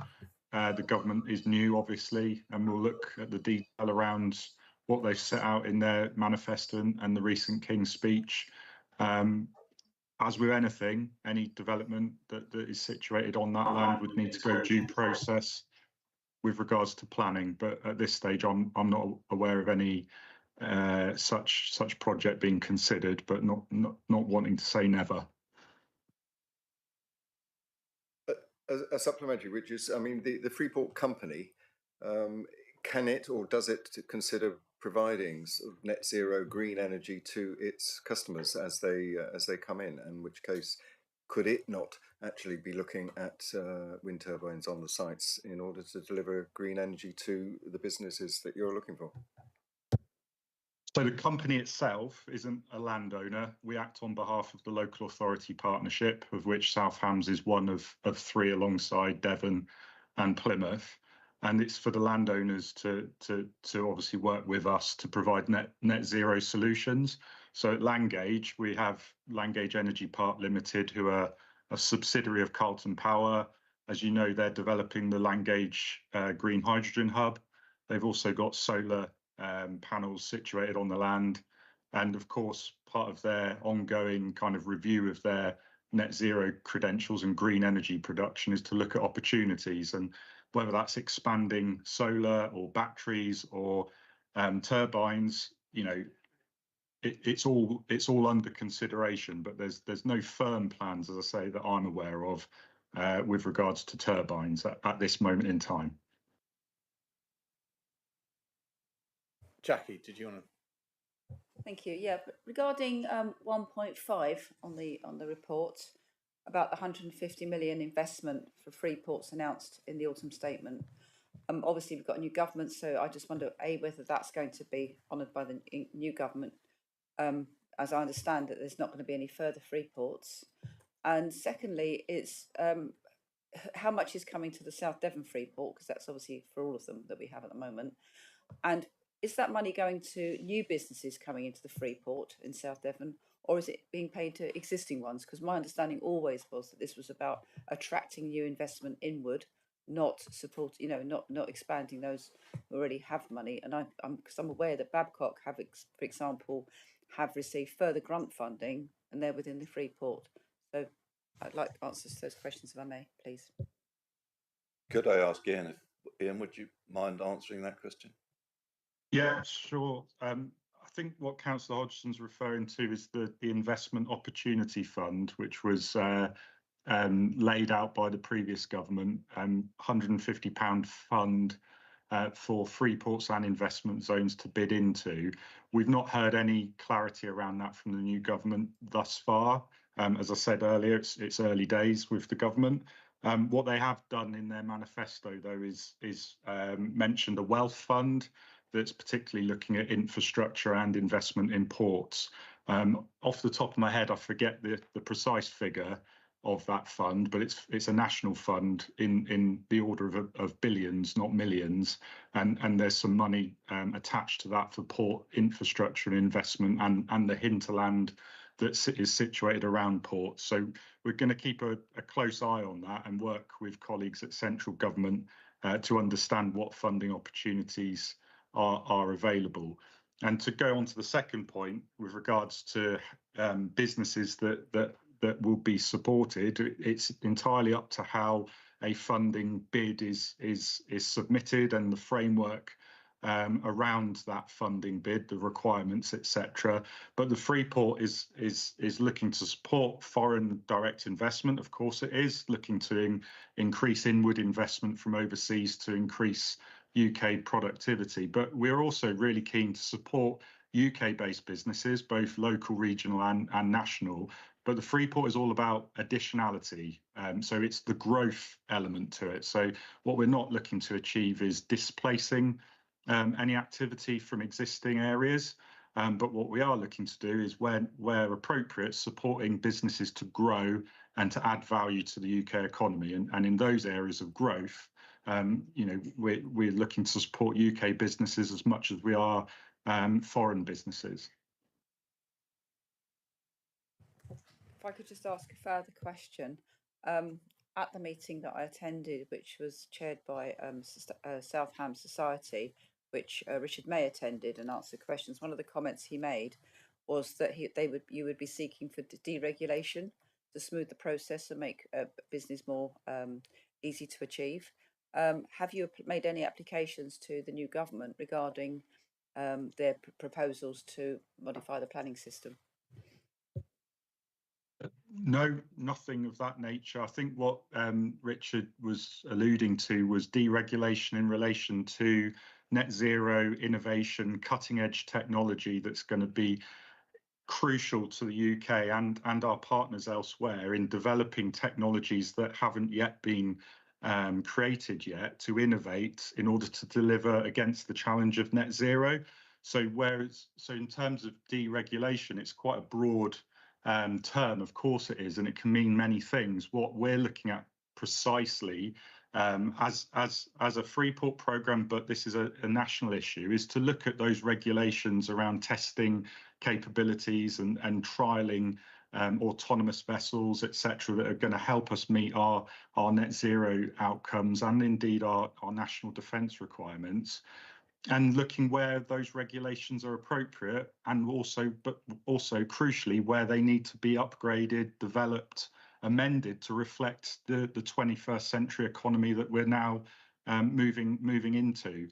The government is new, obviously, and we'll look at the detail around what they've set out in their manifesto and the recent King's speech. As with anything, any development that is situated on that land would need to go due process with regards to planning. But at this stage, I'm not aware of any such project being considered, but not wanting to say never. A supplementary, which is, I mean, the Freeport company, can it or does it consider providing sort of net zero green energy to its customers as they come in? In which case, could it not actually be looking at wind turbines on the sites in order to deliver green energy to the businesses that you're looking for? So the company itself isn't a landowner. We act on behalf of the local authority partnership, of which South Hams is one of three alongside Devon and Plymouth. And it's for the landowners to obviously work with us to provide net zero solutions. So at Langage, we have Langage Energy Park Limited, who are a subsidiary of Carlton Power. As you know, they're developing the Langage Green Hydrogen Hub. They've also got solar panels situated on the land. And of course, part of their ongoing kind of review of their net zero credentials and green energy production is to look at opportunities, and whether that's expanding solar or batteries or turbines, you know, it's all under consideration, but there's no firm plans, as I say, that I'm aware of with regards to turbines at this moment in time. Jackie, did you want to? Thank you. Yeah, but regarding 1.5 on the report about the 150 million investment for free ports announced in the autumn statement. Obviously, we've got a new government, so I just wonder whether that's going to be honoured by the new government. As I understand it, there's not going to be any further free ports. And secondly, it's how much is coming to the South Devon free port, because that's obviously for all of them that we have at the moment. And is that money going to new businesses coming into the free port in South Devon, or is it being paid to existing ones? Because my understanding always was that this was about attracting new investment inward, not support, not expanding those who already have money. And because I'm aware that Babcock have, for example, have received further grant funding, and they're within the free port. So I'd like answers to those questions, if I may, please. Could I ask Ian? Ian, would you mind answering that question? Yeah, sure. I think what Councillor Hodgson's referring to is the Investment Opportunity Fund, which was laid out by the previous government, £150 fund for free ports and investment zones to bid into. We've not heard any clarity around that from the new government thus far. As I said earlier, it's early days with the government. What they have done in their manifesto, though, is mentioned a wealth fund that's particularly looking at infrastructure and investment in ports. Off the top of my head, I forget the precise figure of that fund, but it's a national fund in the order of billions, not millions, and there's some money attached to that for port infrastructure and investment and the hinterland that is situated around ports. So we're going to keep a close eye on that and work with colleagues at central government to understand what funding opportunities are available. And to go on to the second point with regards to businesses that will be supported, it's entirely up to how a funding bid is submitted and the framework around that funding bid, the requirements, etc. But the Freeport is looking to support foreign direct investment. Of course, it is looking to increase inward investment from overseas to increase UK productivity. But we're also really keen to support UK-based businesses, both local, regional and national. But the Freeport is all about additionality. So it's the growth element to it. So what we're not looking to achieve is displacing any activity from existing areas. But what we are looking to do is, where appropriate, supporting businesses to grow and to add value to the UK economy. And in those areas of growth, we're looking to support UK businesses as much as we are foreign businesses. If I could just ask a further question. At the meeting that I attended, which was chaired by South Ham Society, which Richard May attended and answered questions, one of the comments he made was that you would be seeking for deregulation to smooth the process and make business more easy to achieve. Have you made any applications to the new government regarding their proposals to modify the planning system? No, nothing of that nature. I think what Richard was alluding to was deregulation in relation to net zero innovation, cutting edge technology that's going to be crucial to the UK and our partners elsewhere in developing technologies that haven't yet been created yet to innovate in order to deliver against the challenge of net zero. So in terms of deregulation, it's quite a broad term, of course it is, and it can mean many things. What we're looking at precisely as a Freeport programme, but this is a national issue, is to look at those regulations around testing capabilities and trialling autonomous vessels, etc., that are going to help us meet our net zero outcomes and indeed our national defence requirements. And looking where those regulations are appropriate, and also crucially where they need to be upgraded, developed, amended to reflect the 21st century economy that we're now moving into.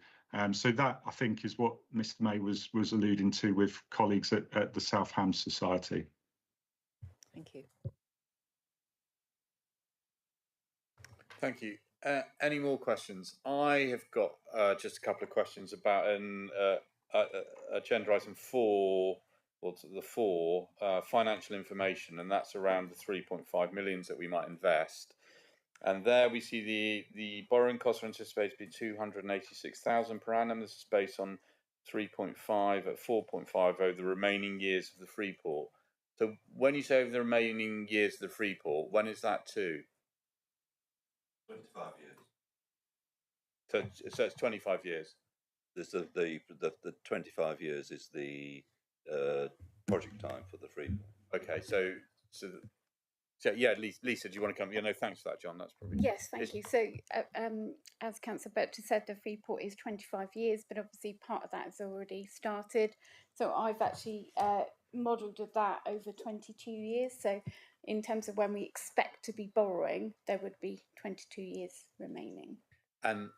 So that, I think, is what Mr. May was alluding to with colleagues at the South Ham Society. Thank you. Thank you. Any more questions? I have got just a couple of questions about agenda item 4, or to the 4, financial information, and that's around the 3.5 million that we might invest. And there we see the borrowing costs are anticipated to be 286,000 per annum. This is based on 3.5 at 4.5 over the remaining years of the Freeport. So when you say over the remaining years of the Freeport, when is that to? 25 years. So it's 25 years. This the 25 years is the project time for the Freeport. Okay, so yeah, Lisa, do you want to come? Yeah, no, thanks for that, John. That's probably Yes, thank you. So, as Councillor Birch said, the Freeport is 25 years, but obviously part of that has already started. So I've actually modelled that over 22 years. So in terms of when we expect to be borrowing, there would be 22 years remaining. And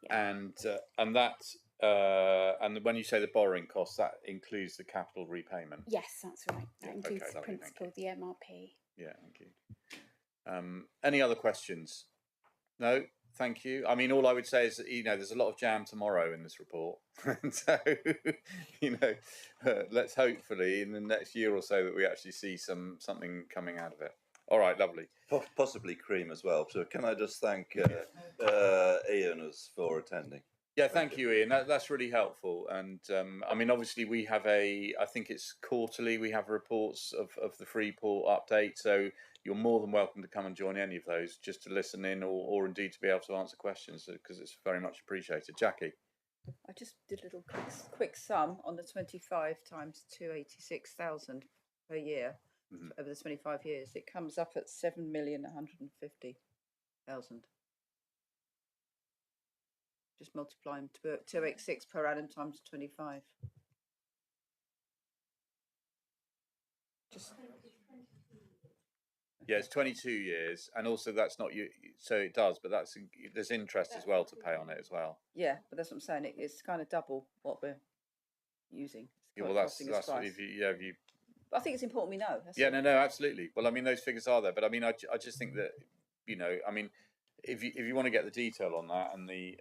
that's and when you say the borrowing costs, that includes the capital repayment. Yes, that's right. That includes okay, the lovely, principal, the MRP. Yeah, thank you. Any other questions? No, thank you. I mean, all I would say is that, there's a lot of jam tomorrow in this report. So, let's hopefully in the next year or so that we actually see something coming out of it. All right, lovely. Possibly cream as well. So can I just thank Ian for attending? Yeah, thank you, Ian. That's really helpful. And I mean, obviously, we have I think it's quarterly, we have reports of the Freeport update. So you're more than welcome to come and join any of those just to listen in or indeed to be able to answer questions because it's very much appreciated. Jackie? I just did a little quick sum on the 25 times 286,000 per year over the 25 years. It comes up at 7,150,000. Just multiplying 286 per annum times 25. Yeah, it's 22 years, and also that's not you. So it does, but there's interest as well to pay on it as well. Yeah, but that's what I'm saying. It's kind of double what we're using. Yeah, well, that's if you. But I think it's important we know. No, absolutely. Well, I mean, those figures are there, but I mean, I just think that I mean, if you want to get the detail on that and the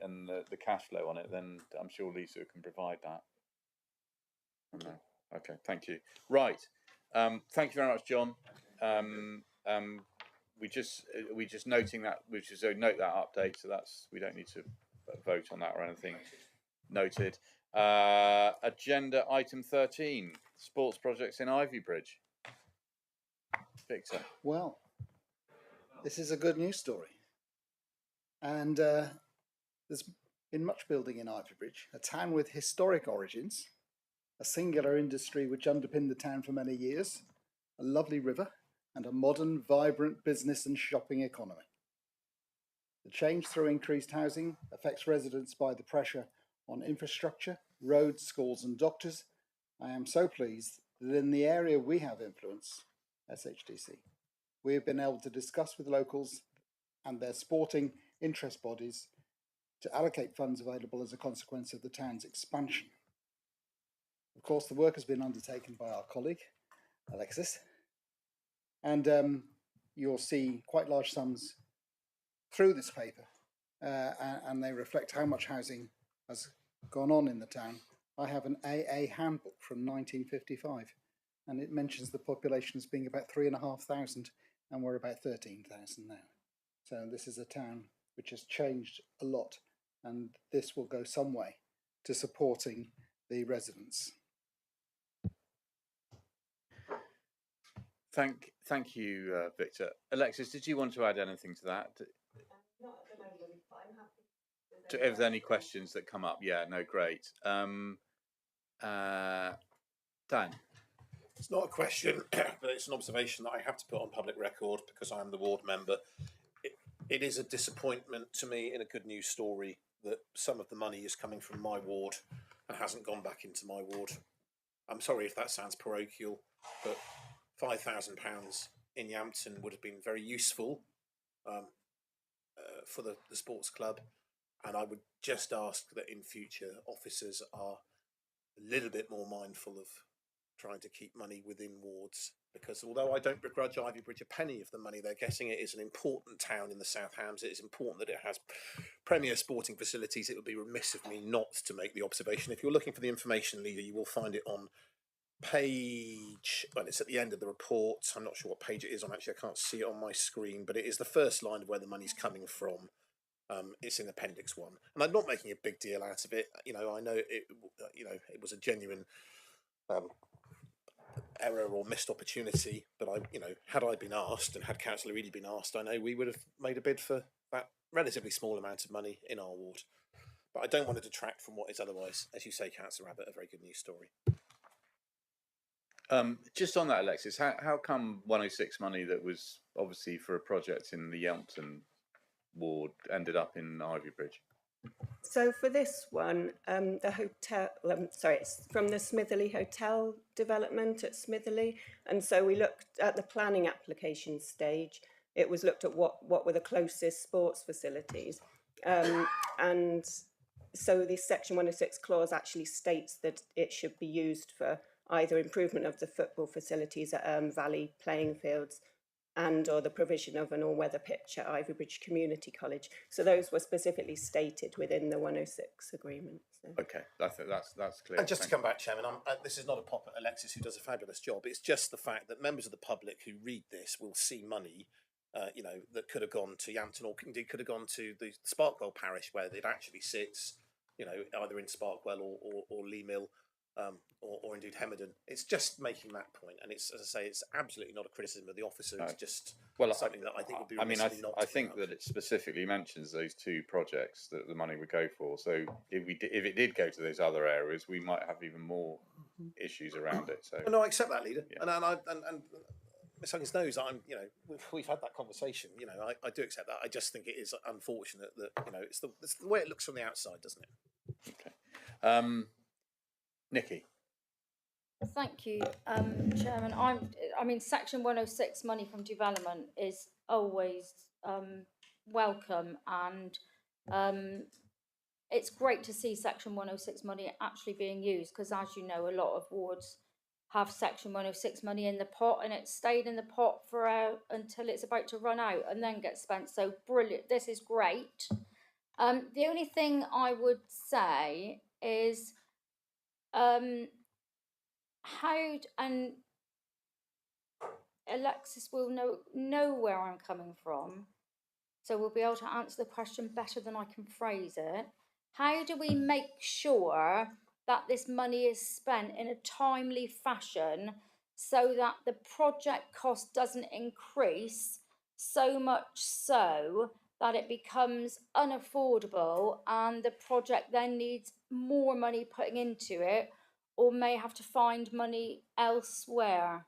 cash flow on it, then I'm sure Lisa can provide that. Okay, thank you. Right, thank you very much, John. We just noting that, which is note that update. So we don't need to vote on that or anything. Noted. Agenda item 13: sports projects in Ivybridge. Victor. Well, this is a good news story, and there's been much building in Ivybridge, a town with historic origins, a singular industry which underpinned the town for many years, a lovely river, and a modern, vibrant business and shopping economy. The change through increased housing affects residents by the pressure on infrastructure, roads, schools and doctors. I am so pleased that in the area we have influence, SHDC, we have been able to discuss with locals and their sporting interest bodies to allocate funds available as a consequence of the town's expansion. Of course, the work has been undertaken by our colleague, Alexis, and you'll see quite large sums through this paper, and they reflect how much housing has gone on in the town. I have an AA handbook from 1955, and it mentions the population as being about 3,500, and we're about 13,000 now. So this is a town which has changed a lot, and this will go some way to supporting the residents. Thank you, Victor. Alexis, did you want to add anything to that? Not at the moment, but I'm happy. If there's any questions that come up, yeah, no, great. Dan. It's not a question, but it's an observation that I have to put on public record because I am the ward member. It is a disappointment to me in a good news story that some of the money is coming from my ward and hasn't gone back into my ward. I'm sorry if that sounds parochial, but £5,000 in Yampton would have been very useful for the sports club, and I would just ask that in future officers are a little bit more mindful of trying to keep money within wards because although I don't begrudge Ivybridge a penny of the money they're getting, it is an important town in the South Hams. It is important that it has premier sporting facilities. It would be remiss of me not to make the observation. If you're looking for the information, leader, you will find it on page, well, it's at the end of the report. I'm not sure what page it is on, actually I can't see it on my screen, but it is the first line of where the money's coming from. It's in Appendix 1, and I'm not making a big deal out of it. You know, I know it. You know, it was a genuine error or missed opportunity. But had I been asked, and had Councillor Eady been asked, I know we would have made a bid for that relatively small amount of money in our ward. But I don't want to detract from what is otherwise, as you say, Councillor Abbott, a very good news story. Just on that, Alexis, how come 106 money that was obviously for a project in the Yelmpton ward ended up in Ivybridge? So for this one, the hotel, it's from the Smitherley Hotel development at Smitherley, and so we looked at the planning application stage. It was looked at what were the closest sports facilities, and so the Section 106 clause actually states that it should be used for either improvement of the football facilities at Valley playing fields and or the provision of an all-weather pitch at Ivybridge Community College. So those were specifically stated within the 106 agreement. So. Okay, I think that's clear. And just to come back, Chairman, this is not a pop at Alexis, who does a fabulous job. It's just the fact that members of the public who read this will see money, that could have gone to Yampton, or indeed could have gone to the Sparkwell parish, where it actually sits, either in Sparkwell or Lee Mill. Or indeed Hemerdon. It's just making that point, and it's, as I say, it's absolutely not a criticism of the officer. It's just something that I think would be. I think that it specifically mentions those two projects that the money would go for. So if it did go to those other areas, we might have even more issues around it. So no, I accept that, leader, and Miss Huggins knows we've had that conversation. I do accept that. I just think it is unfortunate that it's the way it looks from the outside, doesn't it? Okay. Nikki. Thank you, Chairman. I mean, Section 106 money from development is always welcome, and it's great to see Section 106 money actually being used, because as you know, a lot of wards have Section 106 money in the pot, and it's stayed in the pot for until it's about to run out and then get spent. So brilliant, this is great. The only thing I would say is and Alexis will know where I'm coming from, so we'll be able to answer the question better than I can phrase it. How do we make sure that this money is spent in a timely fashion so that the project cost doesn't increase so much so that it becomes unaffordable and the project then needs more money putting into it, or may have to find money elsewhere?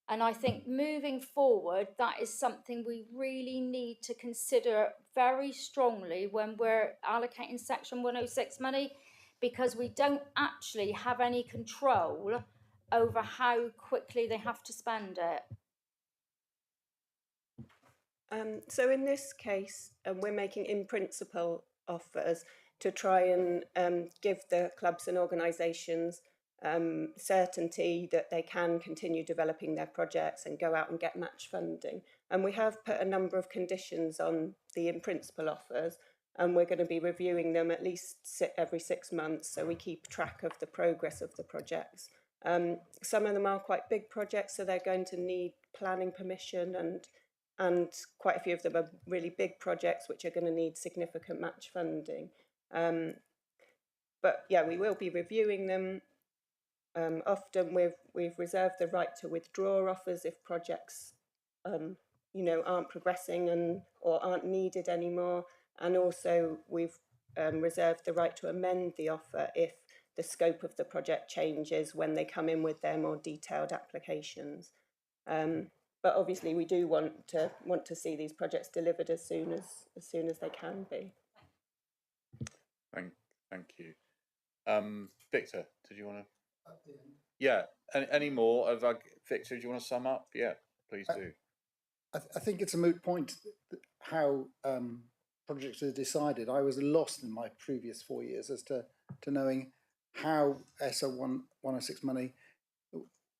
And I think moving forward, that is something we really need to consider very strongly when we're allocating Section 106 money, because we don't actually have any control over how quickly they have to spend it. So in this case, we're making in principle offers to try and give the clubs and organisations certainty that they can continue developing their projects and go out and get match funding. And we have put a number of conditions on the in principle offers, and we're going to be reviewing them at least every 6 months, so we keep track of the progress of the projects. Some of them are quite big projects, so they're going to need planning permission, and quite a few of them are really big projects which are going to need significant match funding. But yeah, we will be reviewing them. Often we've reserved the right to withdraw offers if projects aren't progressing or aren't needed anymore, and also we've reserved the right to amend the offer if the scope of the project changes when they come in with their more detailed applications. But obviously we do want to see these projects delivered as soon as they can be. Thank you. Victor, did you want to? Yeah. Any more? Victor, do you want to sum up? Yeah, please do. I think it's a moot point how projects are decided. I was lost in my previous 4 years as to knowing how SO 106 money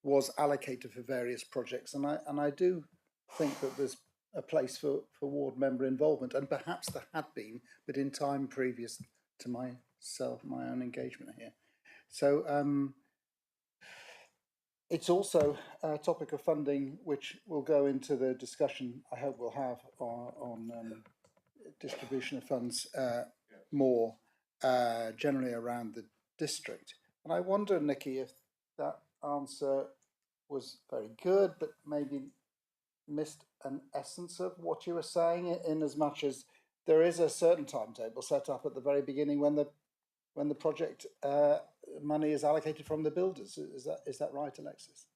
was allocated for various projects, and I do think that there's a place for ward member involvement, and perhaps there had been, but in time previous to my own engagement here. So it's also a topic of funding which will go into the discussion I hope we'll have on distribution of funds more generally around the district. And I wonder, Nikki, if that answer was very good, but maybe missed an essence of what you were saying, in as much as there is a certain timetable set up at the very beginning when the project money is allocated from the builders. Is that right, Alexis?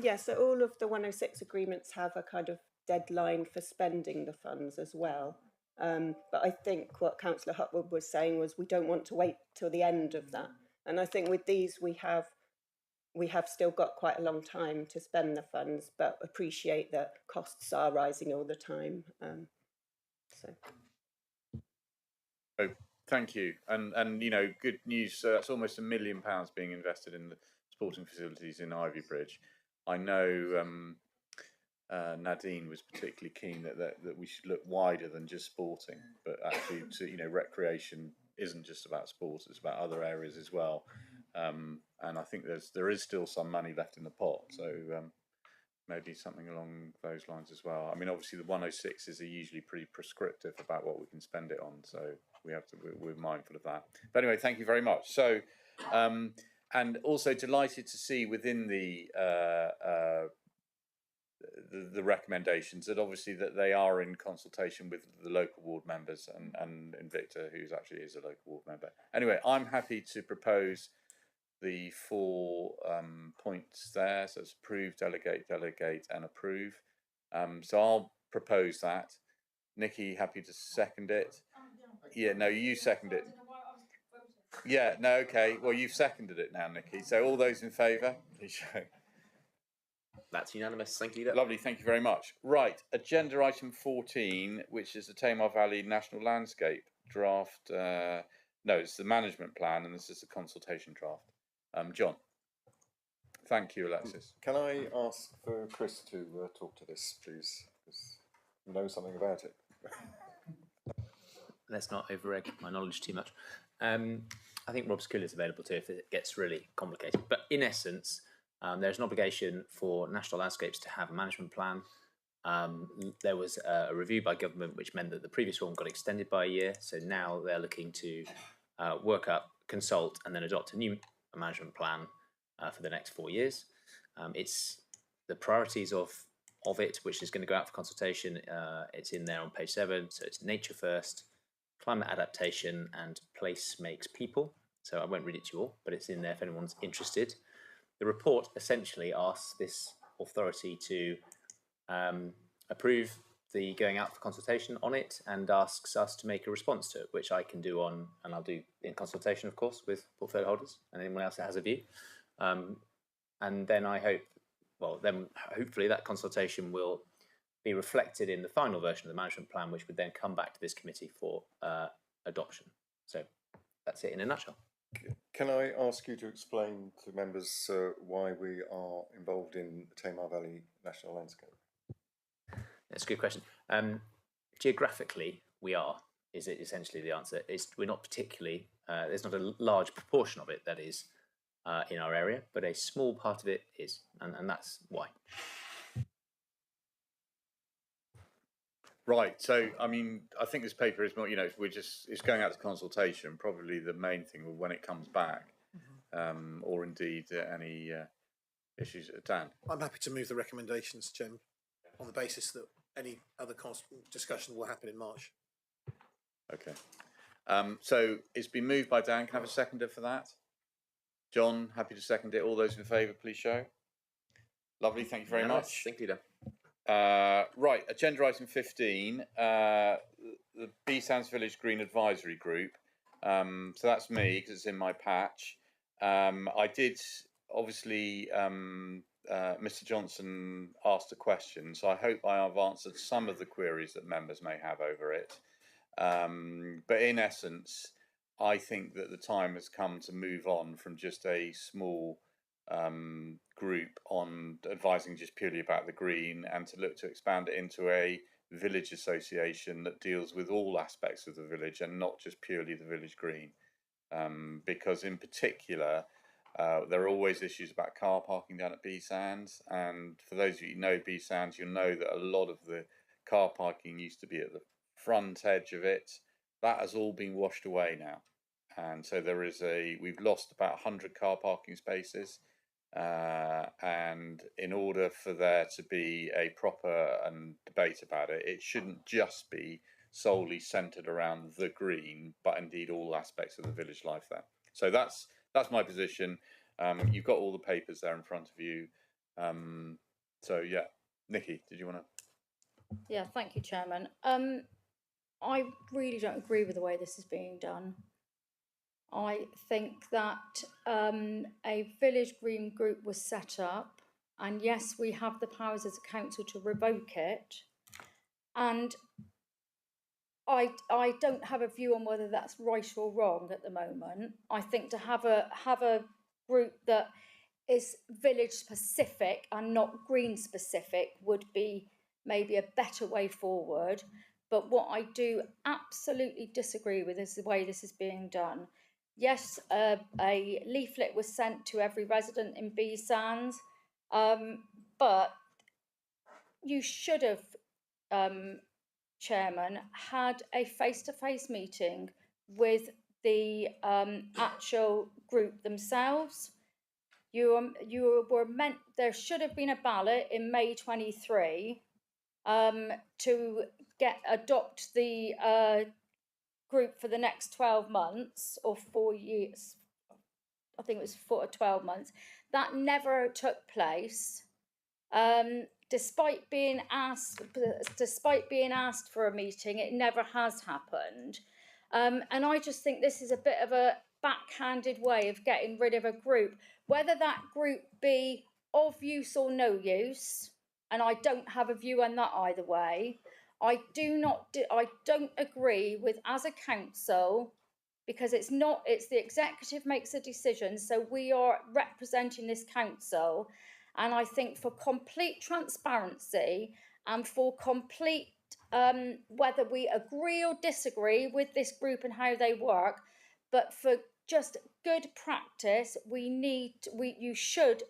Yeah, so all of the 106 agreements have a kind of deadline for spending the funds as well. But I think what Councillor Hutwood was saying was we don't want to wait till the end of that. And I think with these we have still got quite a long time to spend the funds, but appreciate that costs are rising all the time. Oh, thank you, and you know, good news. That's almost £1 million being invested in the sporting facilities in Ivy Bridge. I know Nadine was particularly keen that we should look wider than just sporting, but actually, recreation isn't just about sports; it's about other areas as well. And I think there is still some money left in the pot, so maybe something along those lines as well. I mean, obviously the 106s are usually pretty prescriptive about what we can spend it on, so we're mindful of that. But anyway, thank you very much. So, and also delighted to see within the recommendations that obviously that they are in consultation with the local ward members and Invicta, who's actually is a local ward member. Anyway, I'm happy to propose the 4 points there. So it's approve, delegate, and approve. So I'll propose that. Nikki, happy to second it? Yeah, no, you second it. Yeah, no, okay. Well, you've seconded it now, Nikki. So all those in favour, please show. That's unanimous. Thank you. Lovely, thank you very much. Right, agenda item 14, which is the Tamar Valley National Landscape draft. No, it's the management plan, and this is the consultation draft. John. Thank you, Alexis. Can I ask for Chris to talk to this, please? Because you know something about it. Let's not over-egg my knowledge too much. I think Rob Skill is available too if it gets really complicated. But in essence, there's an obligation for National Landscapes to have a management plan. There was a review by government which meant that the previous one got extended by a year. So now they're looking to work up, consult, and then adopt a new management plan for the next 4 years. It's the priorities of it, which is going to go out for consultation. It's in there on page 7. So it's nature first, climate adaptation, and place makes people. So I won't read it to you all, but it's in there if anyone's interested. The report essentially asks this authority to approve the going out for consultation on it and asks us to make a response to it, which I can do on, and I'll do in consultation, of course, with portfolio holders and anyone else that has a view. And then I hope, well, then hopefully that consultation will be reflected in the final version of the management plan, which would then come back to this committee for adoption. So that's it in a nutshell. Can I ask you to explain to members why we are involved in the Tamar Valley National Landscape? That's a good question. Geographically, we are, is it essentially the answer. We're not particularly, there's not a large proportion of it that is in our area, but a small part of it is, and that's why. Right, so I mean, I think this paper is more, it's going out to consultation, probably the main thing when it comes back, or indeed any issues. Dan? I'm happy to move the recommendations, Jim, on the basis that any other discussion will happen in March. Okay, so it's been moved by Dan. Can I have a seconder for that? John, happy to second it. All those in favour, please show. Lovely, thank you very much. Thank you, Dan. Right, agenda item 15, the B Sands Village Green Advisory Group. So that's me because it's in my patch. I did, obviously, Mr. Johnson asked a question, so I hope I have answered some of the queries that members may have over it. But in essence, I think that the time has come to move on from just a small group on advising just purely about the green, and to look to expand it into a village association that deals with all aspects of the village and not just purely the village green. Because in particular, there are always issues about car parking down at B Sands, and for those of you who know B Sands, you'll know that a lot of the car parking used to be at the front edge of it. That has all been washed away now, and so we've lost about 100 car parking spaces, and in order for there to be a proper debate about it, it shouldn't just be solely centred around the green, but indeed all aspects of the village life there. So that's my position. You've got all the papers there in front of you. So yeah, Nikki, did you want to? Yeah, thank you, Chairman. I really don't agree with the way this is being done. I think that a village green group was set up, and yes, we have the powers as a council to revoke it. And I don't have a view on whether that's right or wrong at the moment. I think to have a group that is village specific and not green specific would be maybe a better way forward. But what I do absolutely disagree with is the way this is being done. Yes, a leaflet was sent to every resident in B Sands, but you should have, Chairman, had a face-to-face meeting with the actual group themselves. You were meant, there should have been a ballot in May 23 to adopt the group for the next 12 months or 4 years. I think it was 12 months. That never took place. Despite being asked for a meeting, it never has happened. And I just think this is a bit of a backhanded way of getting rid of a group, whether that group be of use or no use. And I don't have a view on that either way. I don't agree with, as a council, because it's the executive makes a decision, so we are representing this council. And I think for complete transparency and for complete, whether we agree or disagree with this group and how they work, but for just good practice, you should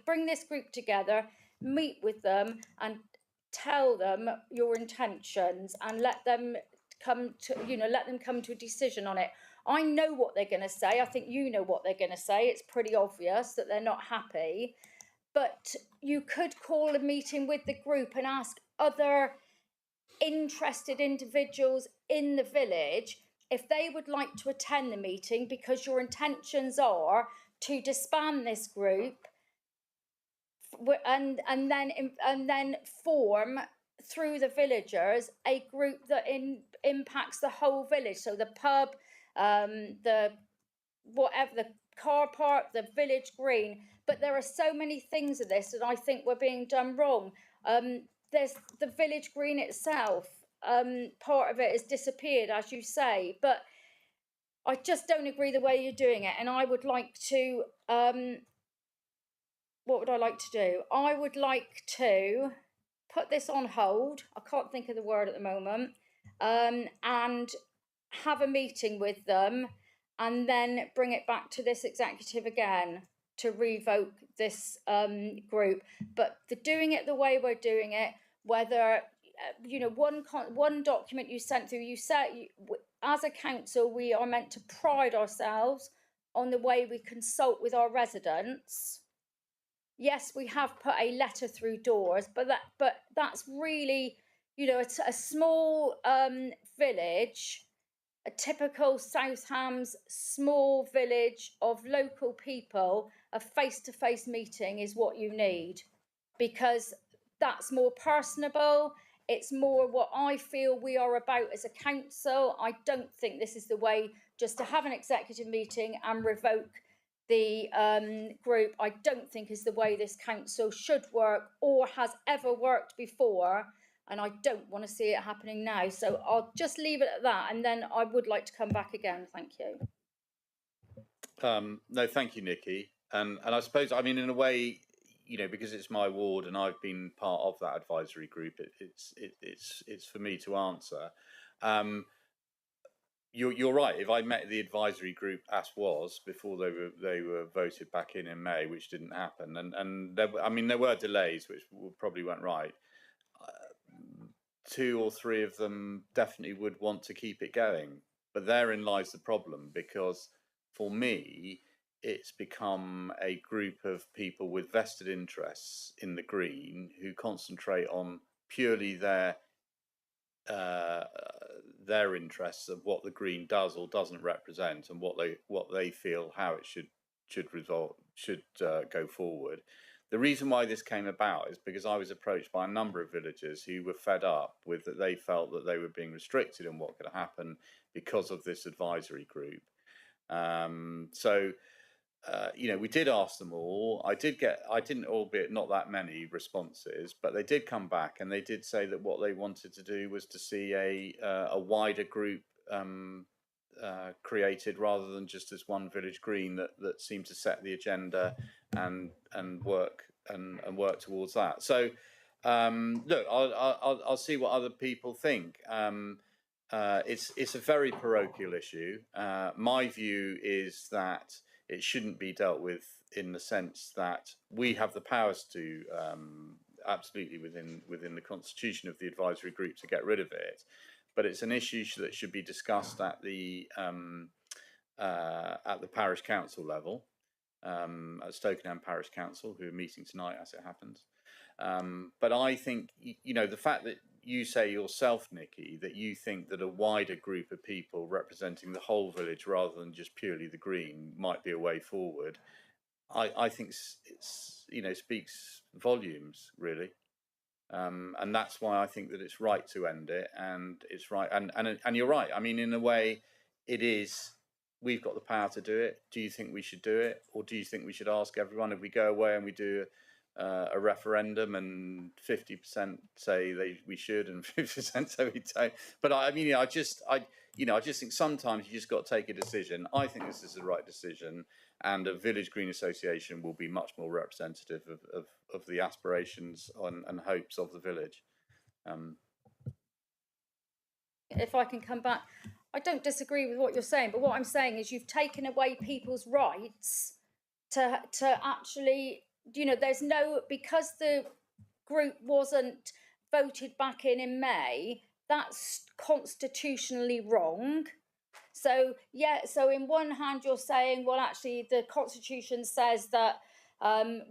bring this group together, meet with them and tell them your intentions and let them come to a decision on it. I know what they're going to say. I think you know what they're going to say. It's pretty obvious that they're not happy. But you could call a meeting with the group and ask other interested individuals in the village if they would like to attend the meeting, because your intentions are to disband this group and then form through the villagers a group that impacts the whole village. So the pub, the car park, the village green. But there are so many things of this that I think were being done wrong. There's the village green itself. Part of it has disappeared, as you say, but I just don't agree the way you're doing it. And I would like to, what would I like to do? I would like to put this on hold. I can't think of the word at the moment. And have a meeting with them and then bring it back to this executive again to revoke this group. But for doing it the way we're doing it, whether, one document you sent through, you said, as a council, we are meant to pride ourselves on the way we consult with our residents. Yes, we have put a letter through doors, but that's really, it's a small village, a typical South Hams small village of local people. A face-to-face meeting is what you need, because that's more personable. It's more what I feel we are about as a council. I don't think this is the way just to have an executive meeting and revoke the group. I don't think is the way this council should work or has ever worked before. And I don't want to see it happening now. So I'll just leave it at that. And then I would like to come back again. Thank you. No, thank you, Nikki. And I suppose, I mean, in a way, you know, because it's my ward and I've been part of that advisory group, it's for me to answer. You're right. If I met the advisory group as was before they were voted back in May, which didn't happen, and there were delays which probably went right. 2 or 3 of them definitely would want to keep it going, but therein lies the problem, because for me it's become a group of people with vested interests in the green who concentrate on purely their interests of what the green does or doesn't represent, and what they feel how it should go forward. The reason why this came about is because I was approached by a number of villagers who were fed up with that. They felt that they were being restricted in what could happen because of this advisory group. You know, we did ask them all. I didn't, albeit not that many responses, but they did come back and they did say that what they wanted to do was to see a wider group created, rather than just as one village green that seemed to set the agenda and work towards that. So look, I'll see what other people think. It's a very parochial issue. My view is that it shouldn't be dealt with in the sense that we have the powers to absolutely within the constitution of the advisory group to get rid of it, but it's an issue that should be discussed at the parish council level, at Stokenham Parish Council, who are meeting tonight as it happens. But I think, you know, the fact that you say yourself, Nikki, that you think that a wider group of people representing the whole village rather than just purely the green might be a way forward, I think it's you know, speaks volumes, really. And that's why I think that it's right to end it, and it's right, and you're right. I mean, in a way, it is. We've got the power to do it. Do you think we should do it, or do you think we should ask everyone? If we go away and we do a referendum, and 50% say we should, and 50% say we don't. But I mean, I just think sometimes you just got to take a decision. I think this is the right decision, and a village green association will be much more representative of the aspirations and hopes of the village. If I can come back, I don't disagree with what you're saying, but what I'm saying is you've taken away people's rights to actually, you know, there's no, because the group wasn't voted back in May, that's constitutionally wrong. So, yeah, so in one hand you're saying, well, actually the Constitution says that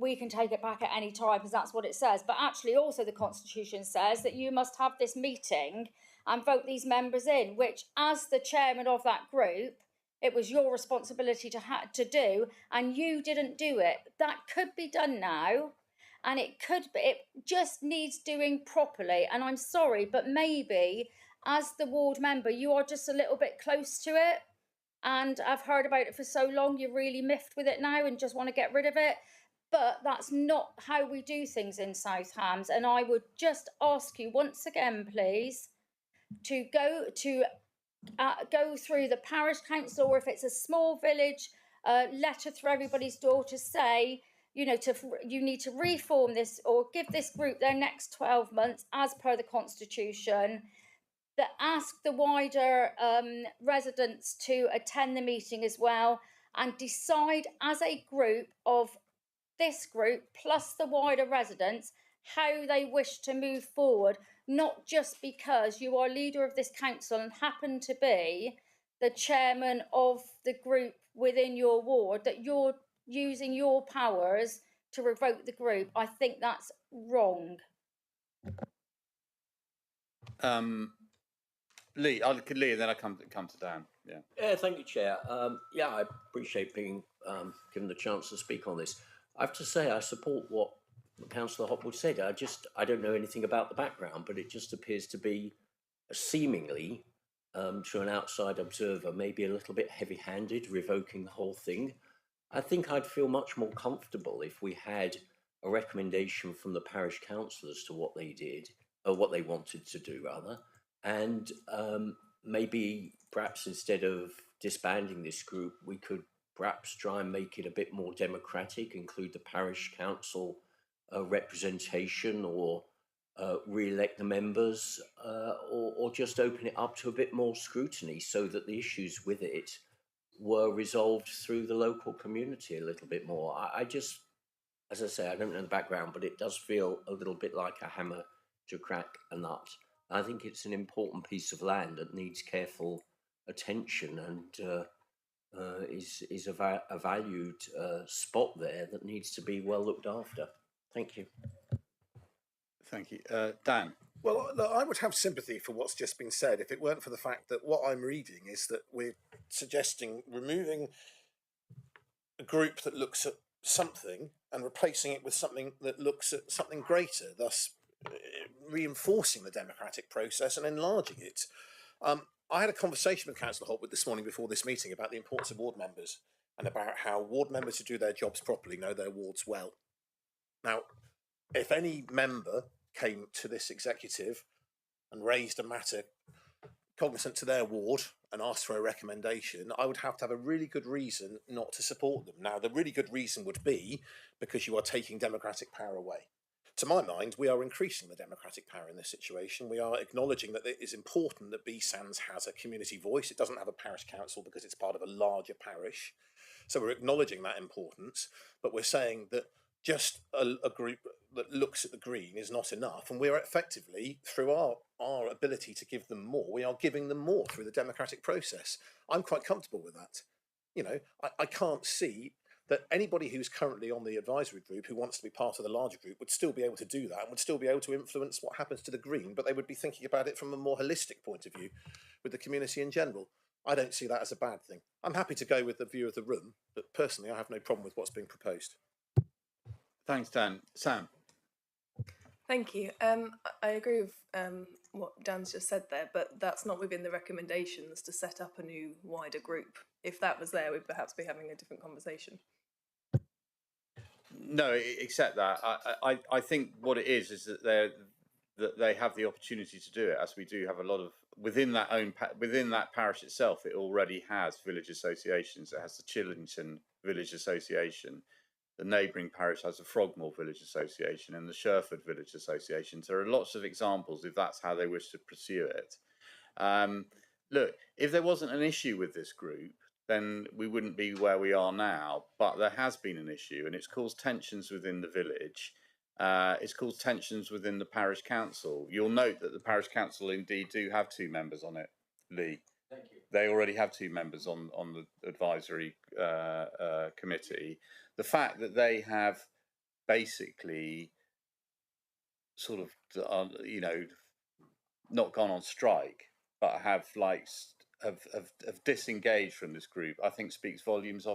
we can take it back at any time because that's what it says. But actually also the Constitution says that you must have this meeting and vote these members in, which as the chairman of that group, it was your responsibility to do, and you didn't do it. That could be done now, and it just needs doing properly. And I'm sorry, but maybe as the ward member, you are just a little bit close to it, and I've heard about it for so long, you're really miffed with it now and just want to get rid of it. But that's not how we do things in South Hams. And I would just ask you once again, please, to go through the parish council, or if it's a small village, letter through everybody's door to say, you know, you need to reform this or give this group their next 12 months as per the Constitution. That ask the wider residents to attend the meeting as well, and decide as a group of this group plus the wider residents how they wish to move forward. Not just because you are leader of this council and happen to be the chairman of the group within your ward, that you're using your powers to revoke the group. I think that's wrong. Lee, and then I come to Dan. Yeah, thank you, Chair. Yeah, I appreciate being given the chance to speak on this. I have to say I support what Councillor Hopwood said. I don't know anything about the background, but it just appears to be seemingly, to an outside observer, maybe a little bit heavy-handed, revoking the whole thing. I think I'd feel much more comfortable if we had a recommendation from the parish council as to what they did, or what they wanted to do, rather, and maybe perhaps instead of disbanding this group, we could perhaps try and make it a bit more democratic, include the parish council representation, or re-elect the members, or just open it up to a bit more scrutiny so that the issues with it were resolved through the local community a little bit more. I just, as I say, I don't know the background, but it does feel a little bit like a hammer to crack a nut. I think it's an important piece of land that needs careful attention and is a valued spot there that needs to be well looked after. Thank you. Thank you. Dan? Well, look, I would have sympathy for what's just been said if it weren't for the fact that what I'm reading is that we're suggesting removing a group that looks at something and replacing it with something that looks at something greater, thus reinforcing the democratic process and enlarging it. I had a conversation with Councillor Hopwood this morning before this meeting about the importance of ward members and about how ward members who do their jobs properly know their wards well. Now, if any member came to this executive and raised a matter cognizant to their ward and asked for a recommendation, I would have to have a really good reason not to support them. Now, the really good reason would be because you are taking democratic power away. To my mind, we are increasing the democratic power in this situation. We are acknowledging that it is important that B Sands has a community voice. It doesn't have a parish council because it's part of a larger parish. So we're acknowledging that importance, but we're saying that just a group that looks at the green is not enough, and we're effectively, through our ability to give them more, we are giving them more through the democratic process. I'm quite comfortable with that. You know, I can't see that anybody who's currently on the advisory group who wants to be part of the larger group would still be able to do that and would still be able to influence what happens to the green, but they would be thinking about it from a more holistic point of view with the community in general. I don't see that as a bad thing. I'm happy to go with the view of the room, but personally I have no problem with what's being proposed. Thanks, Dan. Sam? Thank you. I agree with what Dan's just said there, but that's not within the recommendations to set up a new wider group. If that was there, we'd perhaps be having a different conversation. No, except that I think what it is that they have the opportunity to do it, as we do have a lot of within that parish itself. It already has village associations. It has the Chillington Village Association. The neighbouring parish has the Frogmore Village Association and the Sherford Village Association. So there are lots of examples if that's how they wish to pursue it. Look, if there wasn't an issue with this group, then we wouldn't be where we are now. But there has been an issue, and it's caused tensions within the village. It's caused tensions within the parish council. You'll note that the parish council indeed do have 2 members on it, Lee. Thank you. They already have 2 members on the advisory committee. The fact that they have basically sort of, not gone on strike, but have disengaged from this group, I think speaks volumes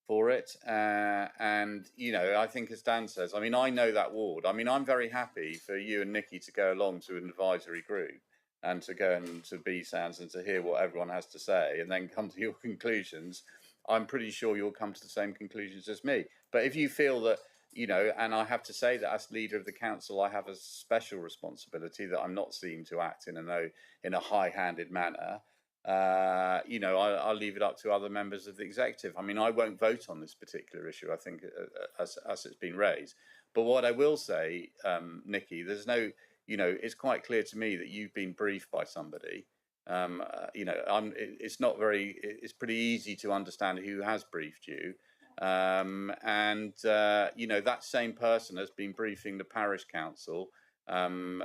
for it. And, I think as Dan says, I mean, I know that ward. I mean, I'm very happy for you and Nikki to go along to an advisory group and to go into B Sands and to hear what everyone has to say and then come to your conclusions. I'm pretty sure you'll come to the same conclusions as me. But if you feel that, and I have to say that as leader of the council, I have a special responsibility that I'm not seen to act in a high-handed manner. I'll leave it up to other members of the executive. I mean, I won't vote on this particular issue, I think, as it's been raised. But what I will say, Nikki, it's quite clear to me that you've been briefed by somebody. It's pretty easy to understand who has briefed you. That same person has been briefing the parish council and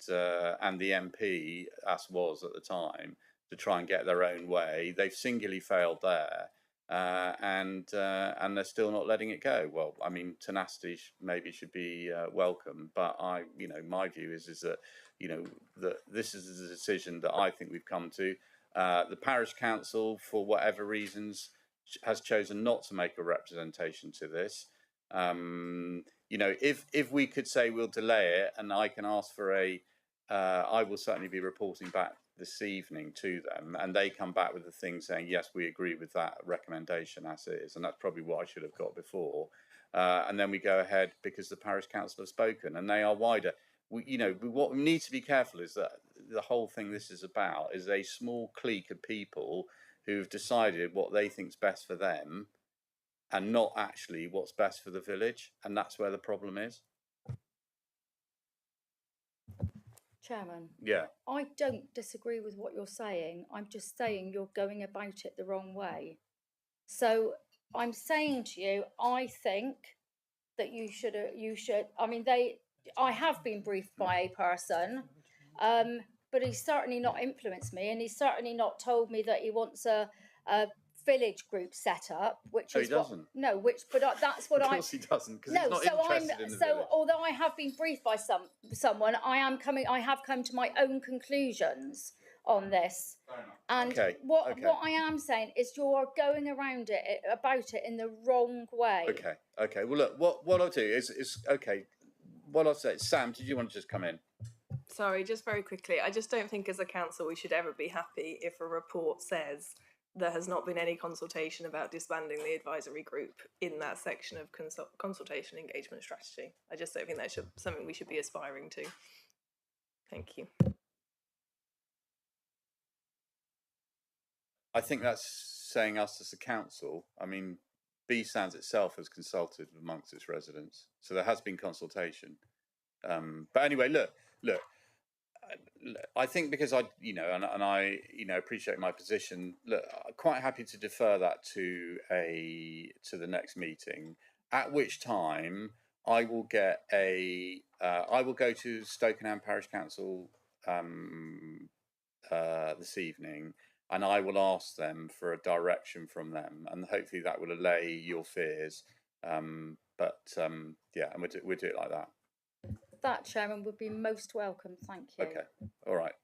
the MP, as was at the time, to try and get their own way. They've singularly failed there. And they're still not letting it go. Well, I mean, tenacity maybe should be welcome, but my view is that that this is a decision that I think we've come to. The parish council, for whatever reasons, has chosen not to make a representation to this. If we could say we'll delay it, and I can ask for I will certainly be reporting back this evening to them, and they come back with the thing saying, yes, we agree with that recommendation as it is, and that's probably what I should have got before. And then we go ahead because the parish council have spoken, and they are wider. What we need to be careful is that the whole thing this is about is a small clique of people who've decided what they think's best for them and not actually what's best for the village, and that's where the problem is. Chairman, Yeah. I don't disagree with what you're saying. I'm just saying you're going about it the wrong way. So I'm saying to you, I think that you should, I mean, I have been briefed by a person, but he's certainly not influenced me, and he's certainly not told me that he wants a village group set up, which is he doesn't. That's what Of I. course he doesn't, because No, he's not so interested in the village. although I have been briefed by someone, I have come to my own conclusions on this. And Okay, what okay. I am saying is you're going around about it in the wrong way. Okay. Well, look, what I'll do is okay. What I'll say, Sam, did you want to just come in? Sorry, just very quickly. I just don't think as a council we should ever be happy if a report says there has not been any consultation about disbanding the advisory group in that section of consultation engagement strategy. I just don't think that's something we should be aspiring to. Thank you. I think that's saying us as a council. I mean, B Sands itself has consulted amongst its residents, so there has been consultation. But anyway, look. I think because I appreciate my position. Look, I'm quite happy to defer that to the next meeting, at which time I will get I will go to Stokenham Parish Council this evening, and I will ask them for a direction from them, and hopefully that will allay your fears. Yeah, and we'll do it like that. That, Chairman, would be most welcome. Thank you. Okay. All right.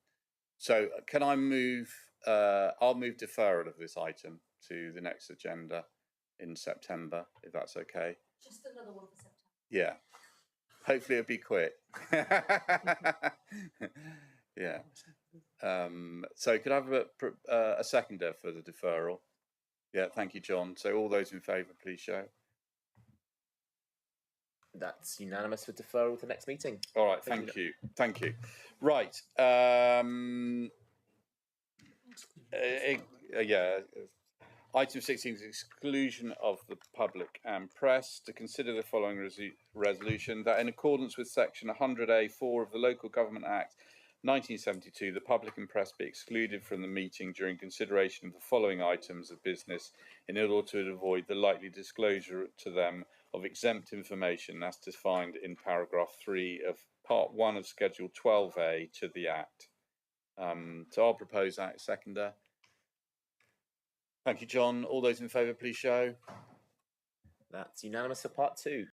So can I move? I'll move deferral of this item to the next agenda in September, if that's okay. Just another one for September. Yeah. Hopefully it'll be quick. Yeah. So could I have a seconder for the deferral? Yeah. Thank you, John. So all those in favour, please show. That's unanimous for deferral to the next meeting. All right, thank you. Right. Item 16 is exclusion of the public and press. To consider the following resolution, that in accordance with section 100A(4) of the Local Government Act 1972, the public and press be excluded from the meeting during consideration of the following items of business in order to avoid the likely disclosure to them of exempt information as defined in paragraph 3 of part 1 of schedule 12A to the Act. So I'll propose that. Seconder. Thank you, John. All those in favour, please show. That's unanimous for part 2.